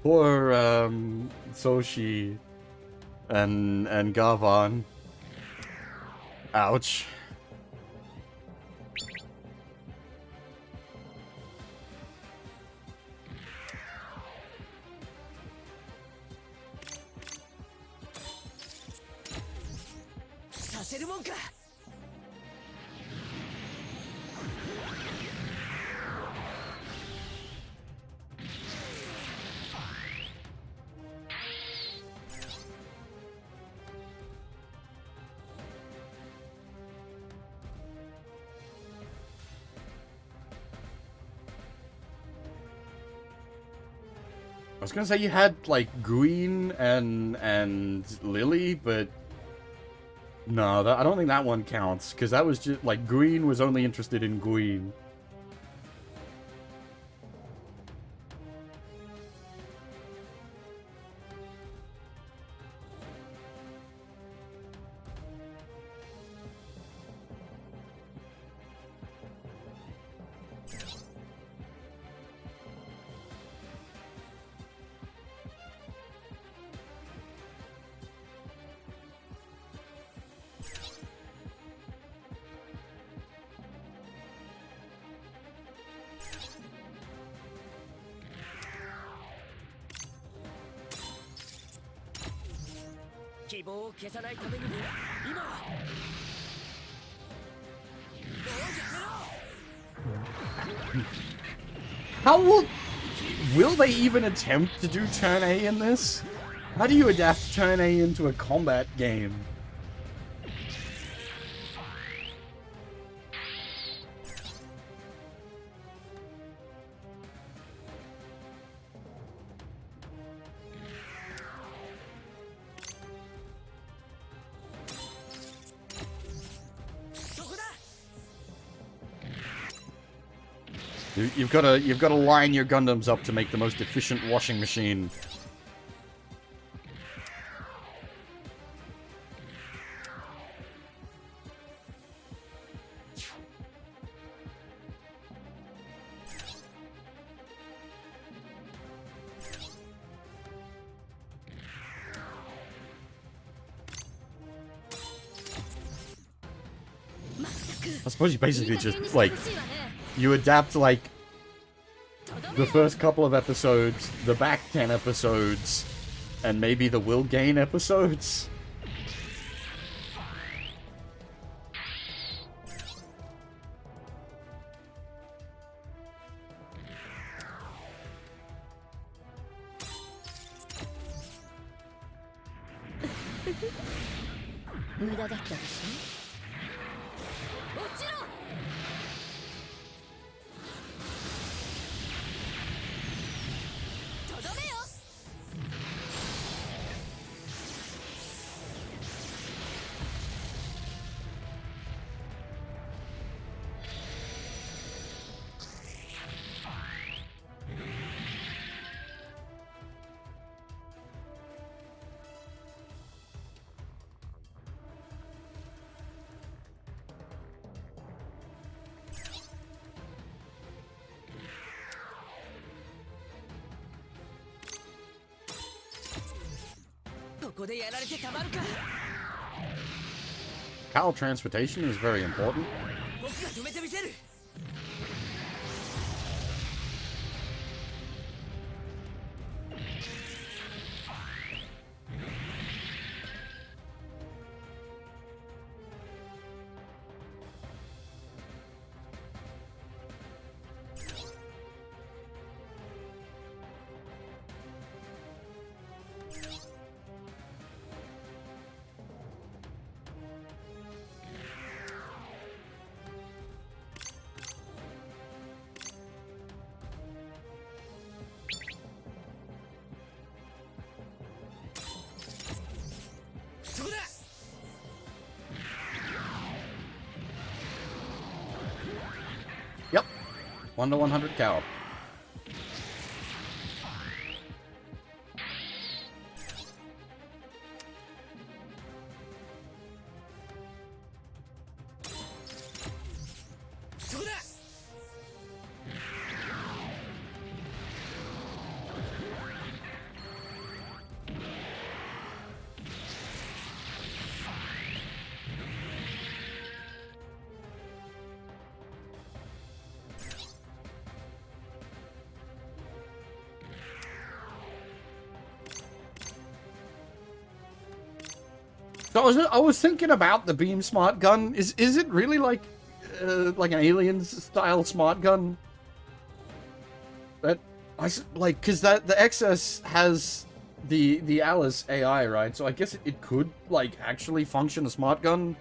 Poor Soshi and Gavan. Ouch. I was gonna say you had like Guin and Lily, but no, I don't think that one counts because that was just like Guin was only interested in Guin. How will they even attempt to do Turn A in this? How do you adapt Turn A into a combat game? You've got to line your Gundams up to make the most efficient washing machine. I suppose you basically just like you adapt like the first couple of episodes, the back 10 episodes, and maybe the Will Gain episodes. Cattle transportation is very important. 1 to 100 cow. So I was thinking about the beam smart gun. Is it really like an Aliens style smart gun? That like, because the XS has the Alice AI, right? So I guess it could like actually function a smart gun.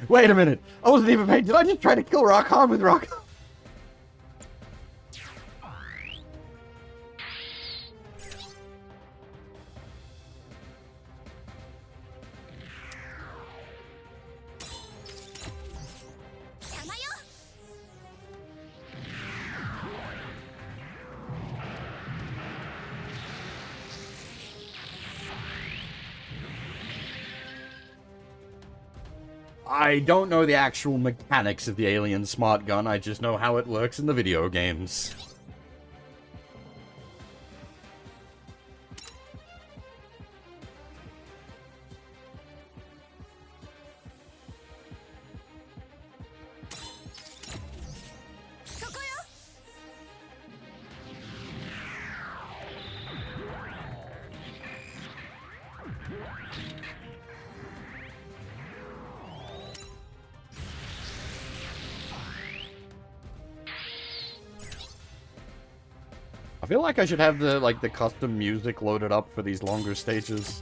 Wait a minute. I wasn't even paying. Did I just try to kill Rockhan with Rockhan? I don't know the actual mechanics of the alien smart gun, I just know how it works in the video games. I feel like I should have the custom music loaded up for these longer stages.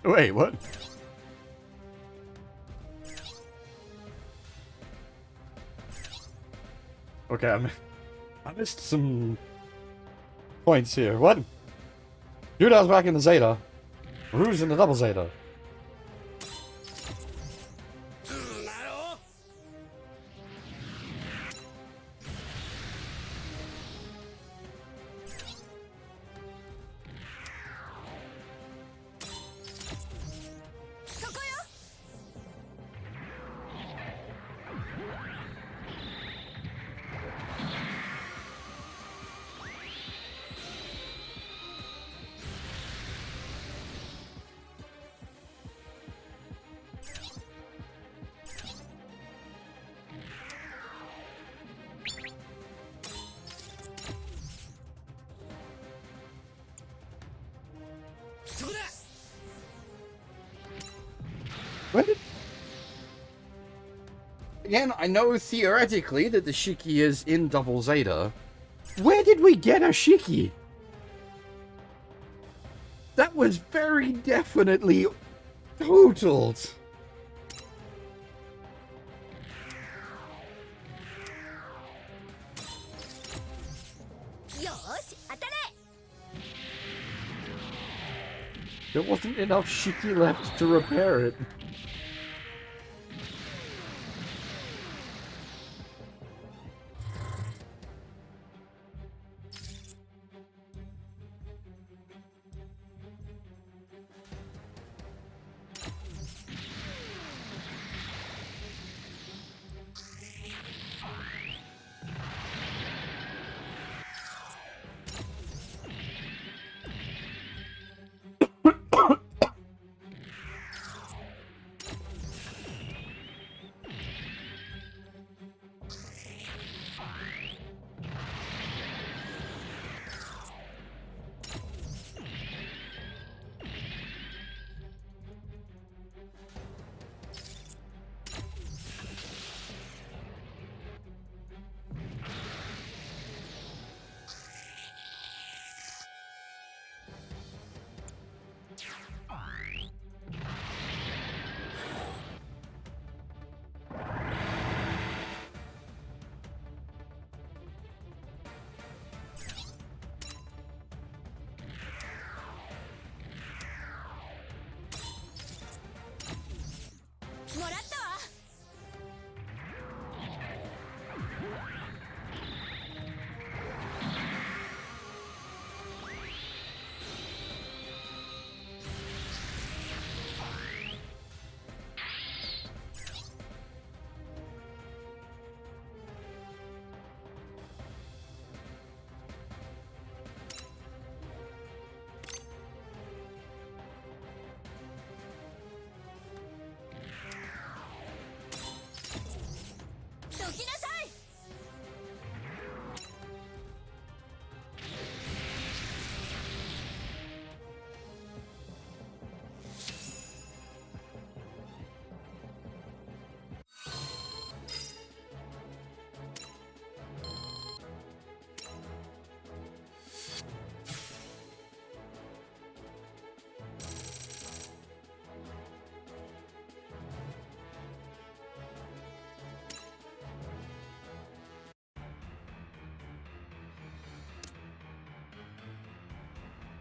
Wait, what? Okay, I missed some points here. What? Dude's back in the Zeta. Rouge in the double Zeta. When did... Again, I know theoretically that the Shiki is in Double Zeta. Where did we get a Shiki? That was very definitely totaled. し当たれ There wasn't enough shiki left to repair it.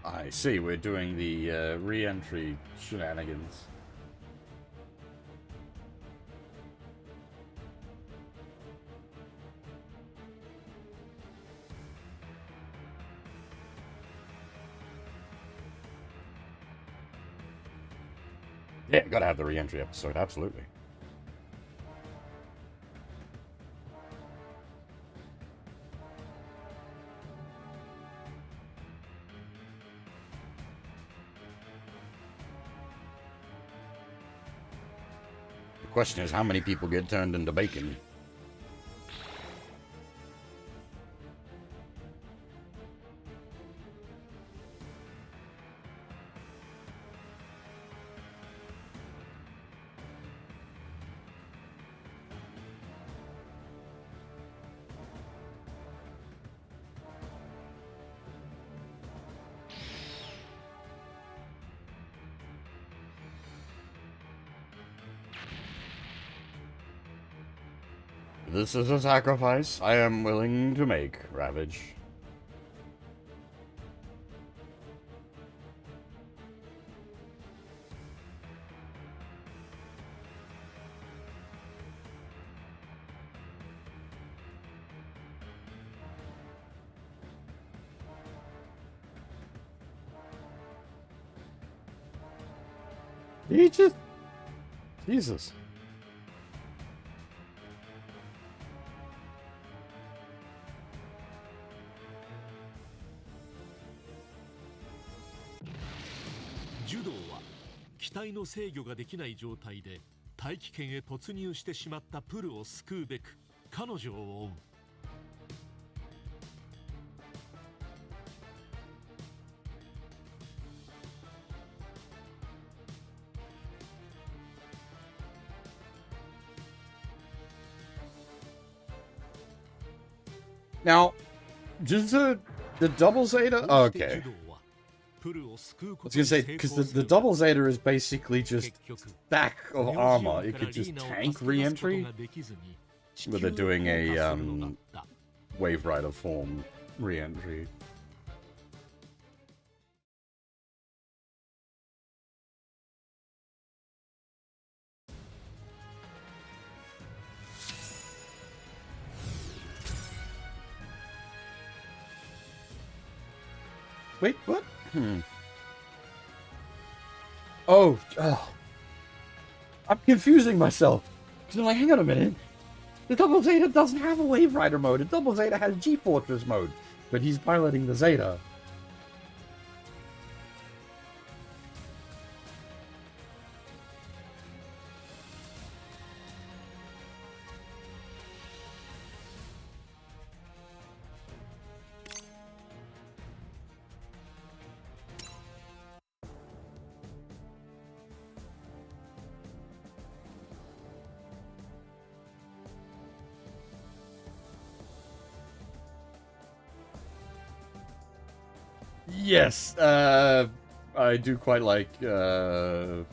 I see, we're doing the re-entry shenanigans. Yeah, gotta have the re-entry episode, absolutely. The question is, how many people get turned into bacon? This is a sacrifice I am willing to make, Ravage. He just... Jesus.柔道は機体の制御ができない状態で大気圏へ突入してしまったプルを救うべく彼女を追う。Now, just the double Zeta? Oh, okay. I was gonna say, because the double Zeta is basically just stack of armor. It could just tank re-entry. But they're doing a Wave Rider form re-entry. Wait, what? Oh, I'm confusing myself. Because I'm like, hang on a minute. The Double Zeta doesn't have a Wave Rider mode. The Double Zeta has G-Fortress mode. But he's piloting the Zeta. Yes, I do quite like Build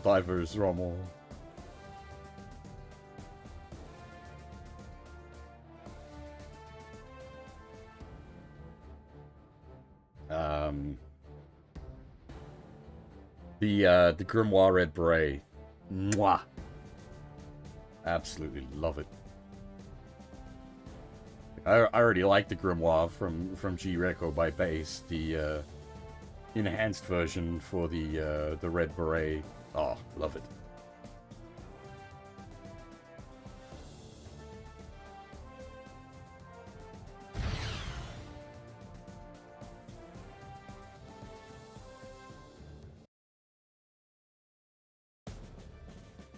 Divers Rommel. The Grimoire Red Beret. Mwah! Absolutely love it. I already like the Grimoire from G-Reco by base, the enhanced version for the Red Beret. Oh, love it.「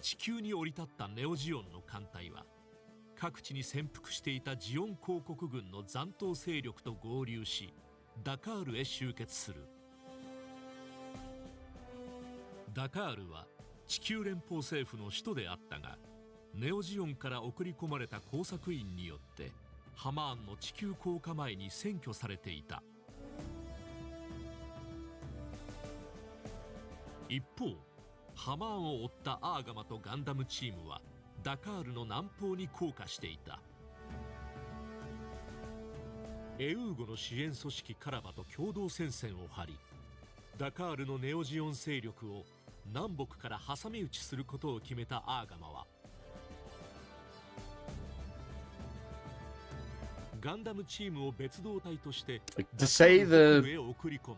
地球に降り立ったネオジオンの艦隊は各地に潜伏していたジオン公国軍の残党勢力と合流しダカールへ集結する。ダカールは地球連邦政府の首都であったが、ネオジオンから送り込まれた工作員によってハマーンの地球降下前に占拠されていた。一方、ハマーンを追ったアーガマとガンダムチームはダカールの南方に降下していた。エウーゴの支援組織カラバと共同戦線を張り、ダカールのネオジオン勢力を南北から挟み撃ちすることを決めたアーガマは、ガンダムチームを別動隊としてTo say ダカールへ送り込む。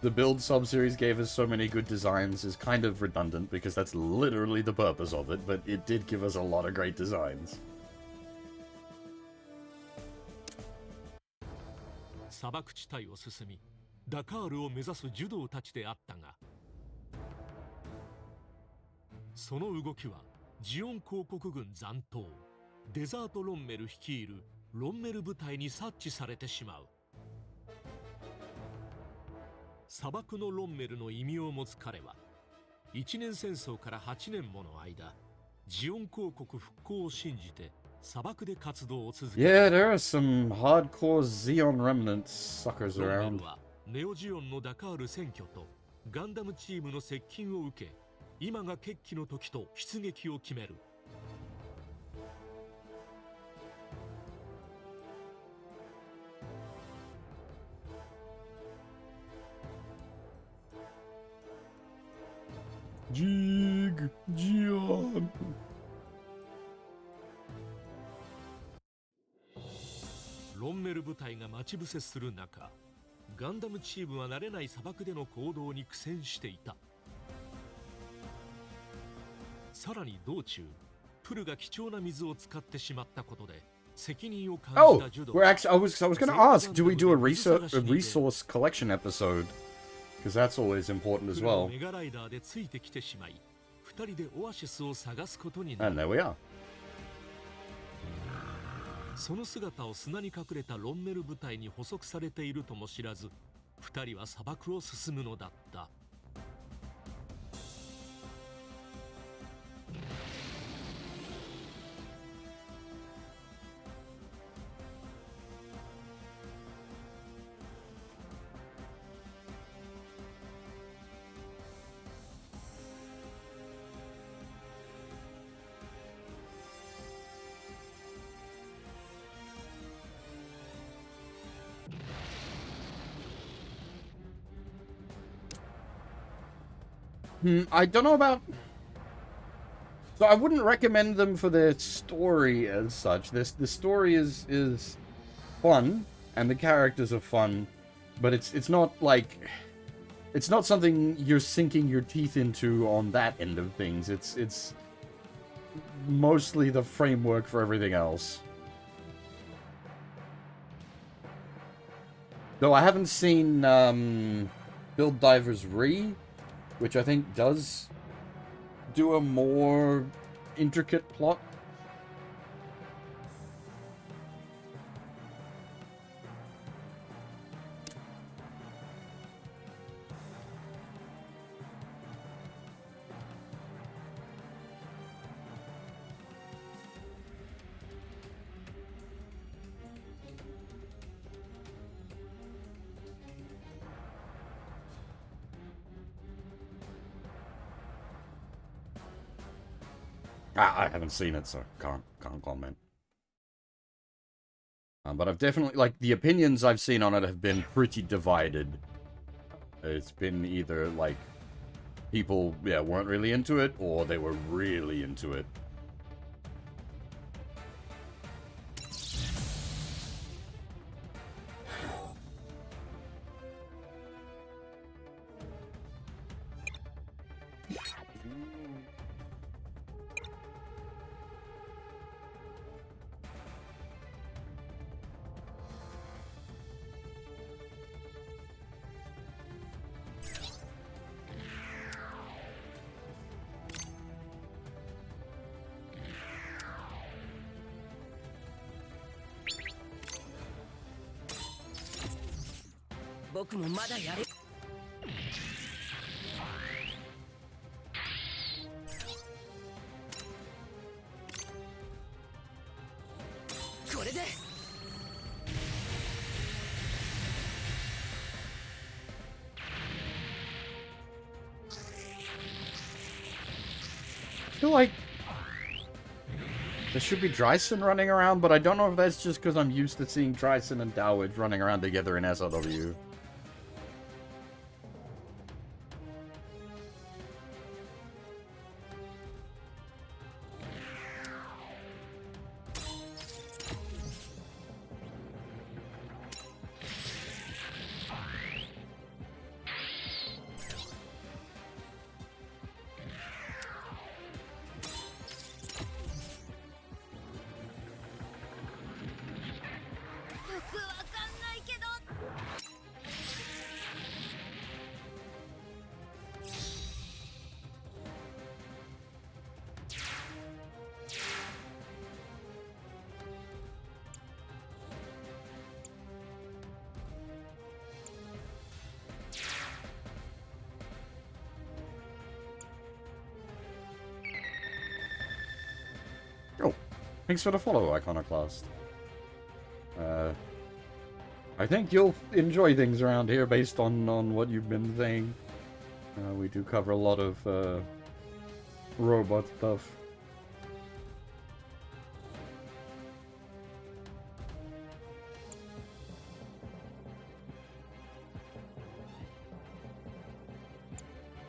the Build sub-series gave us so many good designs is kind of redundant because that's literally the purpose of it, but it did give us a lot of great designs. 砂漠地帯を進み、ダカールを目指すジュドーたちであったが、その動きはジオン公国軍残党デザート・ロンメル率いるロンメル部隊に察知されてしまう。砂漠のロンメルの意味を持つ彼は、一年戦争から8年もの間、ジオン公国復興を信じて砂漠で活動を続けた。Yeah, there are some hardcore Xeon remnants suckers ロンメ around. ルはネオジオンのダカール占拠とガンダムチームの接近を受け、今が決起の時と出撃を決める。Gion. ロンメル部隊が待ち伏せする中、ガンダムチームは慣れない砂漠での行動に苦戦していた。さらに道中、プルが貴重な水を使ってしまったことで責任を感じ Oh, たジュド we're actually. I was going to ask, do we do a resource collection episode? Because that's always important as プルの well. メガライダーでついてきてしまい、二人でオアシスを探すことにな And る。 there we are. その姿を砂に隠れたロンメル部隊に捕捉されているとも知らず、二人は砂漠を進むのだった。I don't know about. So I wouldn't recommend them for their story as such. The story is fun, and the characters are fun. But it's not like... It's not something you're sinking your teeth into on that end of things. It's mostly the framework for everything else. Though I haven't seen Build Divers Re, which I think does do a more intricate plot. I haven't seen it, so can't comment. But I've definitely, like, the opinions I've seen on it have been pretty divided. It's been either, like, people, yeah, weren't really into it, or they were really into it.僕もまだやれ。これで。I feel like there should be Dryson running around, but I don't know if that's just because I'm used to seeing Dryson and Dowage running around together in SLW. Thanks for the follow, Iconoclast. I think you'll enjoy things around here based on what you've been saying. We do cover a lot of robot stuff.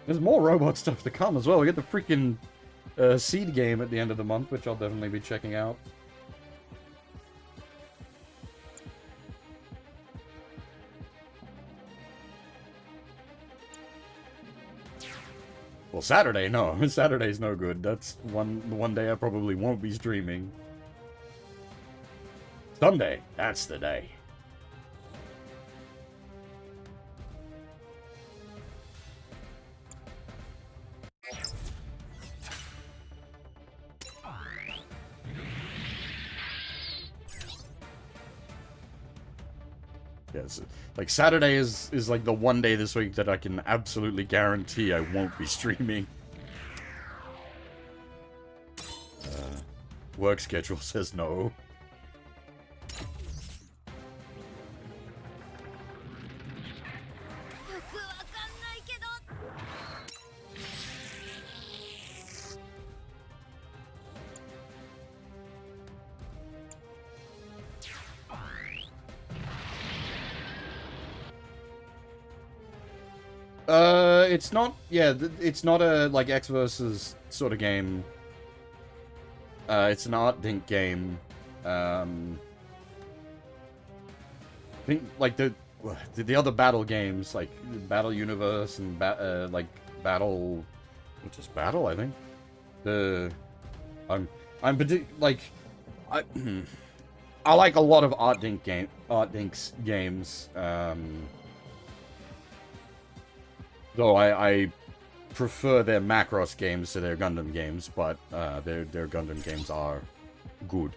There's more robot stuff to come as well. We get the freaking Seed game at the end of the month, which I'll definitely be checking out. Well, Saturday, no. Saturday's no good. That's one day I probably won't be streaming. Sunday, that's the day. Yes, like Saturday is like the one day this week that I can absolutely guarantee I won't be streaming. Work schedule says no. It's not, yeah, it's not a, like, X versus sort of game. It's an art dink game. I think, like, the other battle games like Battle Universe and like Battle, just Battle, I think. I'm like I like a lot of Art Dink's games. Though I prefer their Macross games to their Gundam games, but their Gundam games are good.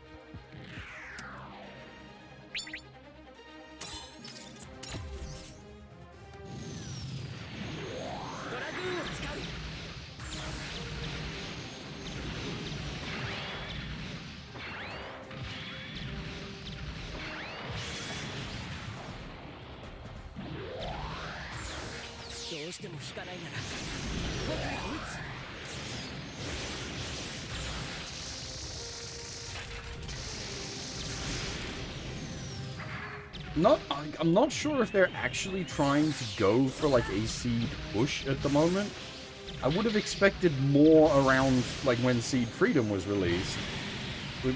I'm not sure if they're actually trying to go for like a seed push at the moment. I would have expected more around like when Seed Freedom was released.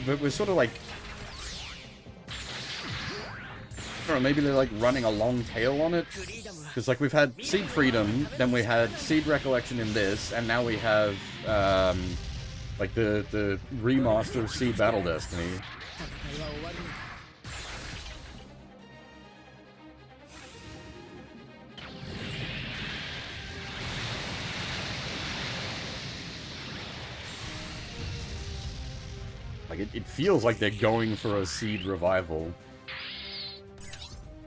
We're sort of like, I don't know, maybe they're like running a long tail on it. Because like we've had Seed Freedom, then we had Seed Recollection in this, and now we have like the remaster of Seed Battle Destiny. Like it feels like they're going for a Seed revival.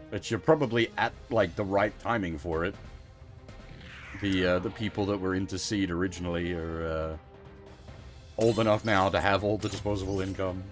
But you're probably at like the right timing for it. The people that were into Seed originally are old enough now to have all the disposable income.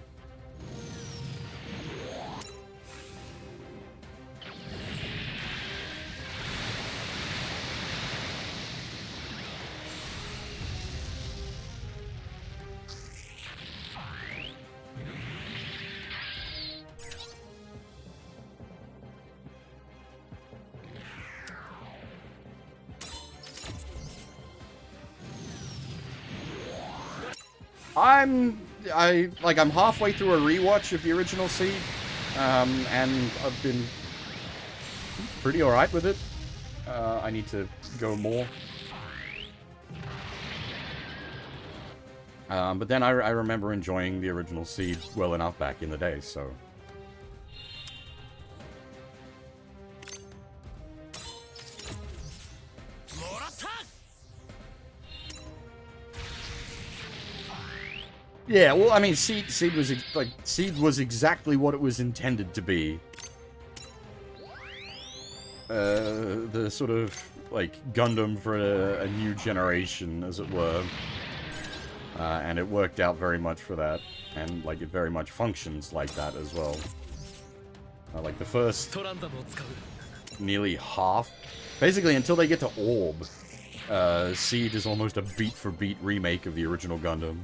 I'm halfway through a rewatch of the original Seed, and I've been pretty alright with it. I need to go more. But then I remember enjoying the original Seed well enough back in the day, so... Yeah, well, I mean, Seed was exactly what it was intended to be. The sort of, like, Gundam for a new generation, as it were. And it worked out very much for that. And, like, it very much functions like that as well. Like, the first... nearly half... Basically, until they get to Orb, Seed is almost a beat-for-beat remake of the original Gundam.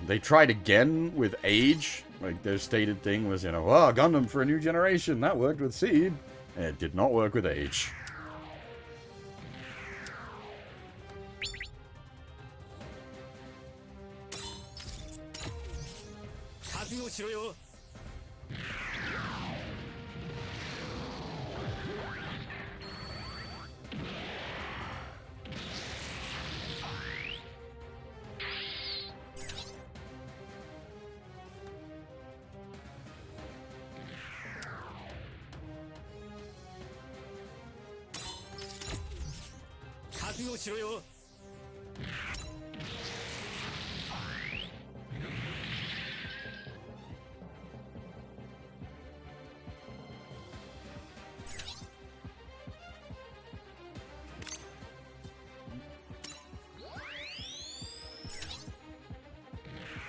They tried again with Age. Like, their stated thing was, you know, oh, Gundam for a new generation. That worked with Seed. And it did not work with Age.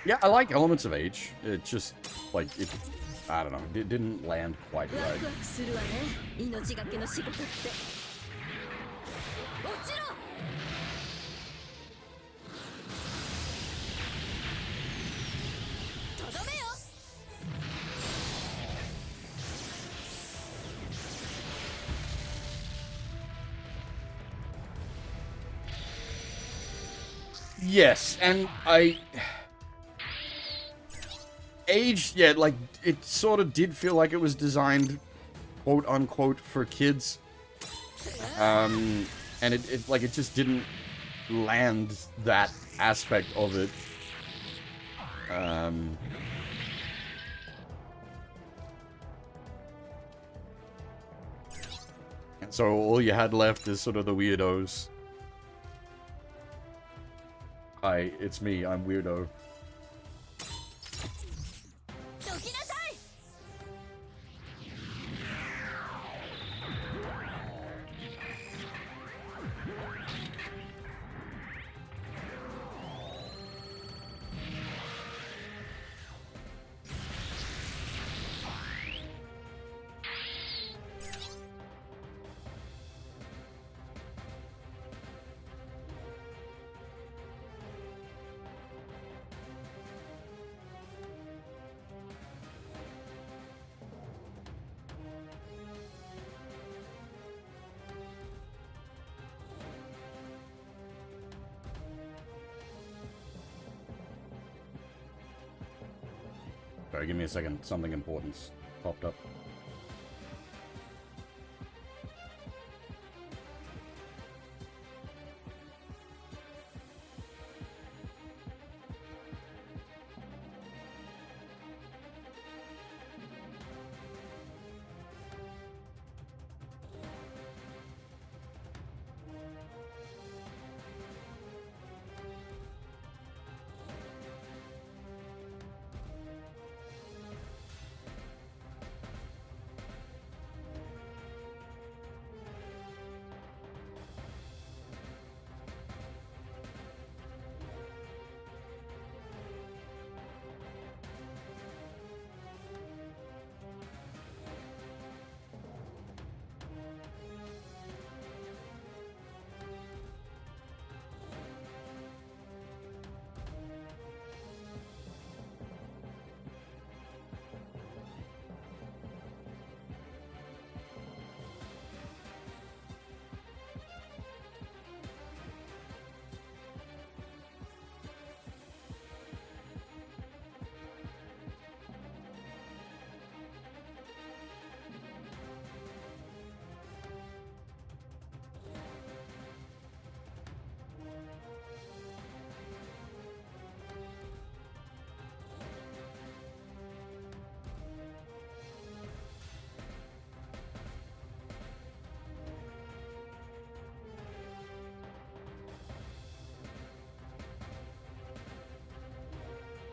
Yeah, I like elements of Age. It just, like, it... I don't know. It didn't land quite right. Yes, and I... Aged, yeah, like, it sort of did feel like it was designed, quote-unquote, for kids. And it just didn't land that aspect of it. And so all you had left is sort of the weirdos. Hi, it's me, I'm Weirdo. Sorry, give me a second. Something important's popped up.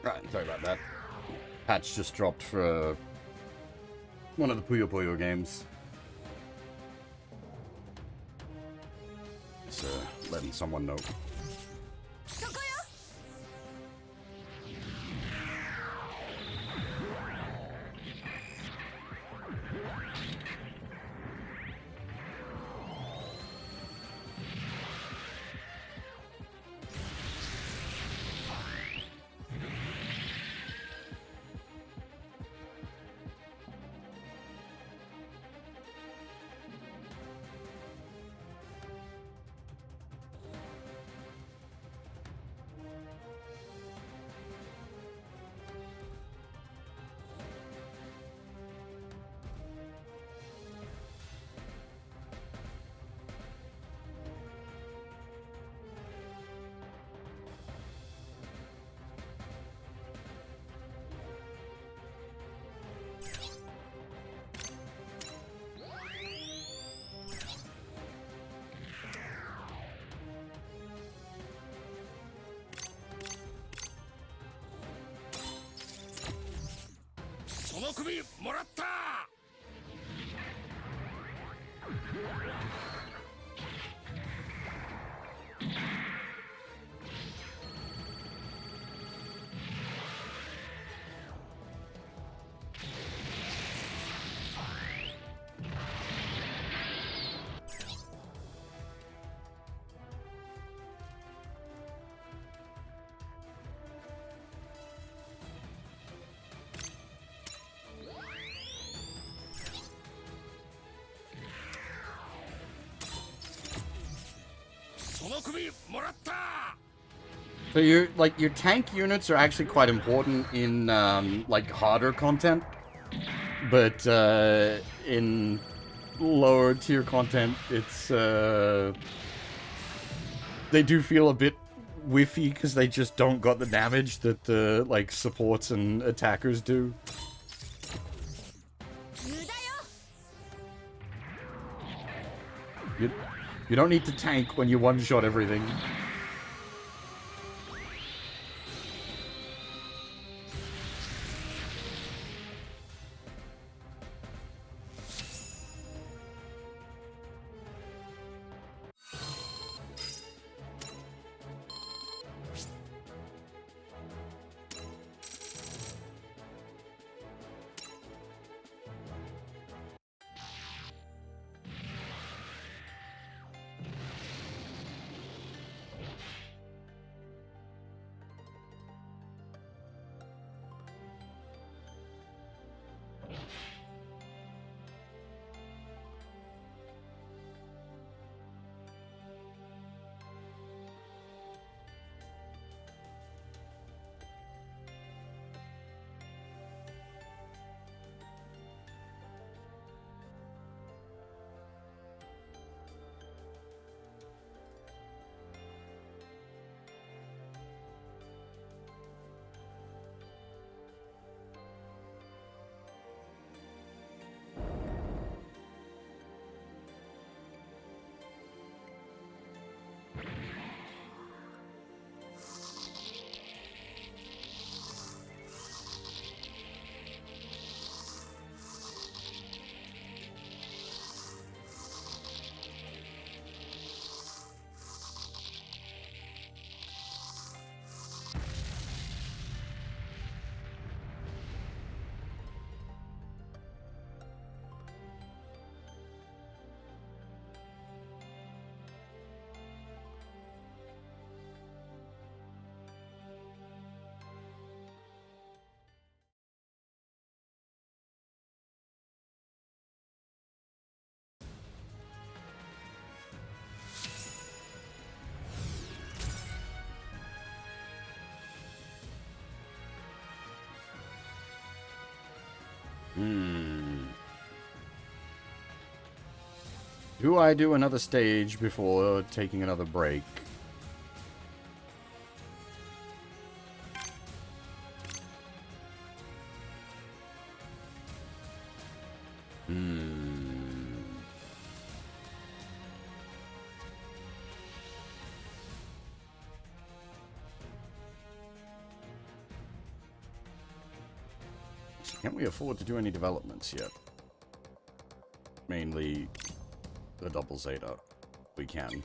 Right, sorry about that. Patch just dropped for one of the Puyo Puyo games. Just letting someone know. So your tank units are actually quite important in like harder content, but in lower tier content, it's they do feel a bit whiffy because they just don't got the damage that the like supports and attackers do. You don't need to tank when you one-shot everything. Do I do another stage before taking another break? Can't we afford to do any developments yet? Mainly the double Zeta. We can.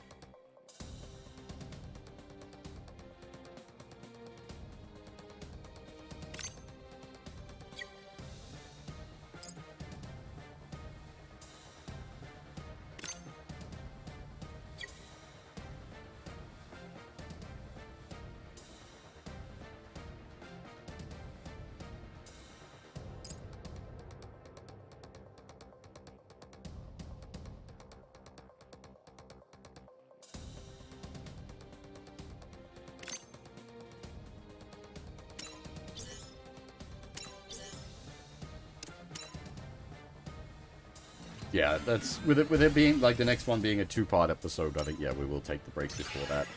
Yeah, that's with it being like the next one being a two-part episode. I think we will take the break before that.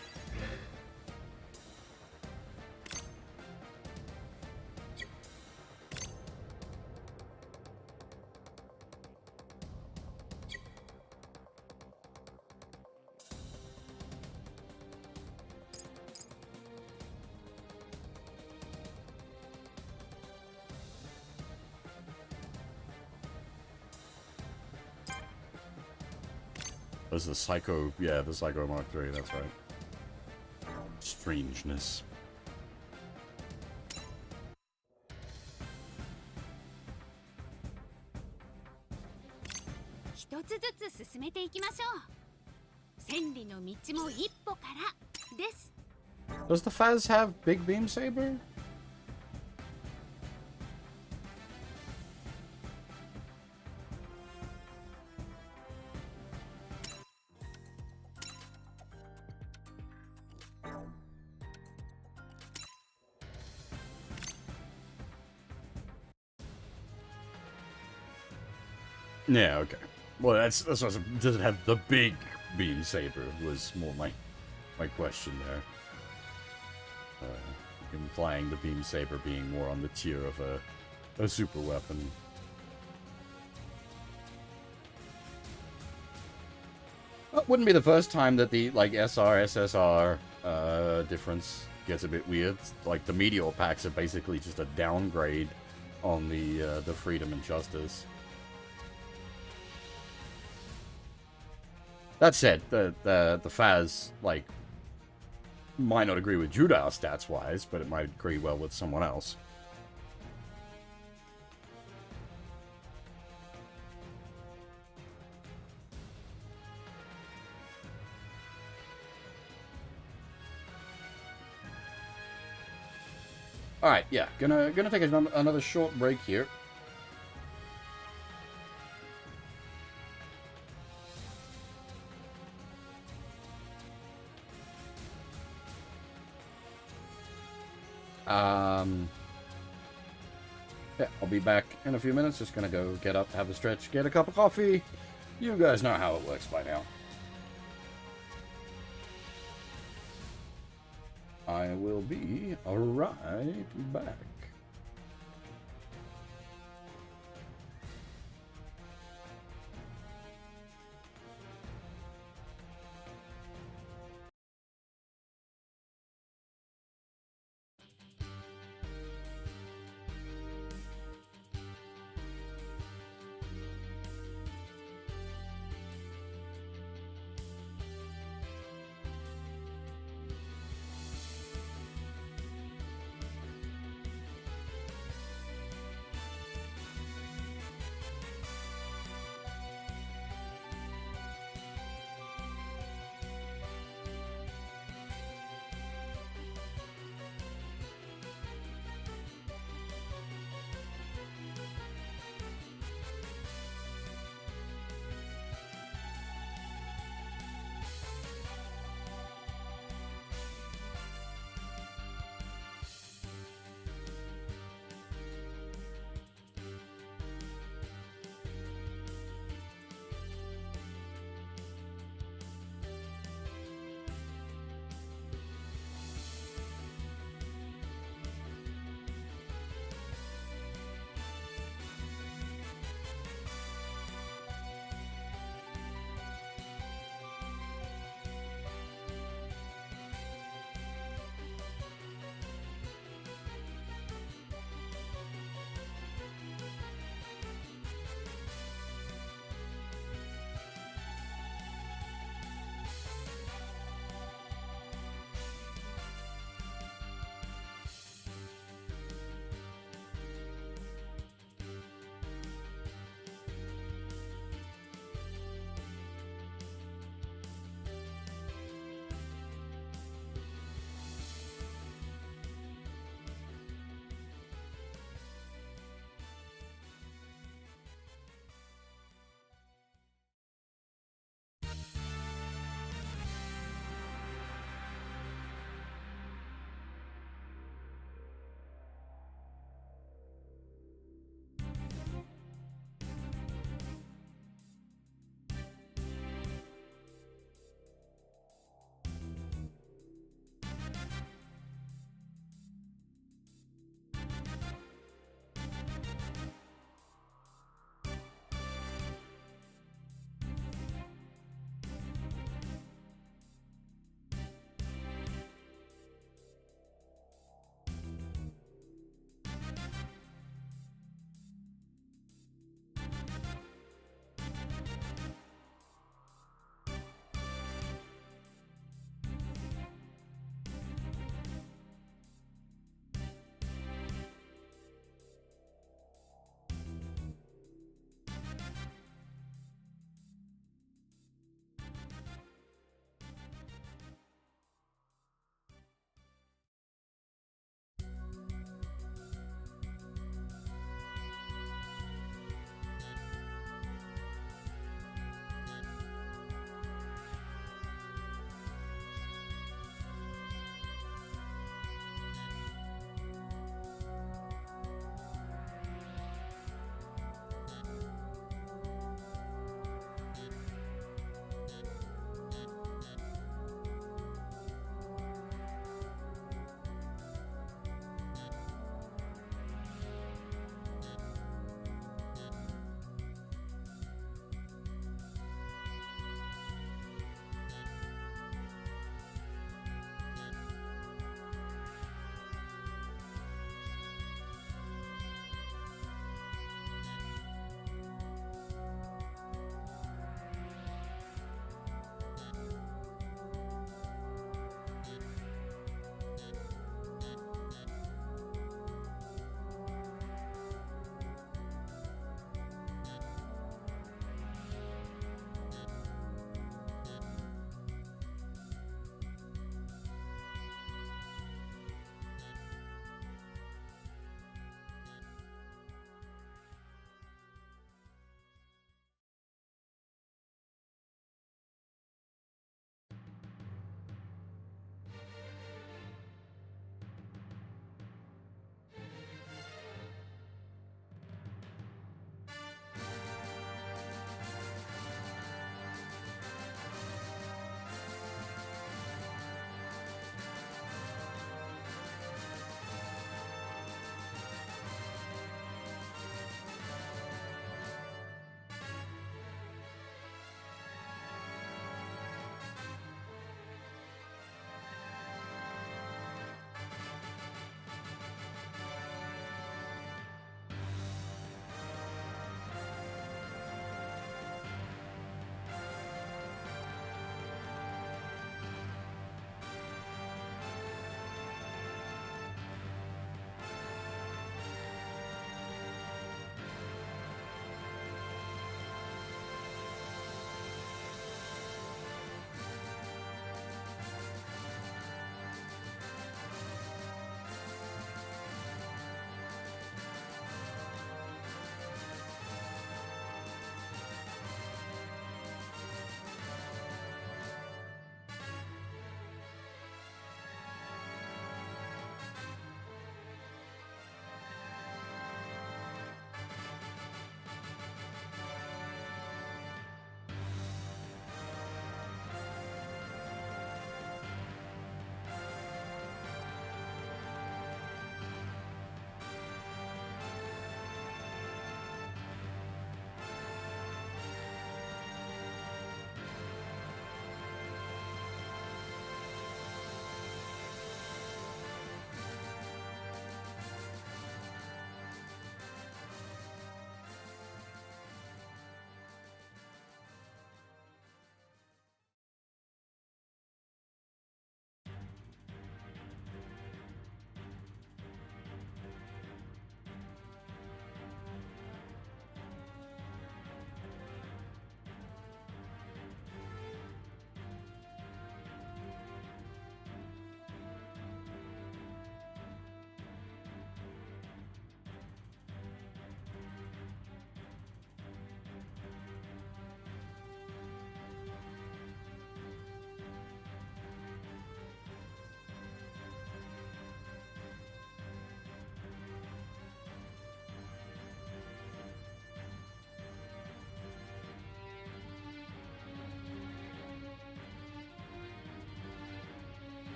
There's the Psycho, the Psycho Mark III, that's right. Strangeness. Does the Faz have Big Beam Saber? Yeah, okay. Well, that's what does it have the big beam saber? Was more my question there. Implying the beam saber being more on the tier of a super weapon. Well, it wouldn't be the first time that the like SR SSR difference gets a bit weird. Like the Meteor packs are basically just a downgrade on the Freedom and Justice. That said, the Faz like might not agree with Judah stats wise, but it might agree well with someone else. All right, yeah, gonna take another short break here. Yeah, I'll be back in a few minutes. Just gonna go get up, have a stretch, get a cup of coffee. You guys know how it works by now. I will be right back.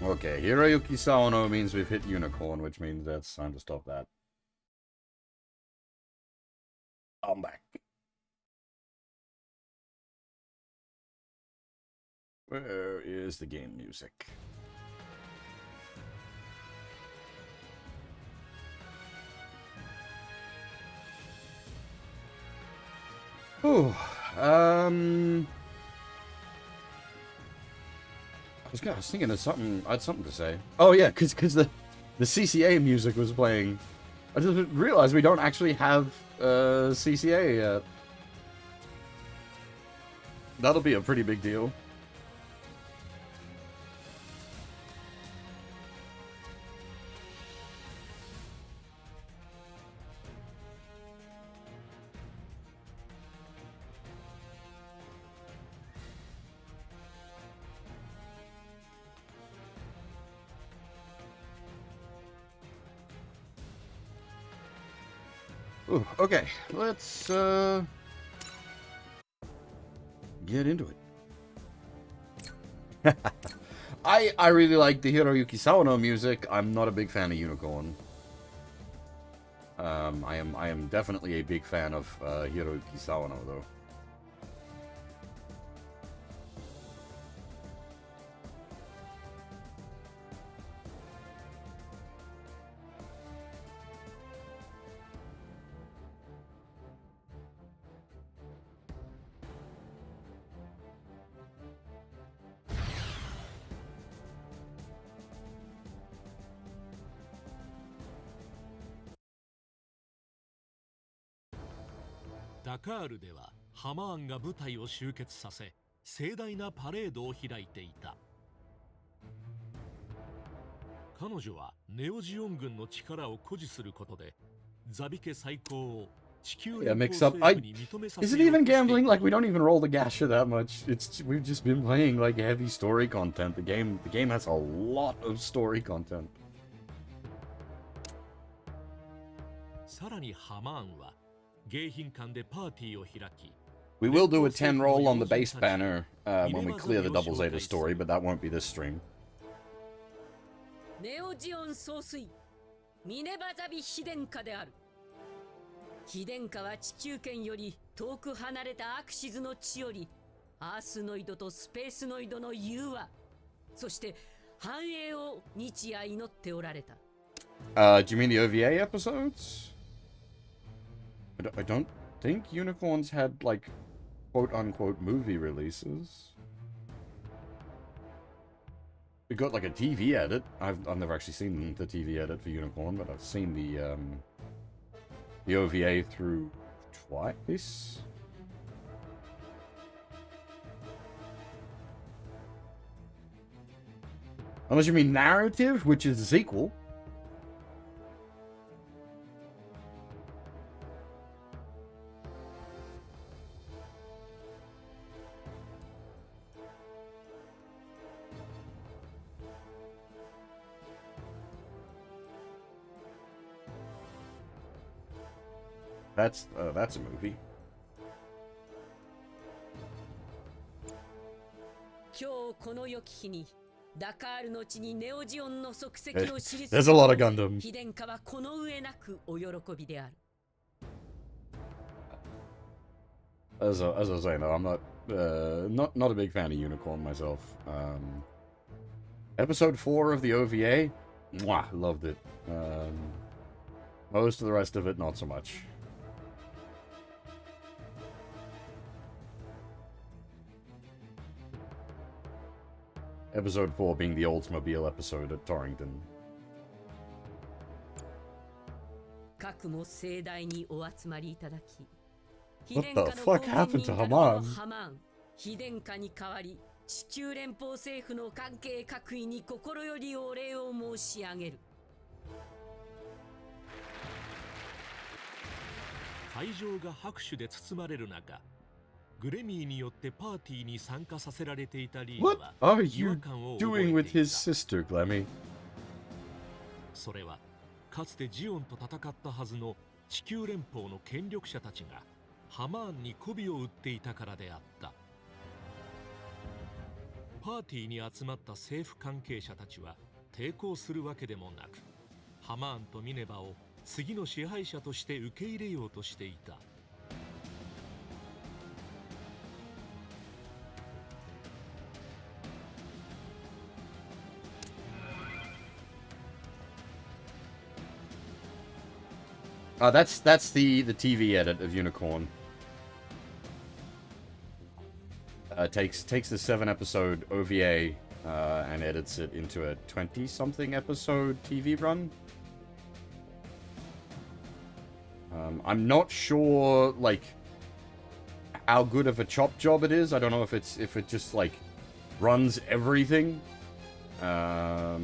Okay, Hiroyuki Sawano means we've hit unicorn, which means that's time to stop that. I'm back. Where is the game music? Ooh, I was thinking of something. I had something to say. Oh yeah, because the CCA music was playing. I just realized we don't actually have CCA yet. That'll be a pretty big deal. Ooh, okay, let's get into it. I really like the Hiroyuki Sawano music. I'm not a big fan of Unicorn. I am definitely a big fan of Hiroyuki Sawano though.ダカールではハマーンが部隊を集結させ盛大なパレードを開いていた。彼女はネオジオン軍の力を誇示することでザビ家最高を地球連邦政府に認めさせようとしていた。Is it even gambling? Like we don't even roll the gacha that much. We've just been playing like heavy story content. The game has a lot of story content. さらにハマーンは迎賓館でパーティーを開き。We will do a 10 roll on the base banner when we clear the Double Zeta story, but that won't be this stream. ネオジオン総帥ミネバザビ秘伝家である。秘伝家は地球圏より遠く離れたアクシズの地よりアースノイドとスペースノイドの融和そして繁栄を日夜祈っておられた。Do you mean the OVA episodes? I don't think Unicorns had, like, quote-unquote movie releases. We got, like, a TV edit. I've never actually seen the TV edit for Unicorn, but I've seen the OVA through twice. Unless you mean narrative, which is a sequel. That's a movie. 今日この良き日にダカールの地にネオジオンの足跡を記す There's a lot of Gundam. 秘伝家はこの上なくお喜びである。As I was saying, though, I'm not a big fan of Unicorn myself. Episode 4 of the OVA, mwah, loved it. Most of the rest of it, not so much. Episode 4 being the Oldsmobile episode at Torrington. 各も盛大にお集まりいただき、 What the fuck happened to Haman? 秘伝家に代わり地球連邦政府の関係各位に心よりお礼を申し上げる。会場が拍手で包まれる中、グレミーによってパーティーに参加させられていたリーは What are 違和 you 感を doing 覚え with てい his た。 sister, Glemmy? それはかつてジオンと戦ったはずの地球連邦の権力者たちがハマーンに媚びを売っていたからであった。パーティーに集まった政府関係者たちは抵抗するわけでもなく、ハマーンとミネバを次の支配者として受け入れようとしていた。That's the TV edit of Unicorn. Takes the 7-episode OVA and edits it into a 20-something episode TV run. I'm not sure like how good of a chop job it is. I don't know if it just like runs everything. I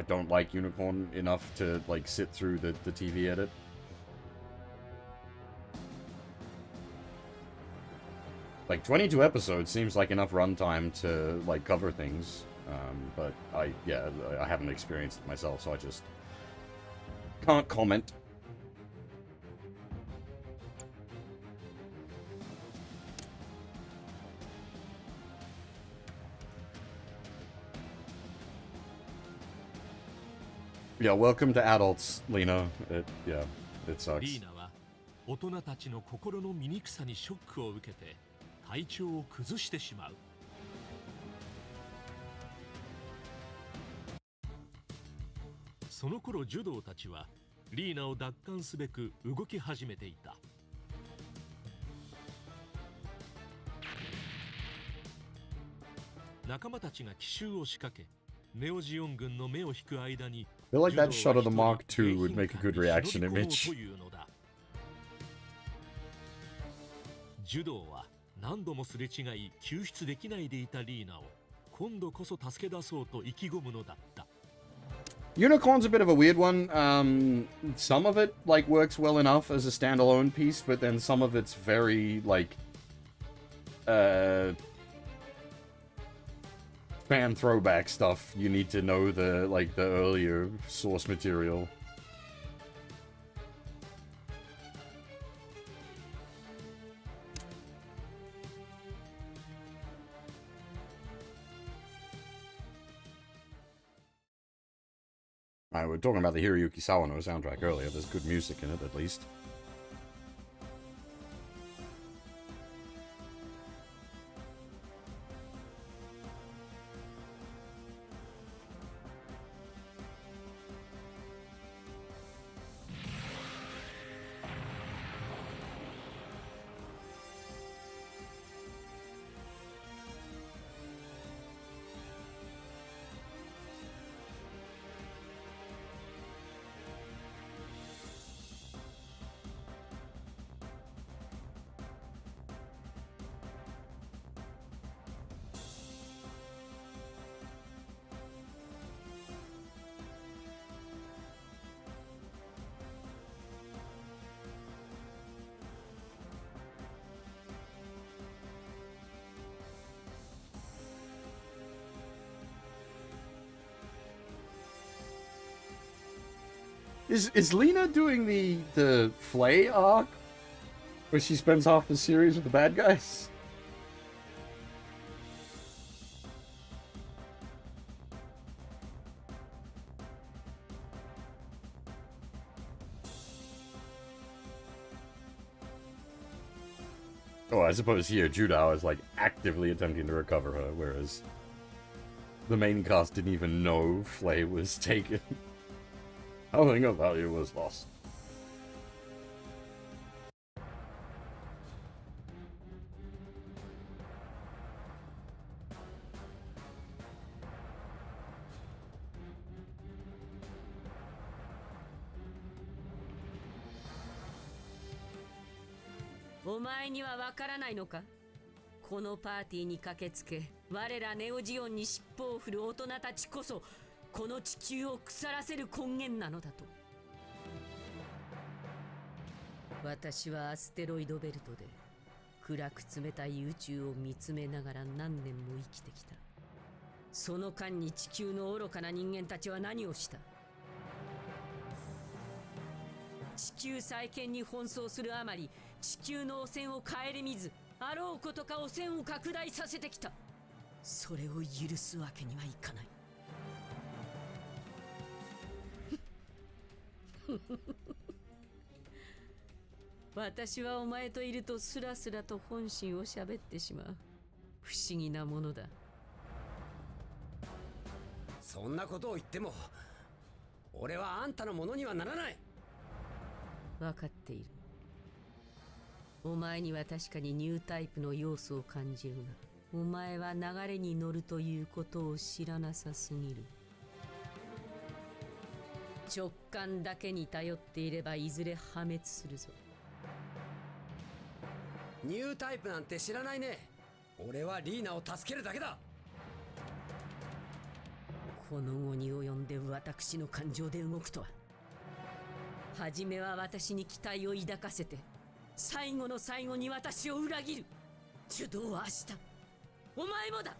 don't like Unicorn enough to like sit through the TV edit. Like 22 episodes seems like enough runtime to like cover things, but I haven't experienced it myself, so I just can't comment. Yeah, welcome to adults, Lena. It sucks. リーナは大人たちの心の醜さにショックを受けて体調を崩してしまう。その頃ジュドーたちはリーナを奪還すべく動き始めていた。仲間たちが奇襲を仕掛け、ネオジオン軍の目を引く間に I feel like that shot of the Mark II would make a good reaction image. ジュドーは何度もすれ違い救出できないでいたリーナを今度こそ助け出そうと意気込むのだった。Unicorn's a bit of a weird one. Some of it like works well enough as a standalone piece, but then some of it's very like fan throwback stuff. You need to know the earlier source material. We were talking about the Hiroyuki Sawano soundtrack earlier. There's good music in it, at least. Is Lena doing the Flay arc? Where she spends half the series with the bad guys? Oh, I suppose here Judao is like actively attempting to recover her, whereas the main cast didn't even know Flay was taken. Nothing of value was lost. "お前にはわからないのか?このパーティーに駆けつけ、我らネオジオンに尻尾を振る大人たちこそこの地球を腐らせる根源なのだと。私はアステロイドベルトで暗く冷たい宇宙を見つめながら何年も生きてきた。その間に地球の愚かな人間たちは何をした？地球再建に奔走するあまり、地球の汚染を顧みず、あろうことか汚染を拡大させてきた。それを許すわけにはいかない。私はお前といるとスラスラと本心を喋ってしまう。不思議なものだ。そんなことを言っても俺はあんたのものにはならない。分かっている。お前には確かにニュータイプの要素を感じるが、お前は流れに乗るということを知らなさすぎる。直感だけに頼っていればいずれ破滅するぞ。ニュータイプなんて知らないね。俺はリーナを助けるだけだ。この後に及んで私の感情で動くとは。初めは私に期待を抱かせて、最後の最後に私を裏切る。主導は明日、お前もだ。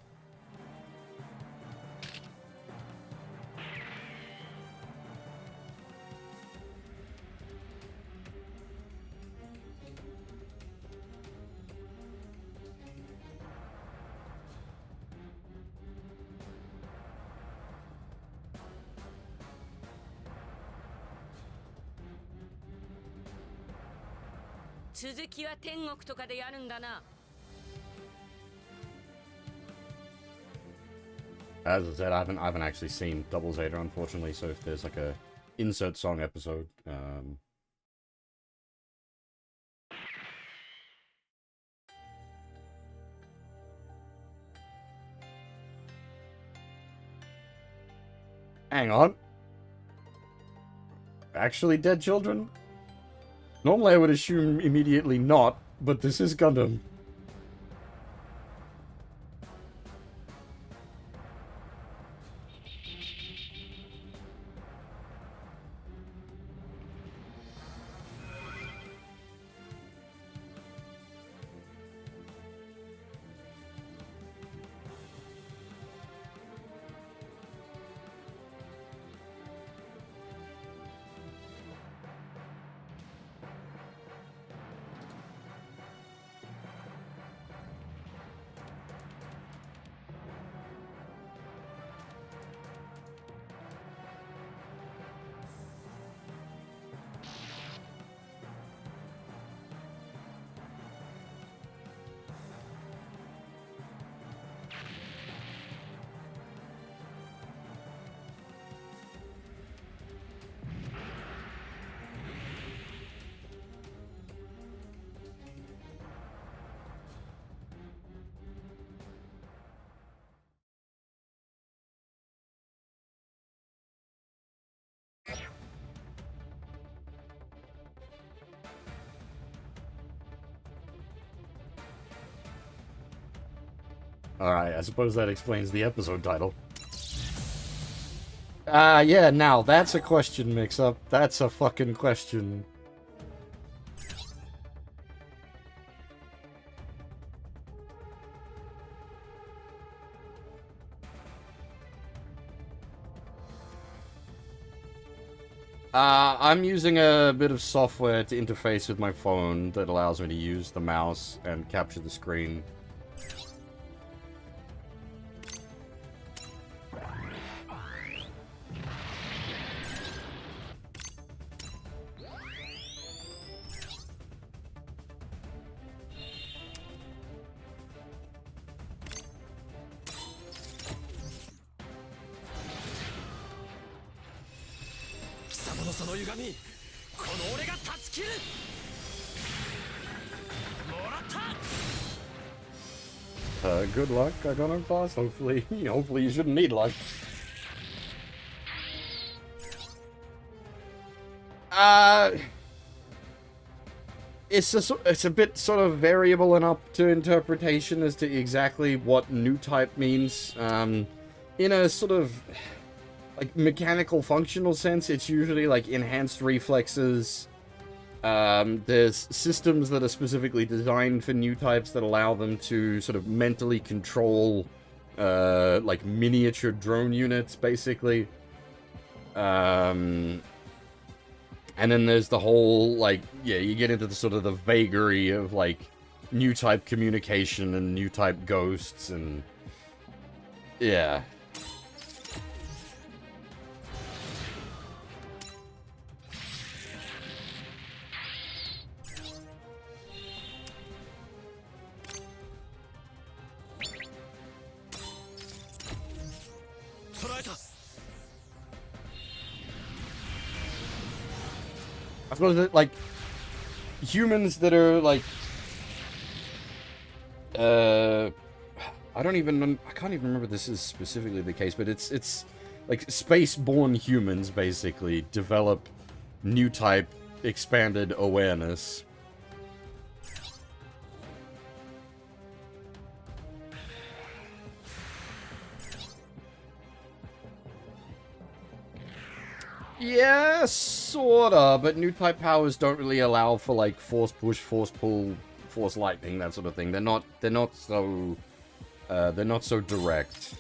続きは天国とかでやるんだな。As I said, I haven't actually seen Double Zeta, unfortunately. So if there's like a insert song episode, hang on. Actually, dead children? Normally I would assume immediately not, but this is Gundam. Alright, I suppose that explains the episode title. Yeah, now, that's a question mix-up. That's a fucking question. I'm using a bit of software to interface with my phone that allows me to use the mouse and capture the screen. Good luck, I don't know, boss. Hopefully you shouldn't need luck. It's a bit sort of variable and up to interpretation as to exactly what new type means. In a sort of like mechanical functional sense, it's usually like enhanced reflexes. There's systems that are specifically designed for new types that allow them to sort of mentally control, like miniature drone units, basically. And then there's the whole, like, yeah, you get into the sort of the vagary of, like, new type communication and new type ghosts and yeah. I suppose that, like, humans that are, like, I can't even remember if this is specifically the case, but it's, like, space-born humans, basically, develop new type expanded awareness. Yeah, sorta, but new type powers don't really allow for like force push, force pull, force lightning, that sort of thing. They're not so direct.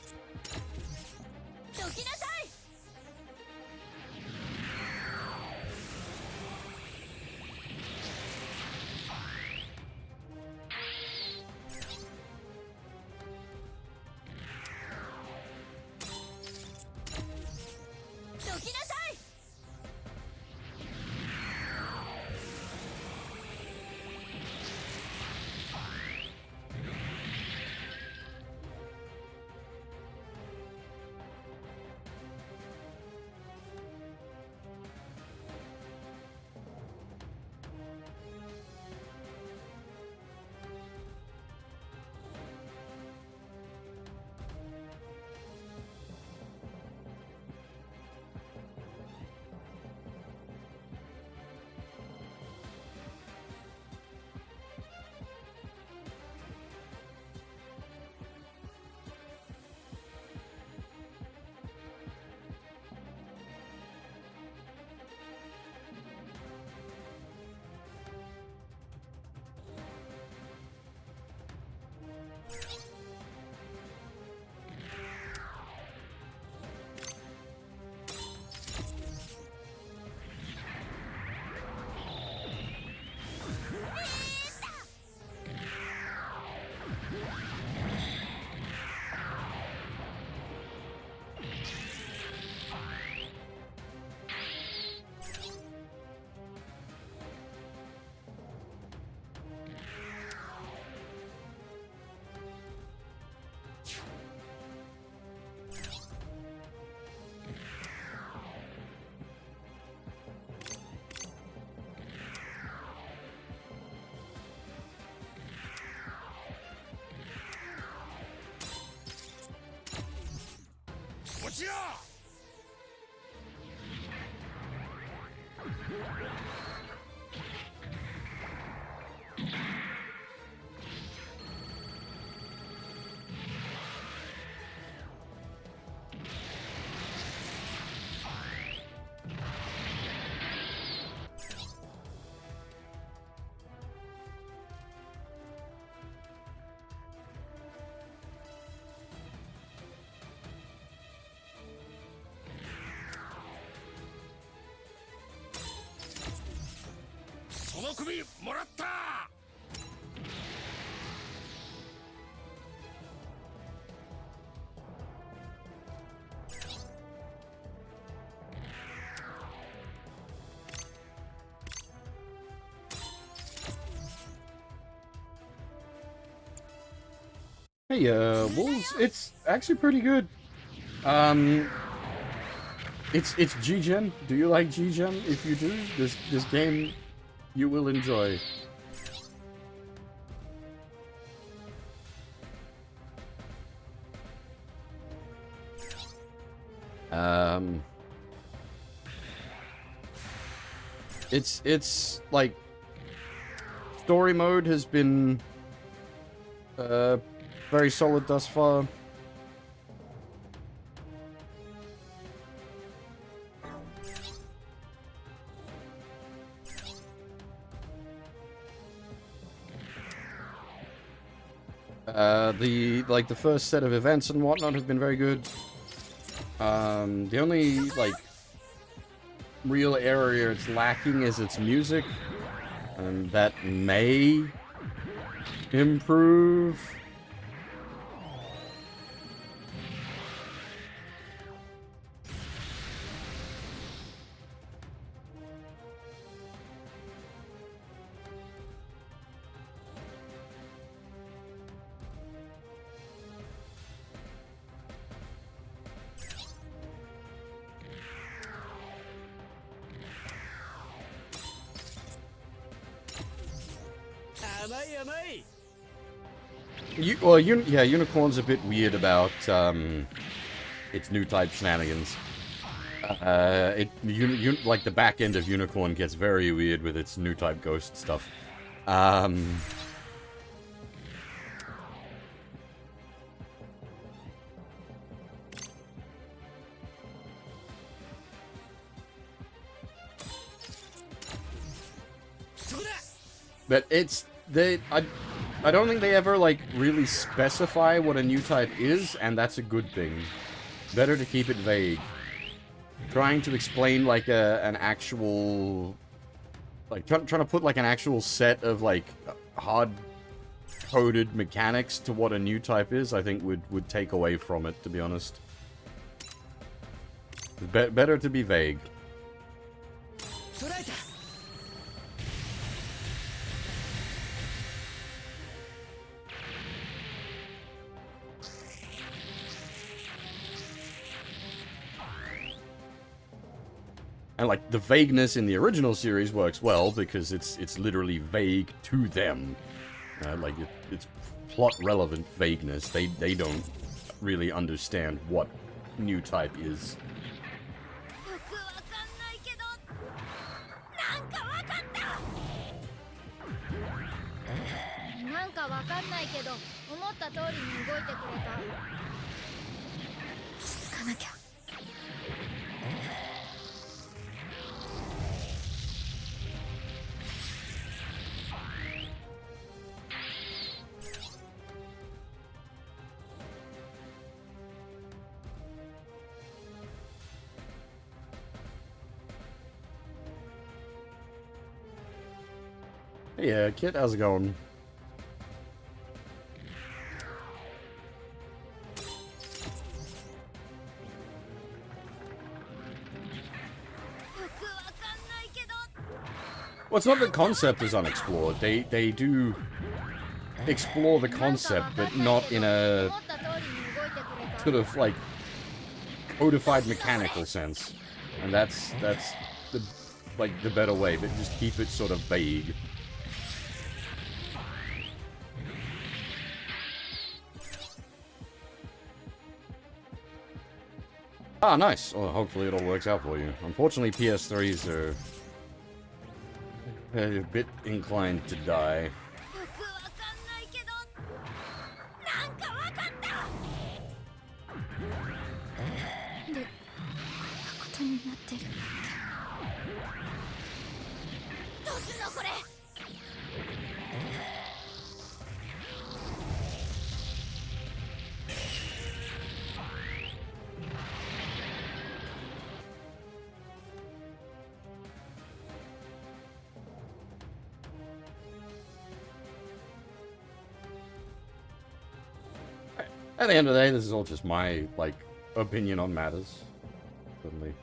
Hey, Wolves, it's actually pretty good. It's GGen. Do you like GGen? If you do, this game you will enjoy. It's like story mode has been very solid thus far. The first set of events and whatnot have been very good. The only like real area it's lacking is its music, and that may Improve. Yeah, Unicorn's a bit weird about its new type shenanigans. Like the back end of Unicorn gets very weird with its new type ghost stuff. But I don't think they ever, like, really specify what a new type is, and that's a good thing. Better to keep it vague. Trying to explain, like, an actual... Like, trying to put, like, an actual set of, like, hard-coded mechanics to what a new type is, I think would take away from it, to be honest. Better to be vague. And, like, the vagueness in the original series works well, because it's literally vague to them. Like, it's plot-relevant vagueness. They don't really understand what new type is. Hey, Kit, how's it going? Well, it's not that concept is unexplored. They do explore the concept, but not in a sort of, like, codified mechanical sense. And that's the better way, but just keep it sort of vague. Ah, nice. Well, hopefully it all works out for you. Unfortunately, PS3s are a bit inclined to die. At the end of the day, this is all just my, like, opinion on matters. Certainly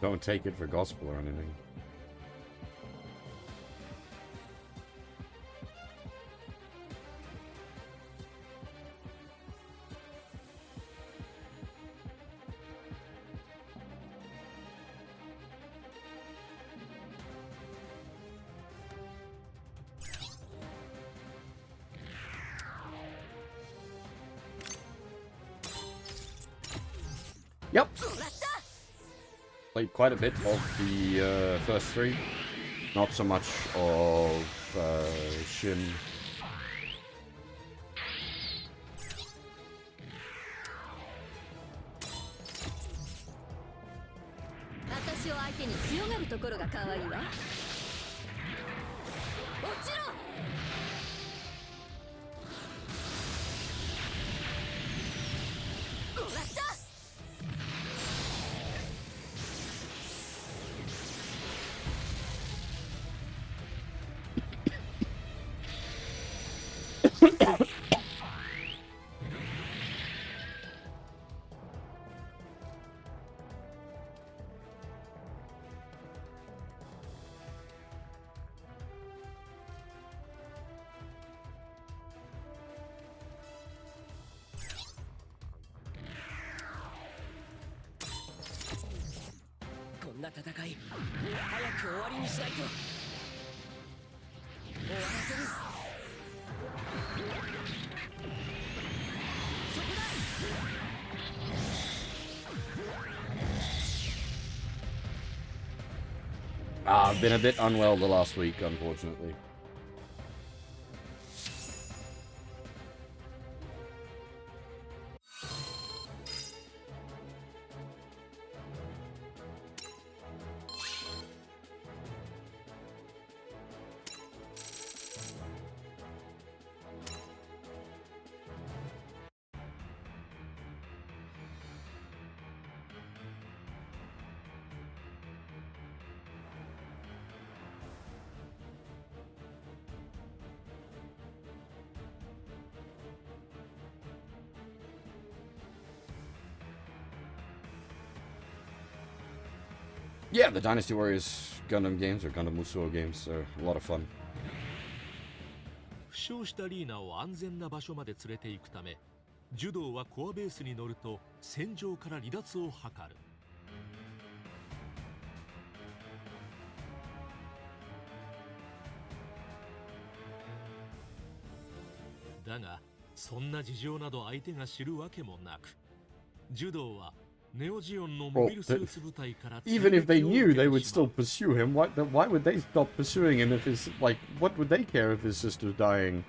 don't take it for gospel or anything. Yep. Played quite a bit of the first three. Not so much of Shin. 戦い早く終わりにしないと。終わらせる。そこだ。 I've been a bit unwell the last week, unfortunately. Yeah, the Dynasty Warriors Gundam games, or Gundam Musuo games, are a lot of fun. 負傷したリーナを安全な場所まで連れて行くため、ジュドーはコアベースに乗ると戦場から離脱を図る。だがそんな事情など相手が知るわけもなく、ジュドーはネオジオンのモビルスーツ部隊から Even if they knew, they would still pursue him. Why would they stop pursuing him if his, like, what would they care if his sister's dying? .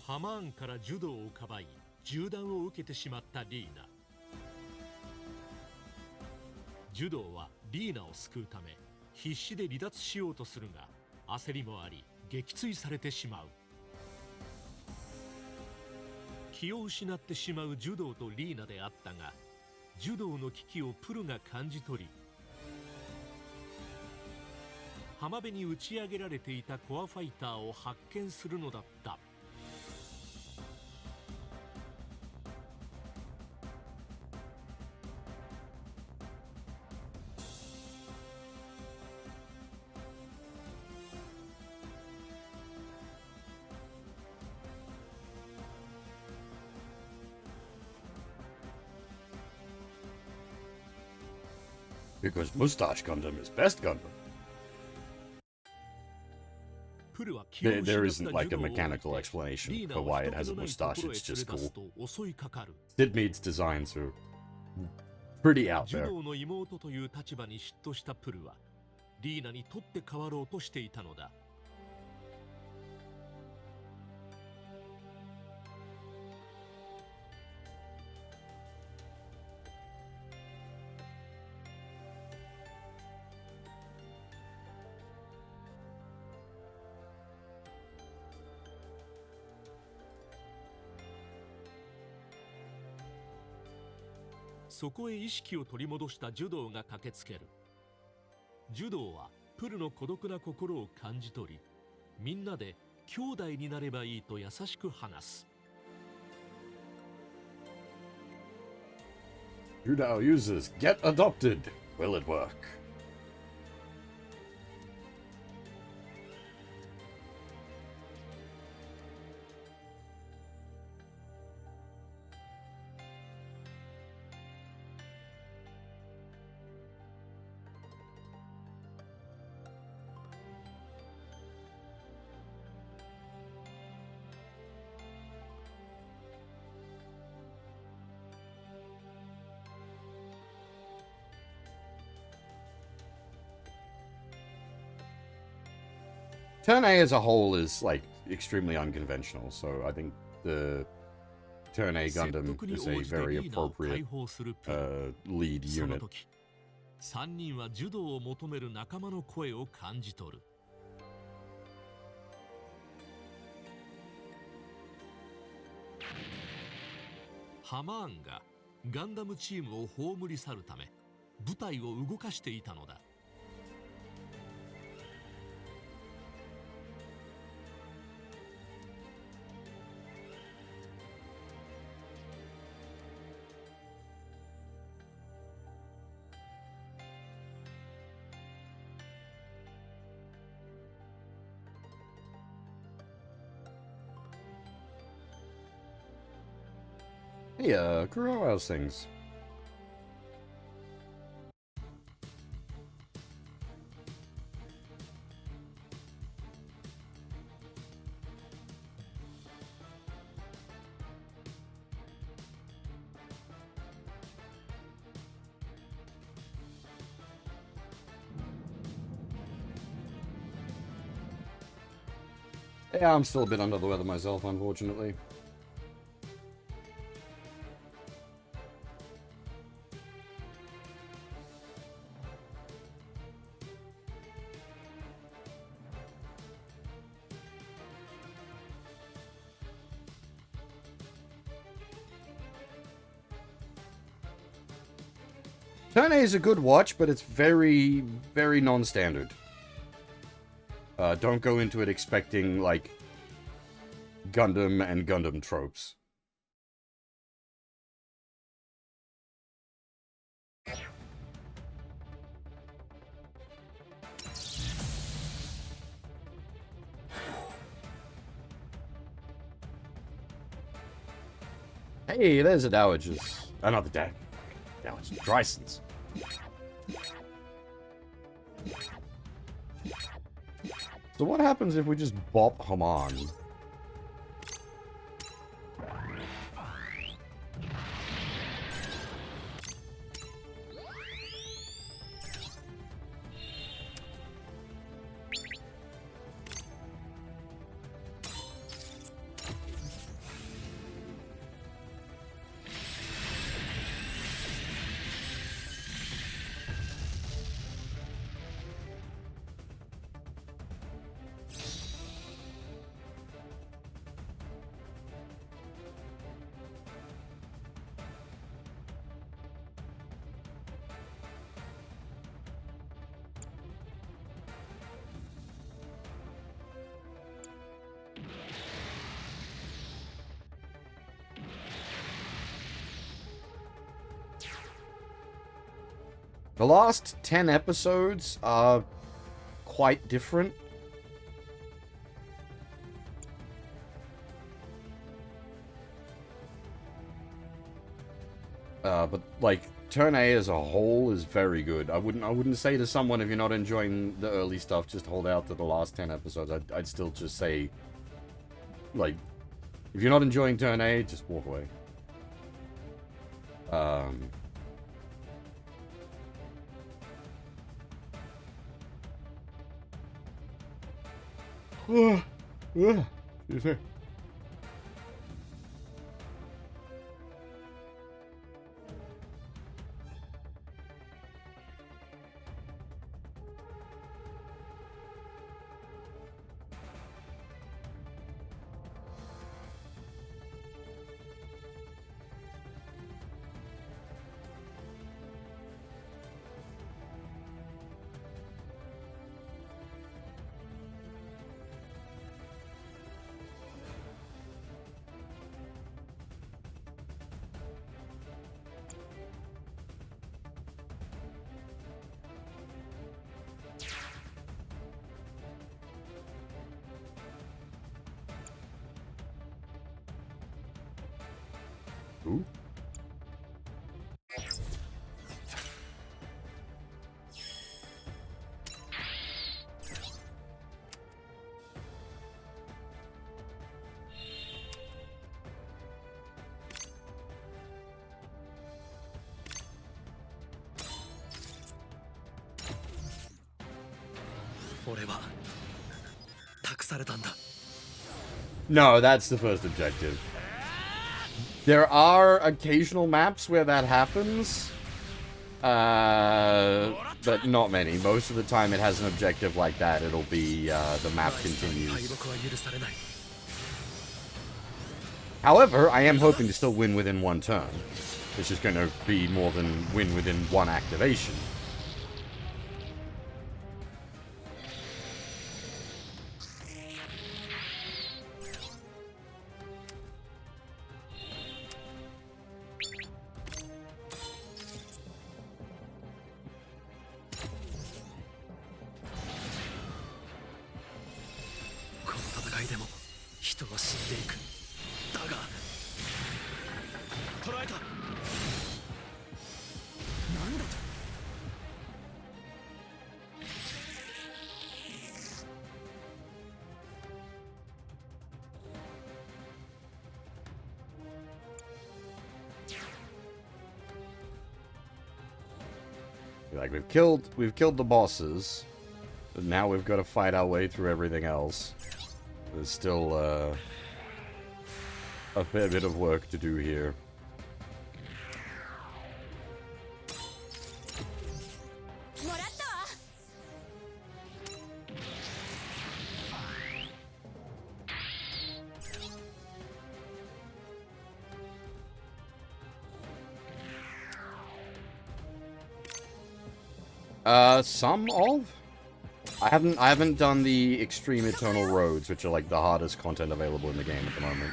ハマーンからジュドーをかばい銃弾を受けてしまったリーナ。ジュドーはリーナを救うため必死で離脱しようとするが、焦りもあり撃墜されてしまう。気を失ってしまうジュドーとリーナであったが、ジュドーの危機をプルが感じ取り、浜辺に打ち上げられていたコアファイターを発見するのだった。Because Mustache Gundam is best Gundam. There isn't like a mechanical explanation for why it has a mustache, it's just cool. Sid Mead's designs are pretty out there. ジュドーの妹という立場に嫉妬したプルはリーナに取って代わろうとしていたのだ。そこへ意識を取り戻したジュドーが駆けつける。ジュドーはプルの孤独な心を感じ取り、みんなで兄弟になればいいと優しく話す。Judao uses Get Adopted. Will it work? Turn A as a whole is, like, extremely unconventional, so I think the Turn A 説 Gundam 得に is 応 a じて very リーナを解 appropriate 放するプル lead その unit. 時3人は柔道を求める仲間の声を感じ取る。ハマーンがガンダムチームを葬り去るため部隊を動かしていたのだ。Hey, Kuro, how's things? Yeah, I'm still a bit under the weather myself, unfortunately. Turn A is a good watch, but it's very, very non-standard. Don't go into it expecting, like, Gundam and Gundam tropes. Hey, there's a Dowager's. Another Dowager's. Dryson's. So what happens if we just bop Haman? The last 10 episodes are quite different. But like Turn A as a whole is very good. I wouldn't say to someone if you're not enjoying the early stuff, just hold out to the last 10 episodes. I'd still just say, like, if you're not enjoying Turn A, just walk away. Excuse me. Ooh. されたんだ。 No, that's the first objective. There are occasional maps where that happens. But not many. Most of the time it has an objective like that. It'll be, the map continues. 敗北は許されない。 However, I am hoping to still win within one turn. It's just going to be more than win within one activation. Like, we've killed the bosses, but now we've got to fight our way through everything else. There's still, a fair bit of work to do here. Some of? I haven't done the extreme eternal roads, which are like the hardest content available in the game at the moment.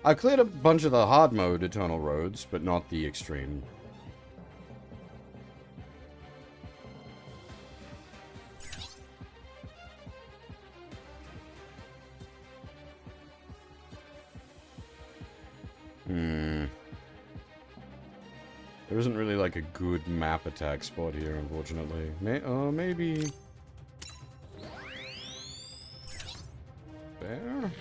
I cleared a bunch of the hard mode Eternal Roads, but not the extreme. There isn't really like a good map attack spot here, unfortunately. Maybe... there?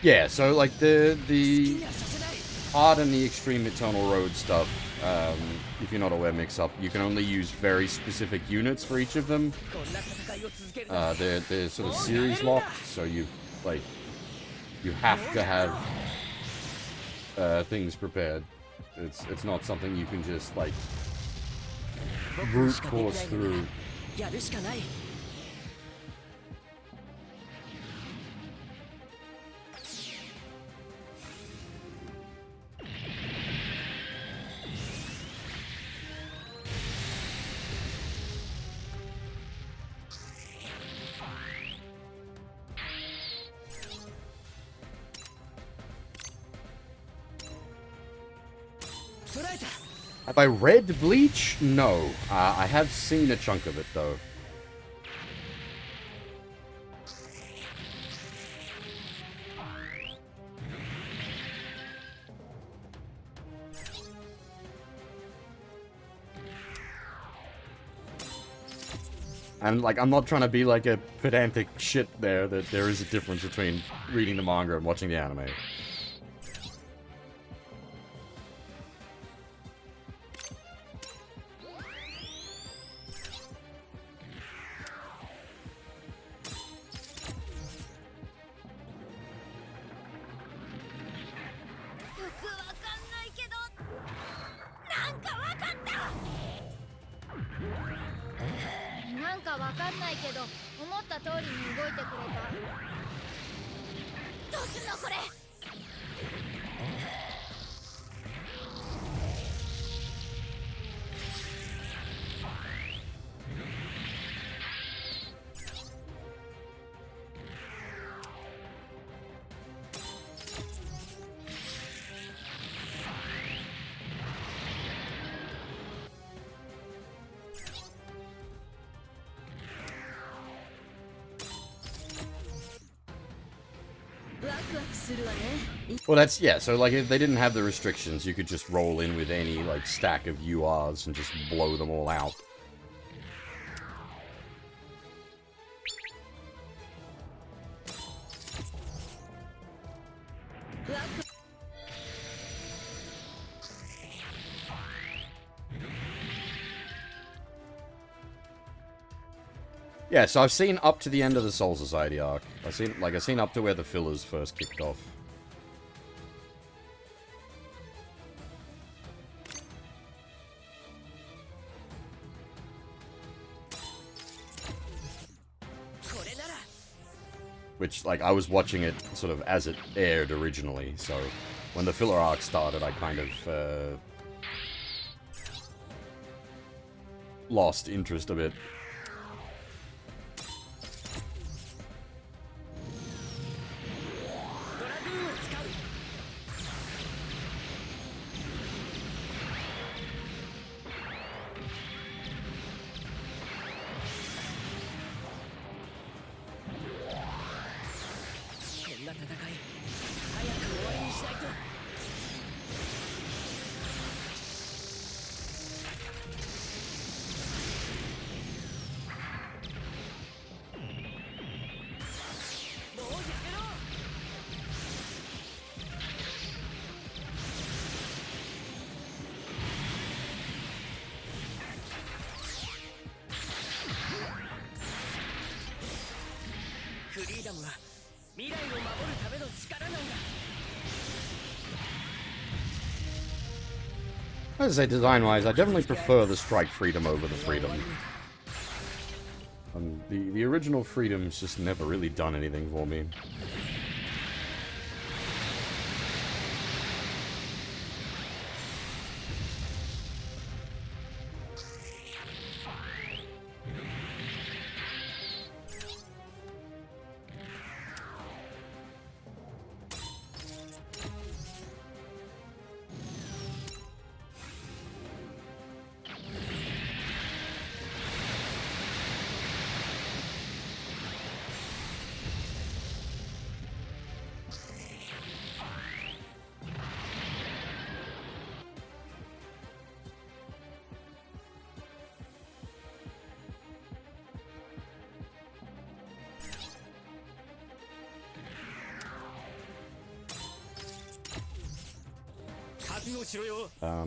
Yeah, so like the hard and the extreme Eternal Road stuff, if you're not aware, mix-up, you can only use very specific units for each of them. They're sort of series locked, so you have to have things prepared. It's not something you can just like brute force through. Have I read Bleach? No. I have seen a chunk of it, though. And, like, I'm not trying to be, like, a pedantic shit there, that there is a difference between reading the manga and watching the anime. けど思った通りに動いてくれた。どうすんのこれ。Well, that's, yeah, so, like, if they didn't have the restrictions, you could just roll in with any, like, stack of URs and just blow them all out. Yeah, so I've seen up to the end of the Soul Society arc. I've seen up to where the fillers first kicked off. Which, like, I was watching it sort of as it aired originally, so when the filler arc started, I kind of, lost interest a bit. As I say, design-wise, I definitely prefer the Strike Freedom over the Freedom. The original Freedom's just never really done anything for me.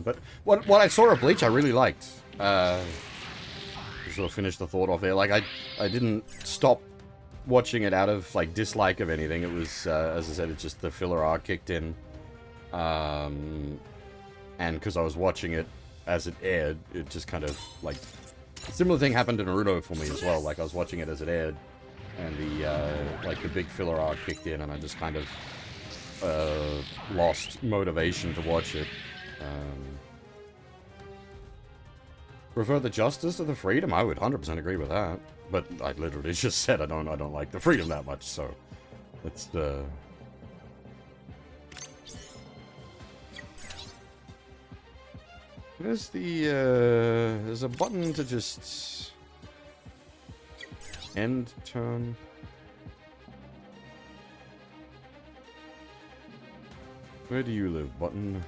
But what I saw of Bleach, I really liked. To sort of finish the thought off there, like I didn't stop watching it out of like dislike of anything. It was, as I said, it's just the filler arc kicked in, and because I was watching it as it aired, it just kind of like similar thing happened to Naruto for me as well. Like I was watching it as it aired, and the like the big filler arc kicked in, and I just kind of lost motivation to watch it. Prefer the justice to the freedom? I would 100% agree with that. But I literally just said I don't like the freedom that much, so it's there's the there's a button to just end turn. Where do you live, button?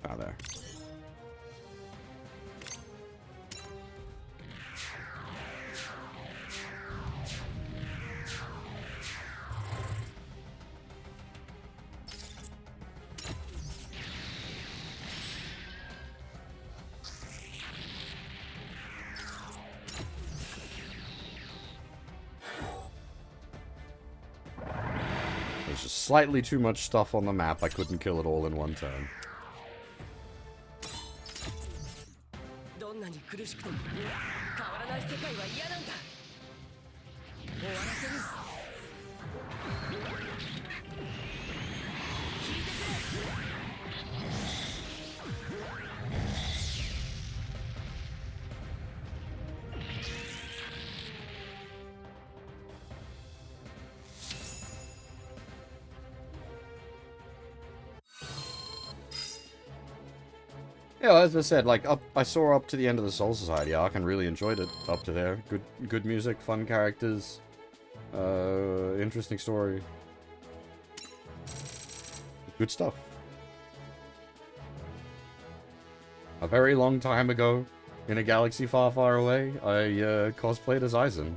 Ah, there. There's just slightly too much stuff on the map. I couldn't kill it all in one turn. 世界は嫌なんだ。終わらせる。聞いてくれ。Yeah, as I said, like I saw up to the end of the Soul Society arc and really enjoyed it up to there. Good music, fun characters, interesting story, good stuff. A very long time ago, in a galaxy far, far away, I cosplayed as Aizen.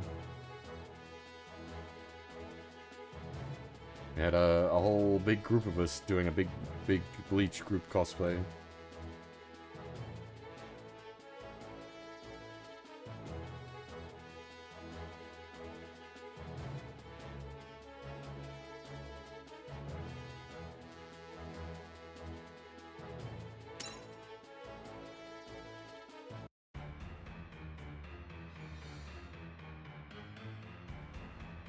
We had a whole big group of us doing a big Bleach group cosplay.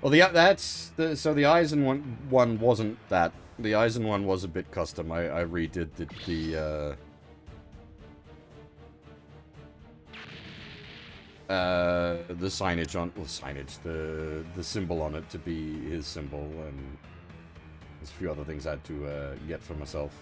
Well, the Aizen one wasn't that. The Aizen one was a bit custom. I redid the signage on the symbol on it to be his symbol, and there's a few other things I had to get for myself.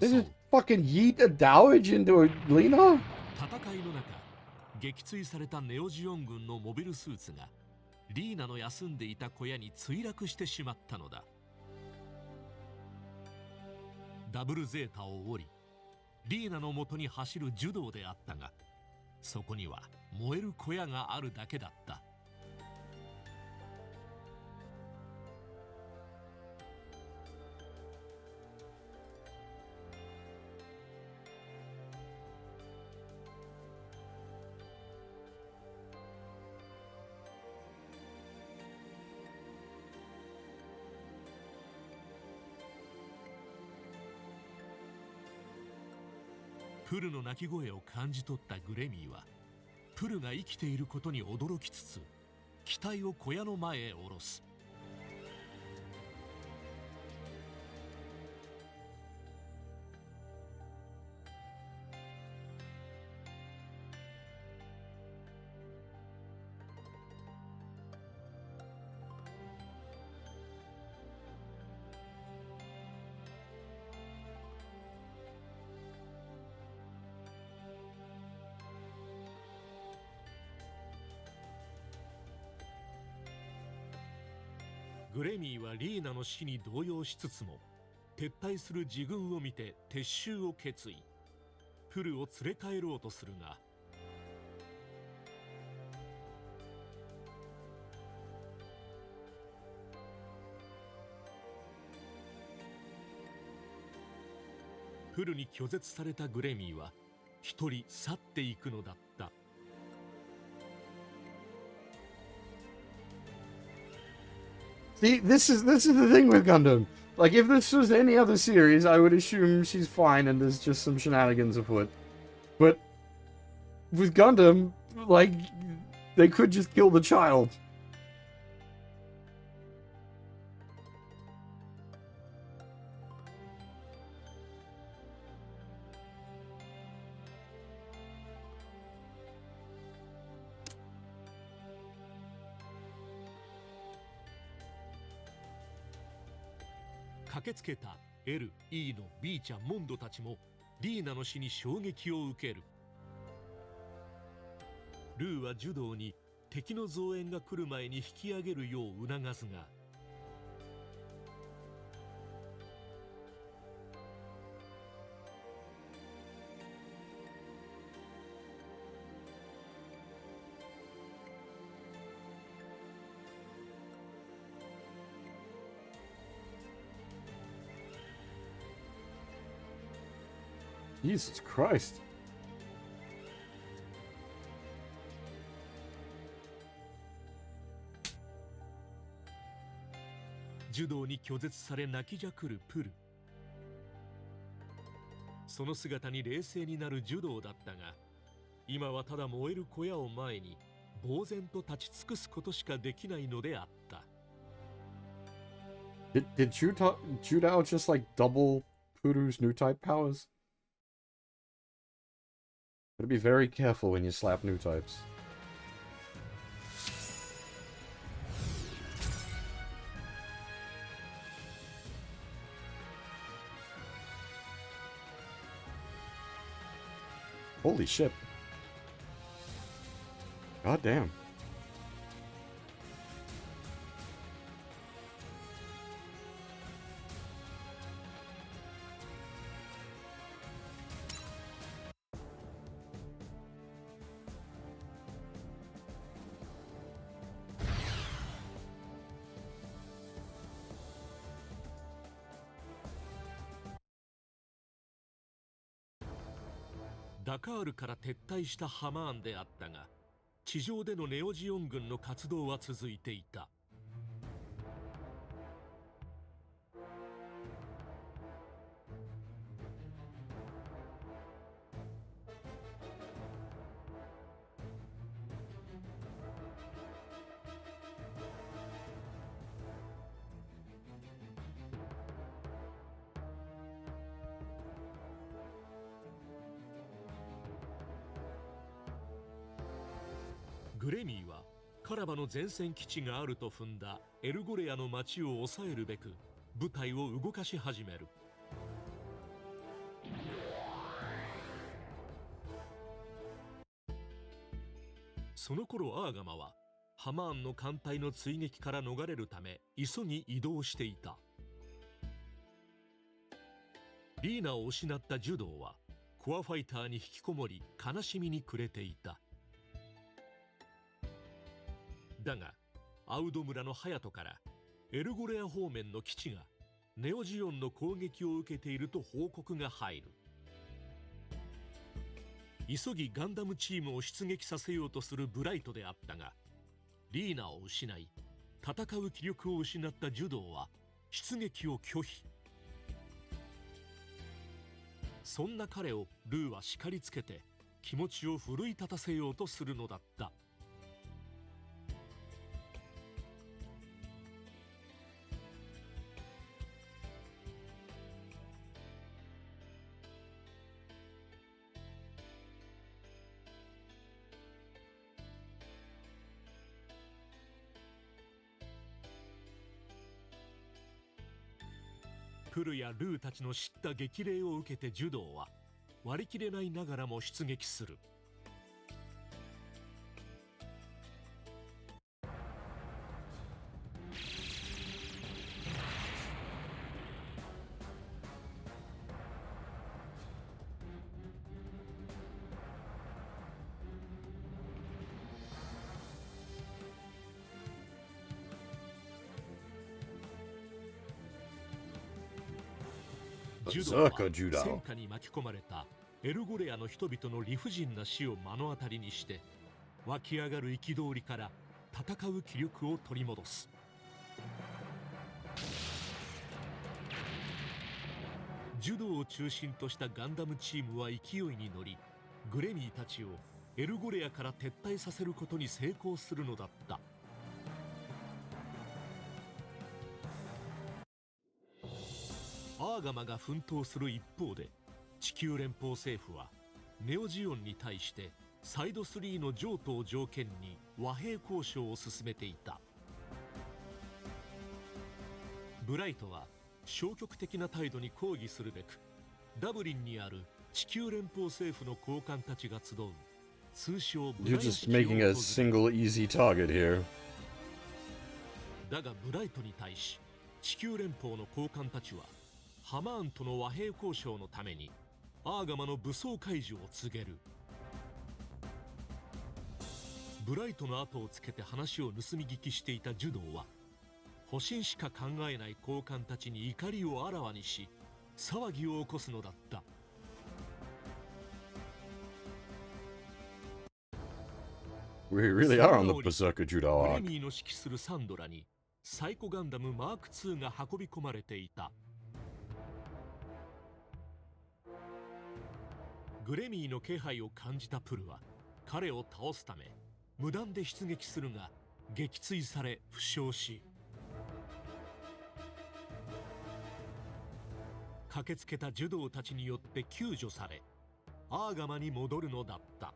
This is fucking yeet a dowage into Lina? 戦いの中、撃墜されたネオジオン軍のモビルスーツがリーナの休んでいた小屋に墜落してしまったのだ。ダブルゼータを降り、リーナの元に走るジュドーであったが、そこには燃える小屋があるだけだった。プルの鳴き声を感じ取ったグレミーは、プルが生きていることに驚きつつ、機体を小屋の前へ下ろす。グレミーはリーナの死に動揺しつつも、撤退する自軍を見て撤収を決意。プルを連れ帰ろうとするが、プルに拒絶されたグレミーは一人去っていくのだった。See, this is the thing with Gundam. Like, if this was any other series, I would assume she's fine and there's just some shenanigans afoot. But with Gundam, like, they could just kill the child.「駆けつけた L、E の B ちゃんモンドたちもリーナの死に衝撃を受ける。ルーはジュドーに敵の増援が来る前に引き上げるよう促すが、Jesus Christ. 柔道に拒絶され泣きじゃくるプル。その姿に冷静になる柔道だったが、今はただ燃える小屋を前に呆然と立ち尽くすことしかできないのであった。Did Judao just like double Puru's new type powers? Gotta be very careful when you slap new types. Holy shit. God damn.「ダカールから撤退したハマーンであったが、地上でのネオジオン軍の活動は続いていた。グレミーはカラバの前線基地があると踏んだエルゴレアの町を抑えるべく部隊を動かし始める。その頃アーガマはハマーンの艦隊の追撃から逃れるため急ぎ移動していた。リーナを失ったジュドーはコアファイターに引きこもり悲しみに暮れていた。だがアウド村のハヤトからエルゴレア方面の基地がネオジオンの攻撃を受けていると報告が入る。急ぎガンダムチームを出撃させようとするブライトであったが、リーナを失い戦う気力を失ったジュドーは出撃を拒否。そんな彼をルーは叱りつけて気持ちを奮い立たせようとするのだった。プルやルーたちの知った激励を受けてジュドーは割り切れないながらも出撃する。ジュドーは戦火に巻き込まれたエルゴレアの人々の理不尽な死を目の当たりにして湧き上がる憤りから戦う気力を取り戻す。ジュドーを中心としたガンダムチームは勢いに乗りグレミーたちをエルゴレアから撤退させることに成功するのだった。アーガマが奮闘する一方で地球連邦政府はネオジオンに対してサイド3の譲渡を条件に和平交渉を進めていた。ブライトは消極的な態度に抗議するべくダブリンにある地球連邦政府の高官たちが集う通称ブライ You're ト just 式を making a 訪れ single easy target here. だがブライトに対し地球連邦の高官たちはハマーンとの和平交渉のためにアーガマの武装解除を告げる。ブライトの後をつけて話を盗み聞きしていたジュドーは保身しか考えない高官たちに怒りをあらわにし騒ぎを起こすのだった。We really are on the Berserker Judo グレ arc. ミーの指揮するサンドラにサイコガンダムマーク2が運び込まれていた。グレミーの気配を感じたプルは彼を倒すため無断で出撃するが撃墜され負傷し、駆けつけたジュドーたちによって救助されアーガマに戻るのだった。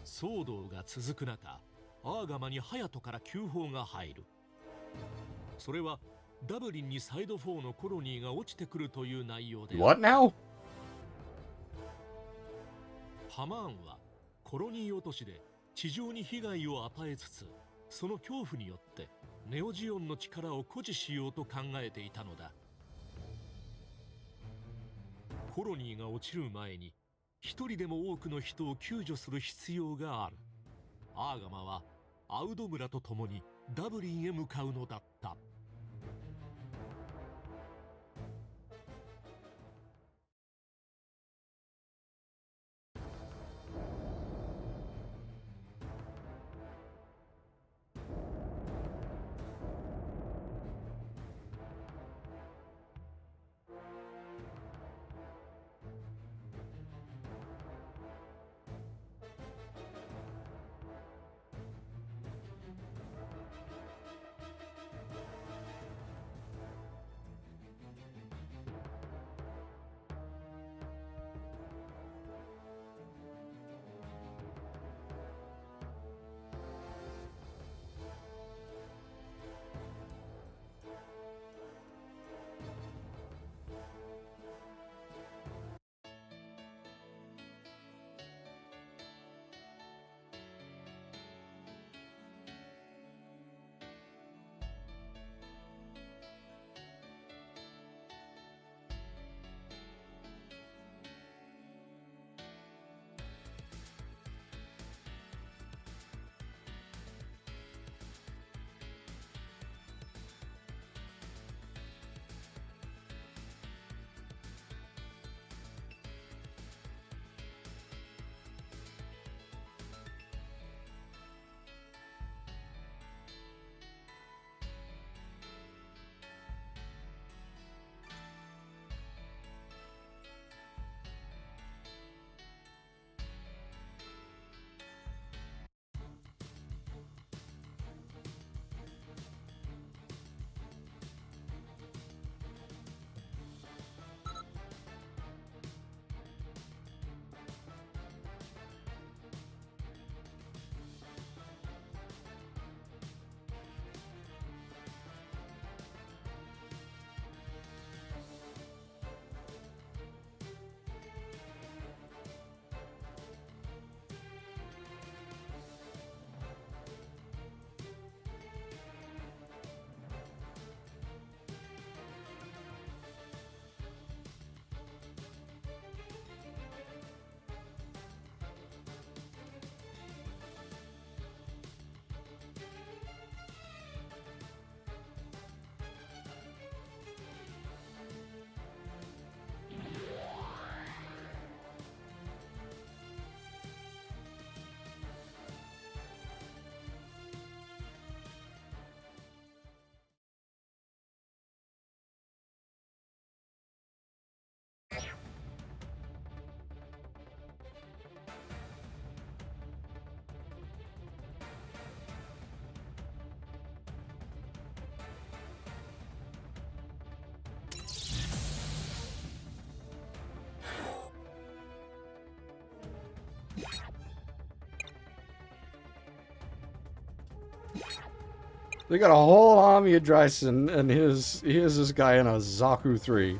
騒動が続く中、アーガマにハヤトから急報が入る。それはダブリンにサイド4のコロニーが落ちてくるという内容で、 What now? ハマーンはコロニー落としで地上に被害を与えつつ、その恐怖によってネオジオンの力を誇示しようと考えていたのだ。コロニーが落ちる前に一人でも多くの人を救助する必要がある。アーガマはアウド村と共にダブリンへ向かうのだった。They got a whole army of Dryson, and here's this guy in a Zaku 3.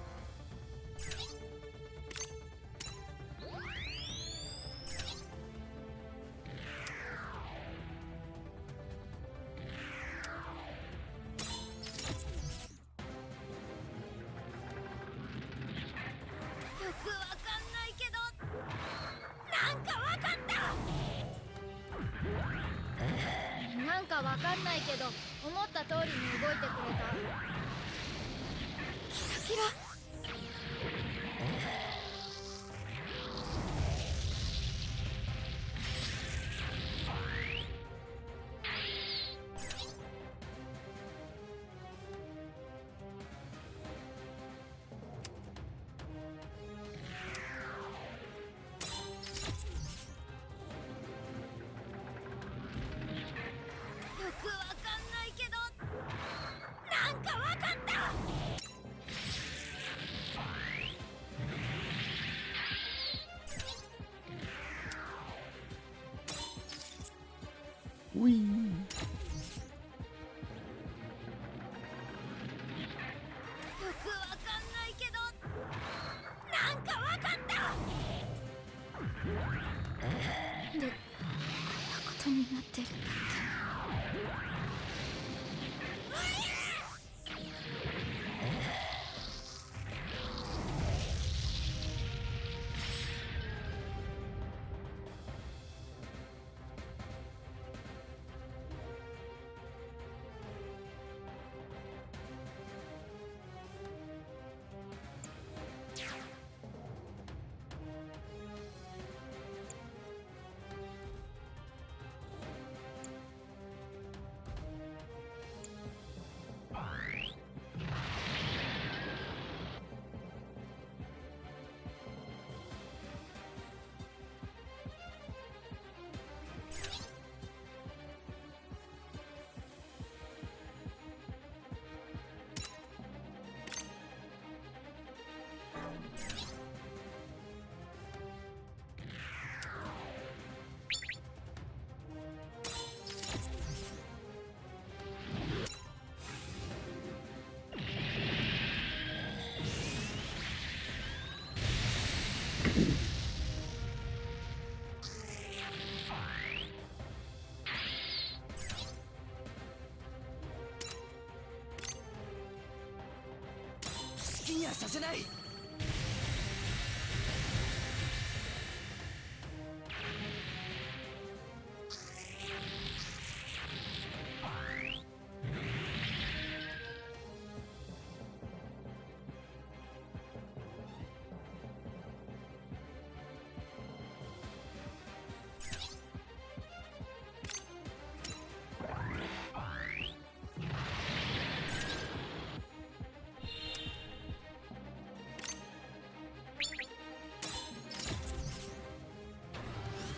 にはさせない。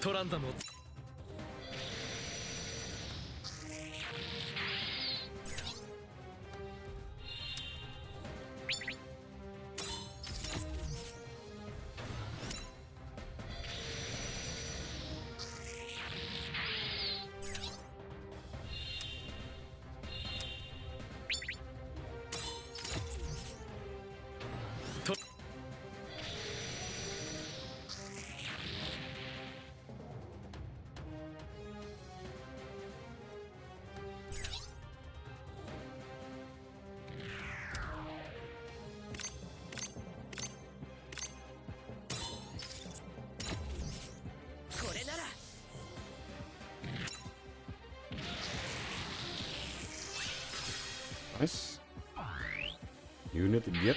トランザムをこれなら。Nice. Unit, yep.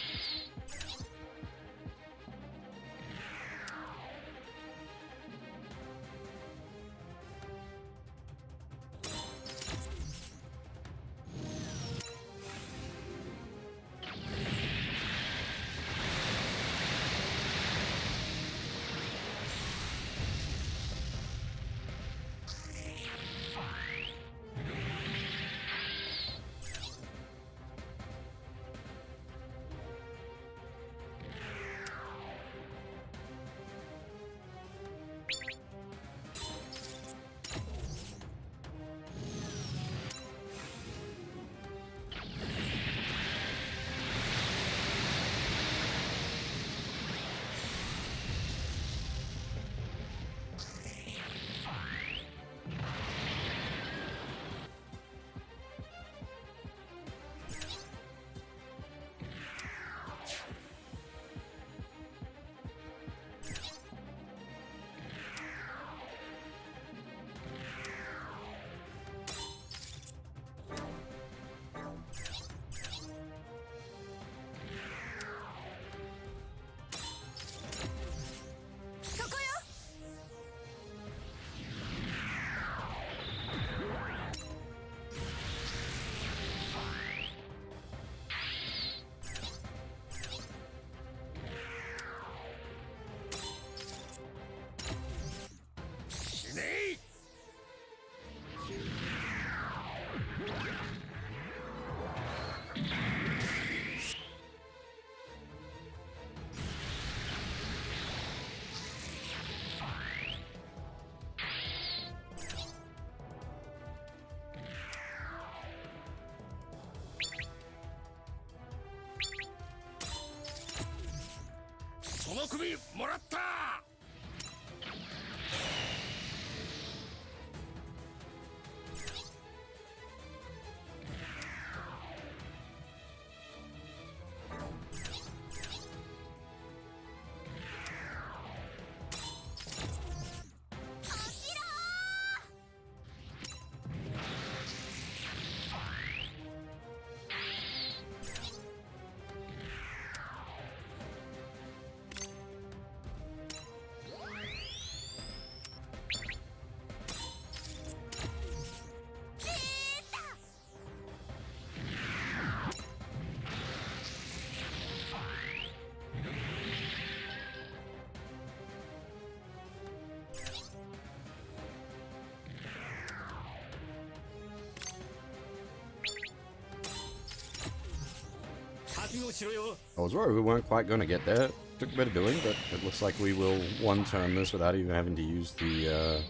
I was worried we weren't quite going to get there. Took a bit of doing, but it looks like we will one-turn this without even having to use the,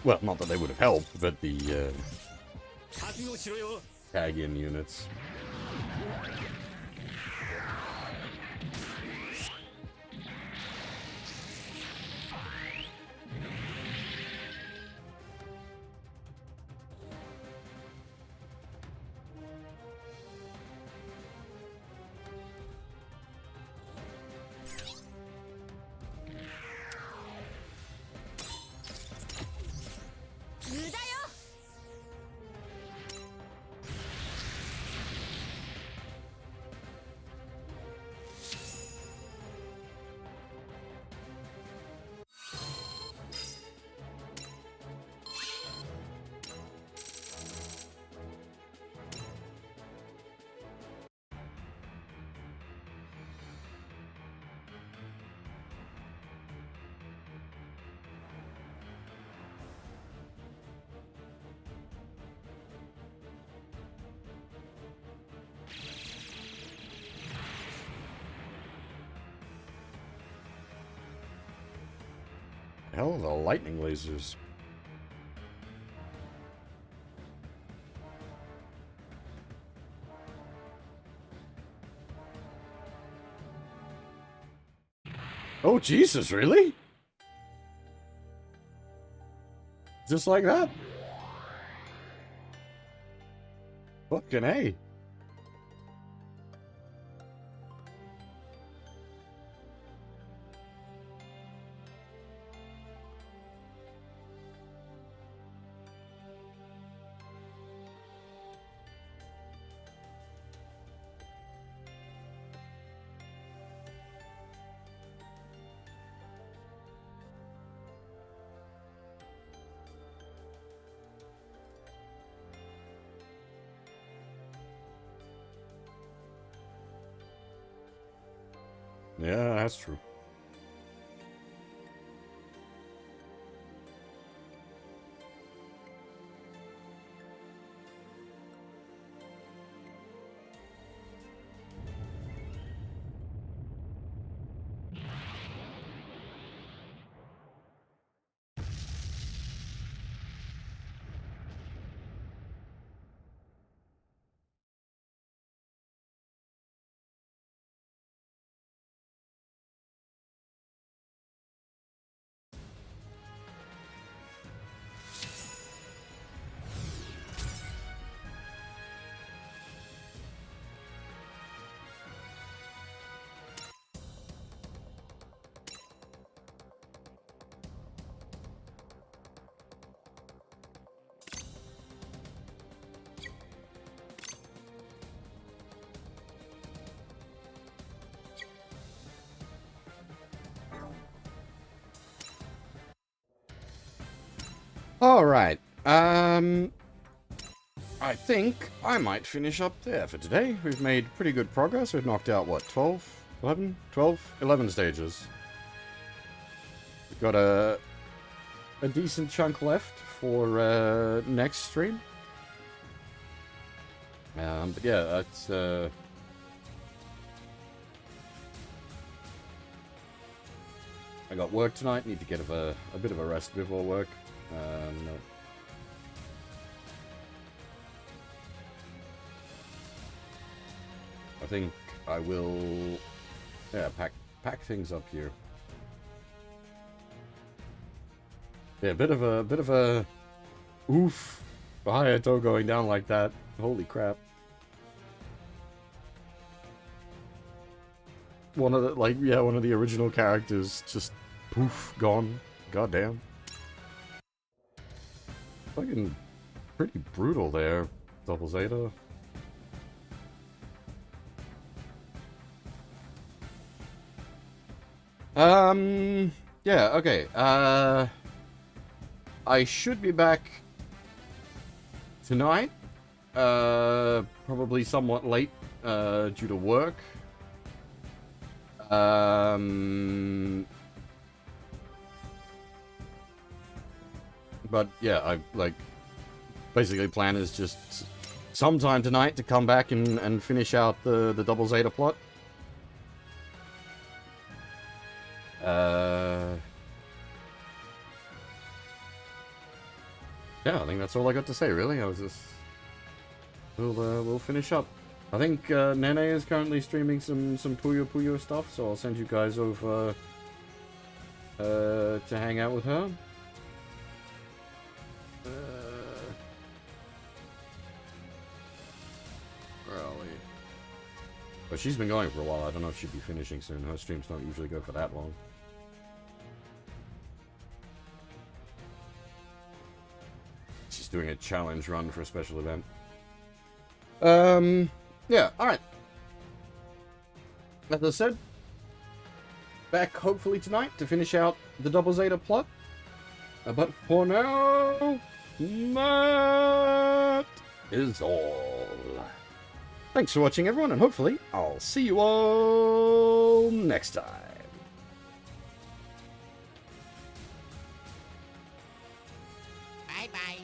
well, not that they would have helped, but the, tag-in units. hell are the lightning lasers? Oh, Jesus, really? Just like that? Fucking A. Yeah, that's true. Alright, I think I might finish up there for today. We've made pretty good progress. We've knocked out, what, 12? 11? 12? 11 stages. We've got a decent chunk left for next stream. But yeah, that's... I got work tonight. Need to get a bit of a rest before work. No. I think I will, yeah, pack things up here. Yeah, a bit of a oof. Hayato going down like that. Holy crap. One of the, like, yeah, one of the original characters just poof, gone. Goddamn. Fucking pretty brutal there, Double Zeta. Yeah, okay. I should be back tonight. Probably somewhat late, due to work. But yeah, I like basically plan is just sometime tonight to come back and finish out the Double Zeta plot. Yeah, I think that's all I got to say, really. I was just... We'll finish up. I think Nene is currently streaming some Puyo Puyo stuff, so I'll send you guys over to hang out with her. Where are we? But she's been going for a while. I don't know if she'll be finishing soon. Her streams don't usually go for that long. She's doing a challenge run for a special event. Yeah, alright. As I said, back hopefully tonight to finish out the Double Zeta plot. But for now, that is all. Thanks for watching, everyone, and hopefully I'll see you all next time. Bye-bye.